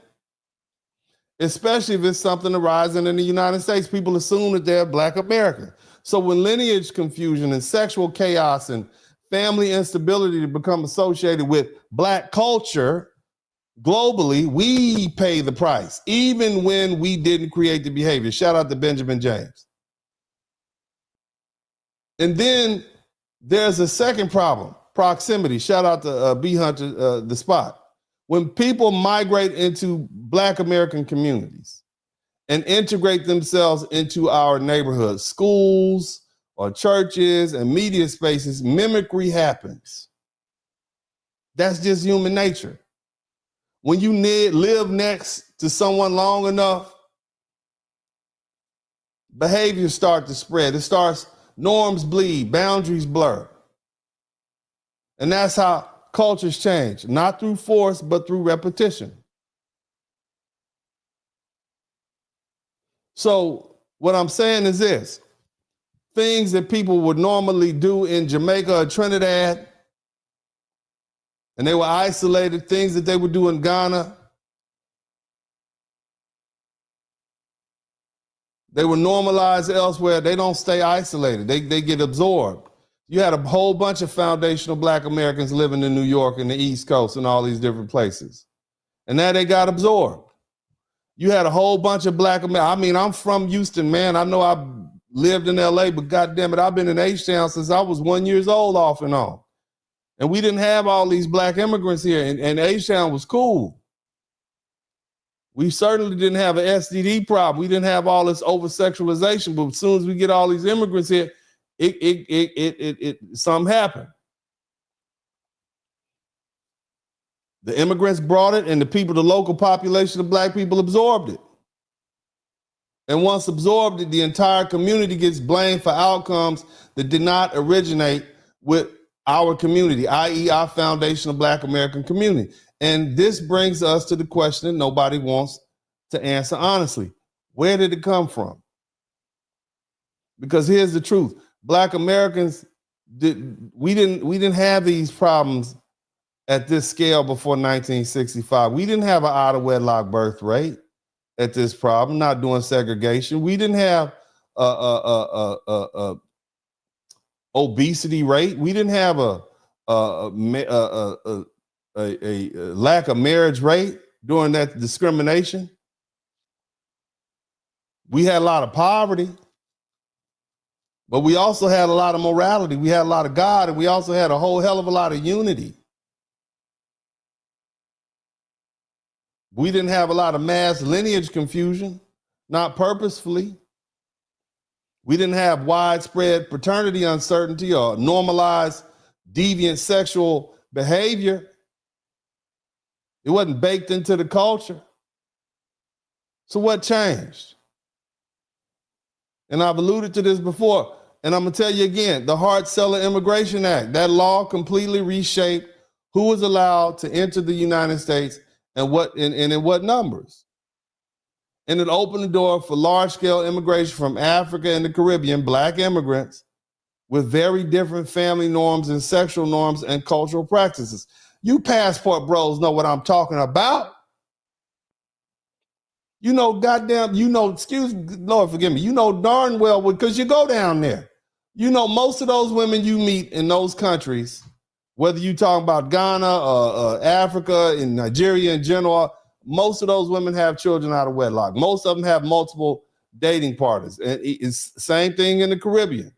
Especially if it's something arising in the United States. People assume that they're Black American. So when lineage confusion and sexual chaos and family instability become associated with Black culture, globally, we pay the price, even when we didn't create the behavior. Shout out to Benjamin James. And then there's a second problem, proximity. Shout out to B Hunter, the spot. When people migrate into Black American communities and integrate themselves into our neighborhoods, schools or churches and media spaces, mimicry happens. That's just human nature. When you live next to someone long enough, behaviors start to spread. It starts, norms bleed, boundaries blur. And that's how cultures change, not through force, but through repetition. So what I'm saying is this: things that people would normally do in Jamaica or Trinidad, and they were isolated, things that they would do in Ghana, they were normalized elsewhere. They don't stay isolated. They get absorbed. You had a whole bunch of foundational Black Americans living in New York and the East Coast and all these different places. And now they got absorbed. You had a whole bunch of Black Americans. I mean, I'm from Houston, man. I know I lived in LA, but goddamn it, I've been in H-Town since I was 1 year old off and on. And we didn't have all these Black immigrants here, and H-Town was cool. We certainly didn't have an STD problem. We didn't have all this over-sexualization, but as soon as we get all these immigrants here, something happened. The immigrants brought it, and the local population of Black people absorbed it. And once absorbed it, the entire community gets blamed for outcomes that did not originate with our community, i.e. our foundational Black American community. And this brings us to the question that nobody wants to answer honestly. Where did it come from? Because here's the truth. Black Americans, we didn't have these problems at this scale before 1965. We didn't have an out of wedlock birth rate at this problem, not doing segregation. We didn't have a obesity rate. We didn't have a lack of marriage rate during that discrimination. We had a lot of poverty, but we also had a lot of morality. We had a lot of God, and we also had a whole hell of a lot of unity. We didn't have a lot of mass lineage confusion, not purposefully. We didn't have widespread paternity uncertainty or normalized deviant sexual behavior. It wasn't baked into the culture. So what changed? And I've alluded to this before, and I'm gonna tell you again, the Hart-Celler Immigration Act, that law completely reshaped who was allowed to enter the United States and in what numbers. And it opened the door for large-scale immigration from Africa and the Caribbean, Black immigrants with very different family norms and sexual norms and cultural practices. You passport bros know what I'm talking about. You know, goddamn, excuse Lord, forgive me. You know darn well, because you go down there. You know, most of those women you meet in those countries, whether you talk about Ghana or Africa and Nigeria in general, most of those women have children out of wedlock. Most of them have multiple dating partners. And it's the same thing in the Caribbean.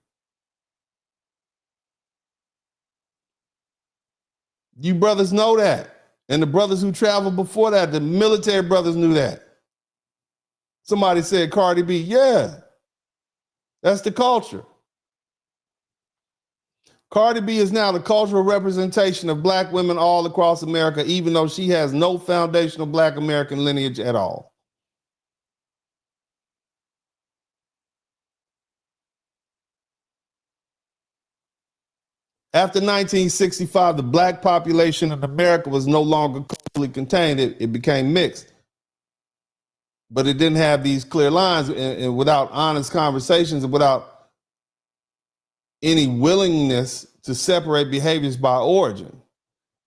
You brothers know that. And the brothers who traveled before that, the military brothers knew that. Somebody said Cardi B. Yeah, that's the culture. Cardi B is now the cultural representation of Black women all across America, even though she has no foundational Black American lineage at all. After 1965, the Black population in America was no longer culturally contained. It became mixed. But it didn't have these clear lines, and without honest conversations and without any willingness to separate behaviors by origin.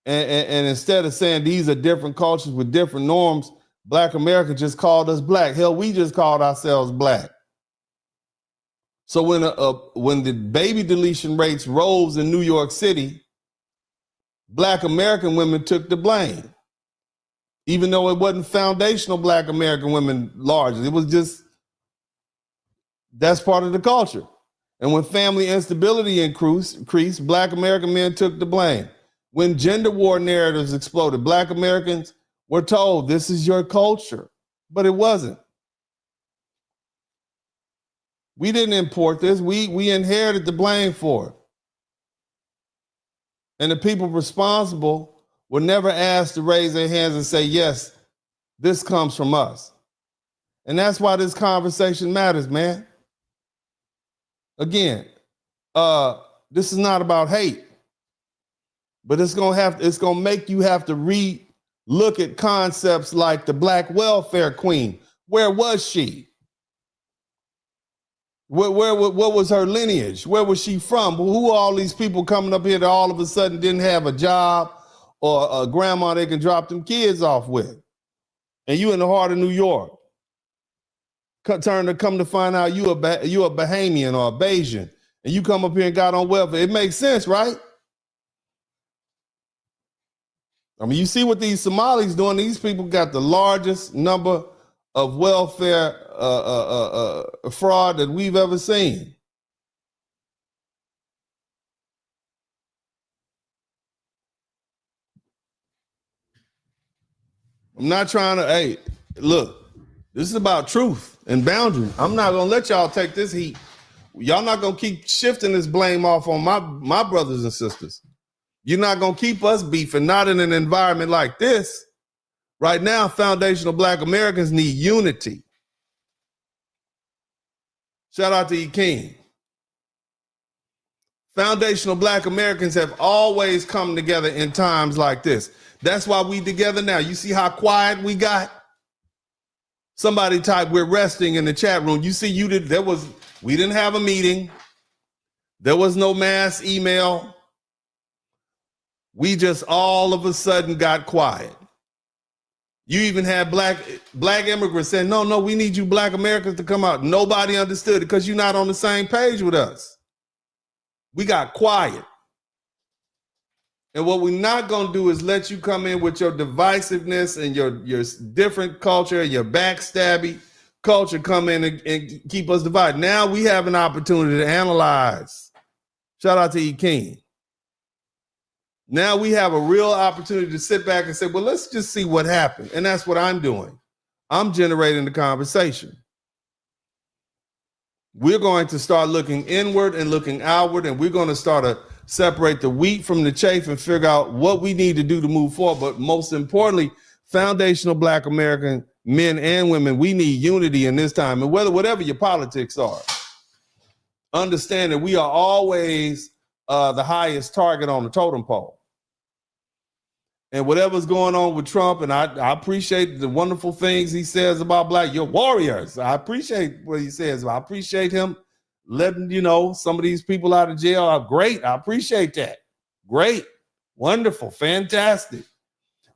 And instead of saying these are different cultures with different norms, Black America just called us Black. Hell, we just called ourselves Black. So when the baby deletion rates rose in New York City, Black American women took the blame. even though it wasn't foundational Black American women largely. It was just, that's part of the culture. And when family instability increased, Black American men took the blame. When gender war narratives exploded, Black Americans were told, this is your culture, but it wasn't. We didn't import this. We inherited the blame for it. And the people responsible were never asked to raise their hands and say, yes, this comes from us. And that's why this conversation matters, man. Again, this is not about hate, but it's gonna make you have to look at concepts like the Black welfare queen. Where was she? What was her lineage? Where was she from? Who are all these people coming up here that all of a sudden didn't have a job or a grandma they can drop them kids off with? And you in the heart of New York. Come to find out you a Bahamian or a Bayesian, and you come up here and got on welfare. It makes sense, right? I mean, you see what these Somalis doing. These people got the largest number of welfare fraud that we've ever seen. I'm not trying to, hey, look, this is about truth and boundary. I'm not gonna let y'all take this heat. Y'all not gonna keep shifting this blame off on my brothers and sisters. You're not gonna keep us beefing, not in an environment like this. Right now, foundational Black Americans need unity. Shout out to E. King. Foundational Black Americans have always come together in times like this. That's why we together now. You see how quiet we got? Somebody typed, we're resting in the chat room. You see, we didn't have a meeting. There was no mass email. We just all of a sudden got quiet. You even had black immigrants saying, no, we need you Black Americans to come out. Nobody understood it because you're not on the same page with us. We got quiet. And what we're not going to do is let you come in with your divisiveness and your different culture, your backstabby culture come in and keep us divided. Now we have an opportunity to analyze. Shout out to E. King. Now we have a real opportunity to sit back and say, well, let's just see what happened. And that's what I'm doing. I'm generating the conversation. We're going to start looking inward and looking outward, and we're going to start to separate the wheat from the chaff and figure out what we need to do to move forward. But most importantly, foundational Black American men and women, we need unity in this time. And whatever your politics are, understand that we are always the highest target on the totem pole. And whatever's going on with Trump, and I appreciate the wonderful things he says about Black, you're warriors. I appreciate what he says. I appreciate him letting, some of these people out of jail are great. I appreciate that. Great, wonderful, fantastic.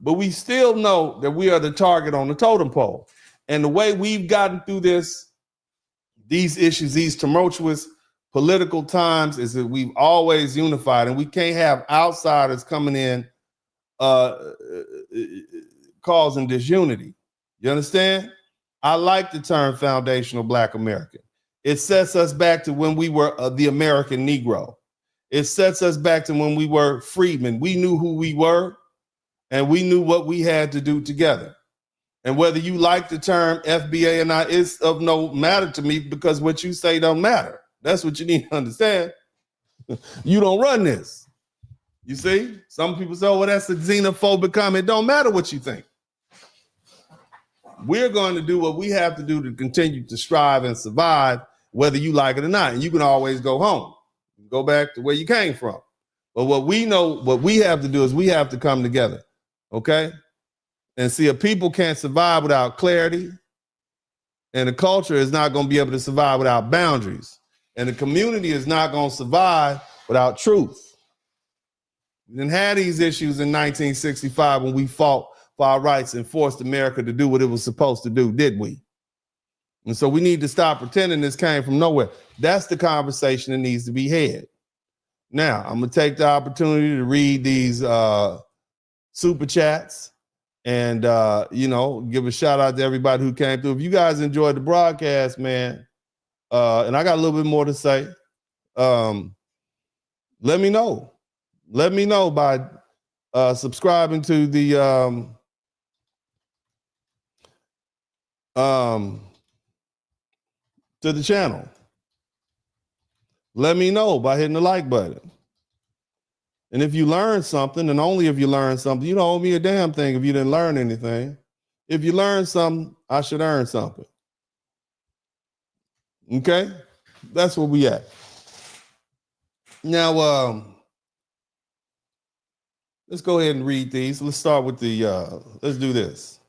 But we still know that we are the target on the totem pole. And the way we've gotten through these issues, these tumultuous political times, is that we've always unified, and we can't have outsiders coming in causing disunity. You understand? I like the term foundational Black American. It sets us back to when we were the American Negro. It sets us back to when we were freedmen. We knew who we were, and we knew what we had to do together. And whether you like the term FBA or not, it's of no matter to me, because what you say don't matter. That's what you need to understand. You don't run this. You see, some people say, oh, well, that's a xenophobic comment. It don't matter what you think. We're going to do what we have to do to continue to strive and survive, whether you like it or not. And you can always go home, go back to where you came from. But what we know, what we have to do is we have to come together, okay? And see, a people can't survive without clarity, and the culture is not going to be able to survive without boundaries, and the community is not going to survive without truth. We didn't have these issues in 1965 when we fought for our rights and forced America to do what it was supposed to do, did we? And so we need to stop pretending this came from nowhere. That's the conversation that needs to be had. Now, I'm going to take the opportunity to read these super chats. And, you know, give a shout out to everybody who came through. If you guys enjoyed the broadcast, man, and I got a little bit more to say, let me know. Let me know by subscribing to the channel. Let me know by hitting the like button. And if you learn something, and only if you learn something, you don't owe me a damn thing if you didn't learn anything. If you learn something, I should earn something. Okay? That's where we at. Now, let's go ahead and read these. Let's start with the, let's do this.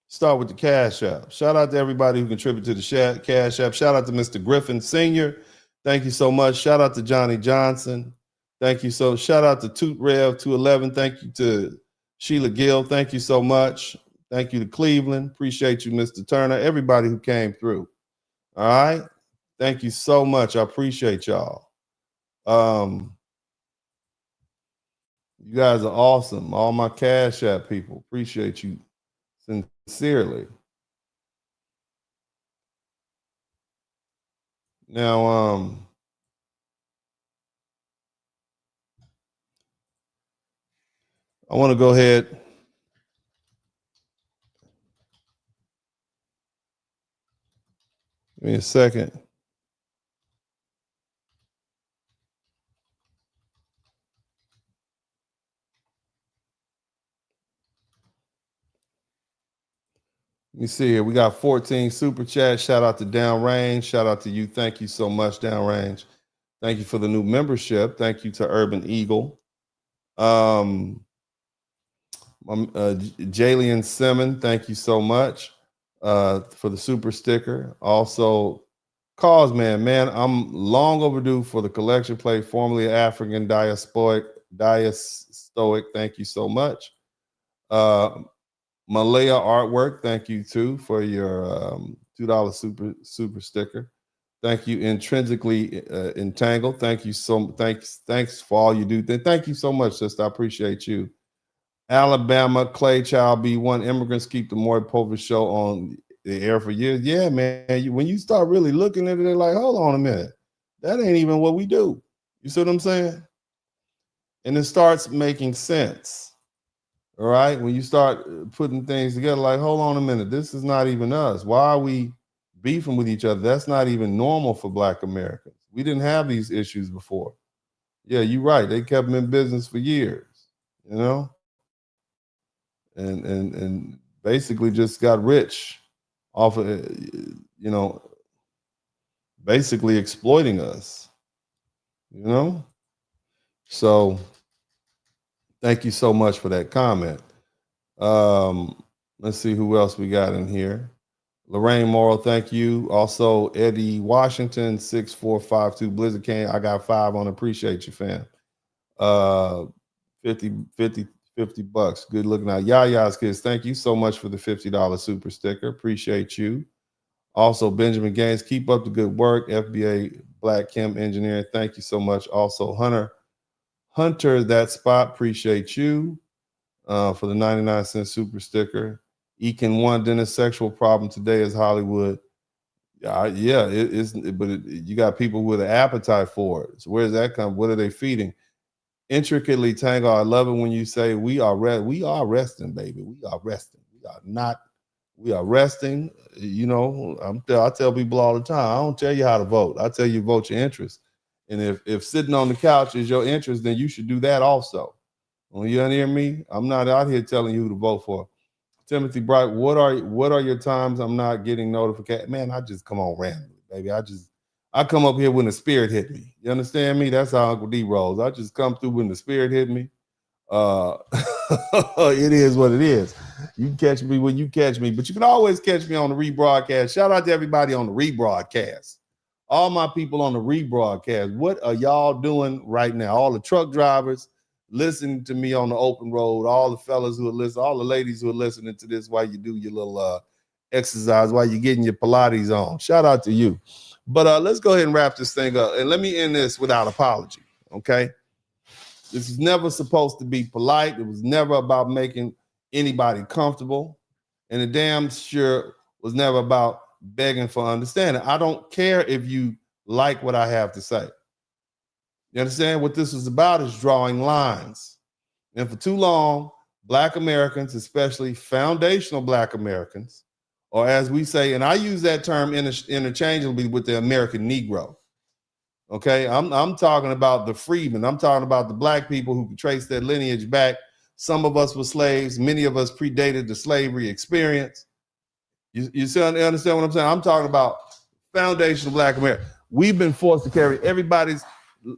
Start with the Cash App. Shout out to everybody who contributed to the Cash App. Shout out to Mr. Griffin Sr. Thank you so much. Shout out to Johnny Johnson. Thank you. So shout out to Toot Rev 211. Thank you to Sheila Gill. Thank you so much. Thank you to Cleveland. Appreciate you, Mr. Turner. Everybody who came through. All right. Thank you so much. I appreciate y'all. You guys are awesome. All my Cash App people. Appreciate you sincerely. Now, I want to go ahead. Give me a second. Let me see here. We got 14 super chats. Shout out to Downrange. Shout out to you. Thank you so much, Downrange. Thank you for the new membership. Thank you to Urban Eagle. Jalian Simmons, thank you so much for the super sticker. Also, Cosman, man, I'm long overdue for the collection plate, formerly African diastoic. Thank you so much. Malaya Artwork, thank you too for your $2 super sticker. Thank you, Intrinsically Entangled. Thank you thanks for all you do. Thank you so much, sister. I appreciate you. Alabama, Clay Child B1, Immigrants Keep the Maury Povich Show on the air for years. Yeah, man. When you start really looking at it, they're like, hold on a minute. That ain't even what we do. You see what I'm saying? And it starts making sense. All right. When you start putting things together, like, hold on a minute, this is not even us. Why are we beefing with each other? That's not even normal for Black Americans. We didn't have these issues before. Yeah, you're right. They kept them in business for years, you know, and basically just got rich off of, you know, basically exploiting us, you know. So thank you so much for that comment. Let's see who else we got in here. Lorraine Morrow, thank you. Also, Eddie Washington, 6452 Blizzard King. I got 5 on. Appreciate you, fam. 50 bucks. Good looking out. Yaya's Kids, thank you so much for the $50 super sticker. Appreciate you. Also, Benjamin Gaines, keep up the good work. FBA Black Chem Engineering, thank you so much. Also, Hunter, that spot, appreciate you for the 99-cent super sticker. Ekin One, Dennis, sexual problem today is Hollywood. Yeah, it is, but you got people with an appetite for it. So where does that come? What are they feeding? Intricately tangled. I love it when you say we are resting, baby. We are resting. We are resting. You know, I tell people all the time, I don't tell you how to vote. I tell you vote your interest. And if sitting on the couch is your interest, then you should do that also. When you hear me, I'm not out here telling you who to vote for. Timothy Bright, what are your times I'm not getting notification? Man, I just come on randomly, baby. I come up here when the spirit hit me. You understand me? That's how Uncle D rolls. I just come through when the spirit hit me. It is what it is. You can catch me when you catch me, but you can always catch me on the rebroadcast. Shout out to everybody on the rebroadcast. All my people on the rebroadcast. What are y'all doing right now? All the truck drivers listening to me on the open road, all the fellas who are listening, all the ladies who are listening to this while you do your little exercise, while you're getting your Pilates on. Shout out to you. But let's go ahead and wrap this thing up. And let me end this without apology, okay? This is never supposed to be polite. It was never about making anybody comfortable. And it damn sure was never about begging for understanding. I don't care if you like what I have to say. You understand? What this was about is drawing lines. And for too long, Black Americans, especially foundational Black Americans, or as we say, and I use that term interchangeably with the American Negro. Okay, I'm talking about the freedmen. I'm talking about the Black people who can trace their lineage back. Some of us were slaves. Many of us predated the slavery experience. You understand what I'm saying? I'm talking about foundational Black America. We've been forced to carry everybody's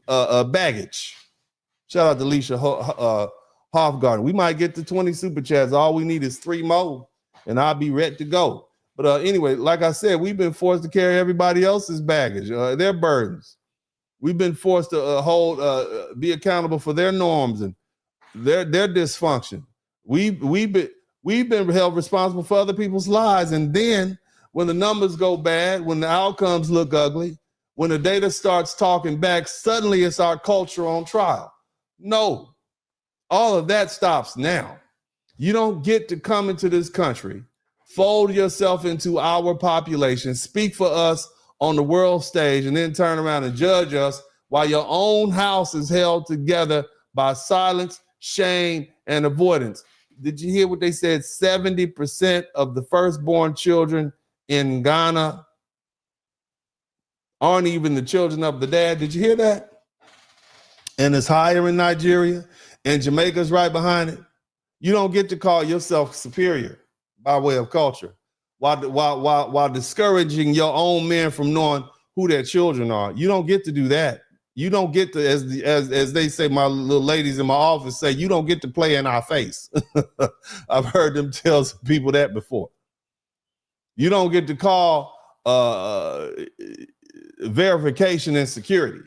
baggage. Shout out to Alicia Hofgarden. We might get to 20 super chats. All we need is 3 more, and I'll be ready to go. But anyway, like I said, we've been forced to carry everybody else's baggage, their burdens. We've been forced to be accountable for their norms and their dysfunction. We've been held responsible for other people's lives. And then when the numbers go bad, when the outcomes look ugly, when the data starts talking back, suddenly it's our culture on trial. No, all of that stops now. You don't get to come into this country, fold yourself into our population, speak for us on the world stage, and then turn around and judge us while your own house is held together by silence, shame, and avoidance. Did you hear what they said? 70% of the firstborn children in Ghana aren't even the children of the dad. Did you hear that? And it's higher in Nigeria, and Jamaica's right behind it. You don't get to call yourself superior by way of culture while discouraging your own men from knowing who their children are. You don't get to do that. You don't get to, as they say, my little ladies in my office say, you don't get to play in our face. I've heard them tell people that before. You don't get to call verification and security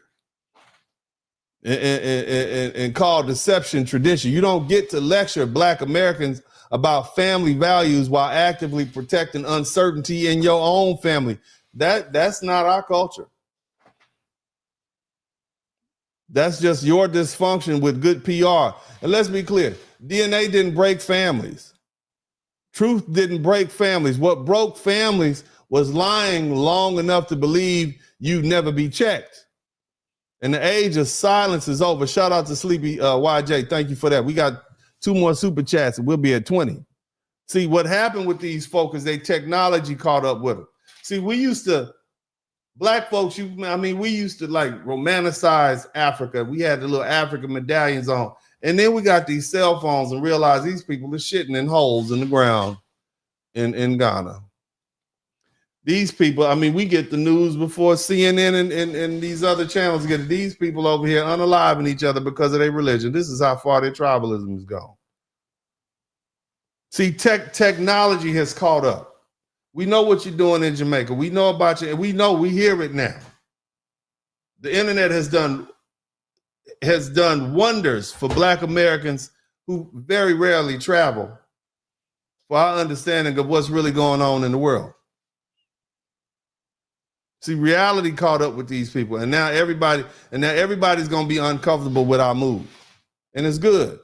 and call deception tradition. You don't get to lecture Black Americans about family values while actively protecting uncertainty in your own family. That's not our culture. That's just your dysfunction with good PR. And let's be clear, DNA didn't break families. Truth didn't break families. What broke families was lying long enough to believe you'd never be checked. And the age of silence is over. Shout out to Sleepy YJ. Thank you for that. We got 2 more super chats and we'll be at 20. See, what happened with these folks is technology caught up with them. See, Black folks, we used to like romanticize Africa. We had the little African medallions on. And then we got these cell phones and realized these people are shitting in holes in the ground in Ghana. These people, we get the news before CNN and these other channels get these people over here unaliving each other because of their religion. This is how far their tribalism has gone. See, technology has caught up. We know what you're doing in Jamaica. We know about you, and we hear it now. The internet has done wonders for Black Americans who very rarely travel for our understanding of what's really going on in the world. See, reality caught up with these people, and now everybody's going to be uncomfortable with our move, and it's good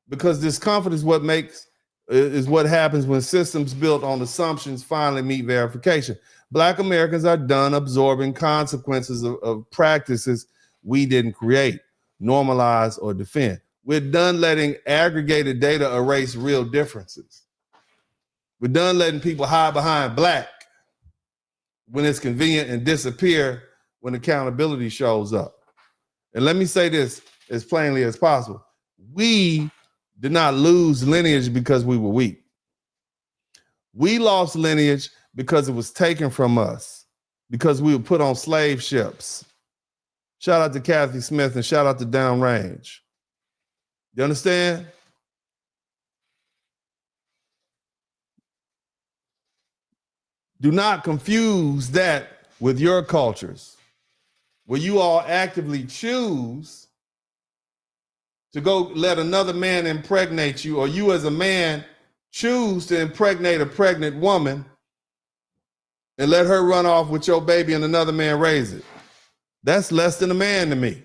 because discomfort is what happens when systems built on assumptions finally meet verification. Black Americans are done absorbing consequences of practices we didn't create, normalize, or defend. We're done letting aggregated data erase real differences. We're done letting people hide behind Black when it's convenient and disappear when accountability shows up. And let me say this as plainly as possible. We did not lose lineage because we were weak. We lost lineage because it was taken from us, because we were put on slave ships. Shout out to Kathy Smith and shout out to Downrange. You understand? Do not confuse that with your cultures, where you all actively choose to go let another man impregnate you, or you as a man choose to impregnate a pregnant woman and let her run off with your baby and another man raise it. That's less than a man to me.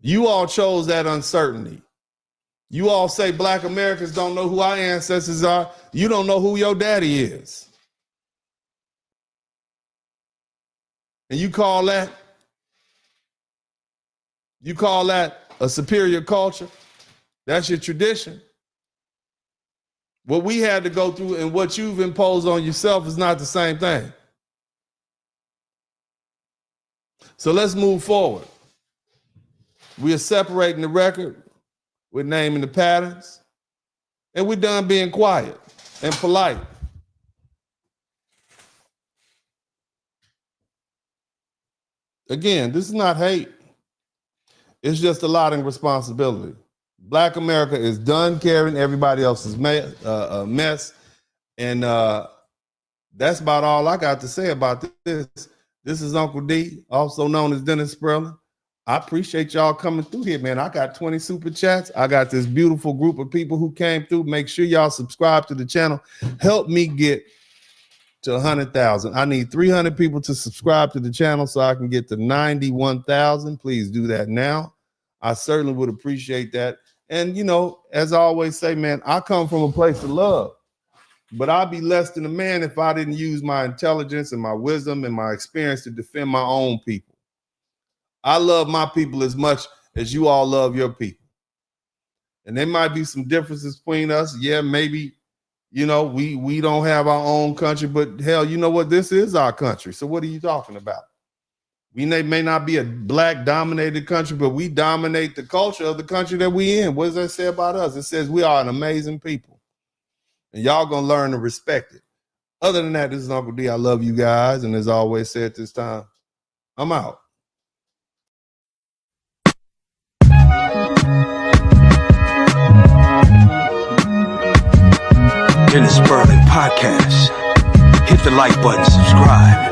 You all chose that uncertainty. You all say Black Americans don't know who our ancestors are. You don't know who your daddy is. And you call that a superior culture? That's your tradition. What we had to go through and what you've imposed on yourself is not the same thing. So let's move forward. We are separating the record. We're naming the patterns. And we're done being quiet and polite. Again, this is not hate. It's just allotting responsibility. Black America is done carrying everybody else's mess. And that's about all I got to say about this. This is Uncle D, also known as Dennis Spurling. I appreciate y'all coming through here, man. I got 20 super chats. I got this beautiful group of people who came through. Make sure y'all subscribe to the channel. Help me get to 100,000. I need 300 people to subscribe to the channel so I can get to 91,000. Please do that now. I certainly would appreciate that. And, you know, as I always say, man, I come from a place of love, but I'd be less than a man if I didn't use my intelligence and my wisdom and my experience to defend my own people. I love my people as much as you all love your people. And there might be some differences between us. Yeah, maybe, you know, we don't have our own country, but hell, you know what? This is our country. So what are you talking about? We may not be a Black dominated country, but we dominate the culture of the country that we in. What does that say about us? It says we are an amazing people. And y'all gonna learn to respect it. Other than that, this is Uncle D. I love you guys. And as I always say at this time, I'm out. Dennis Spurling Podcast. Hit the like button, subscribe.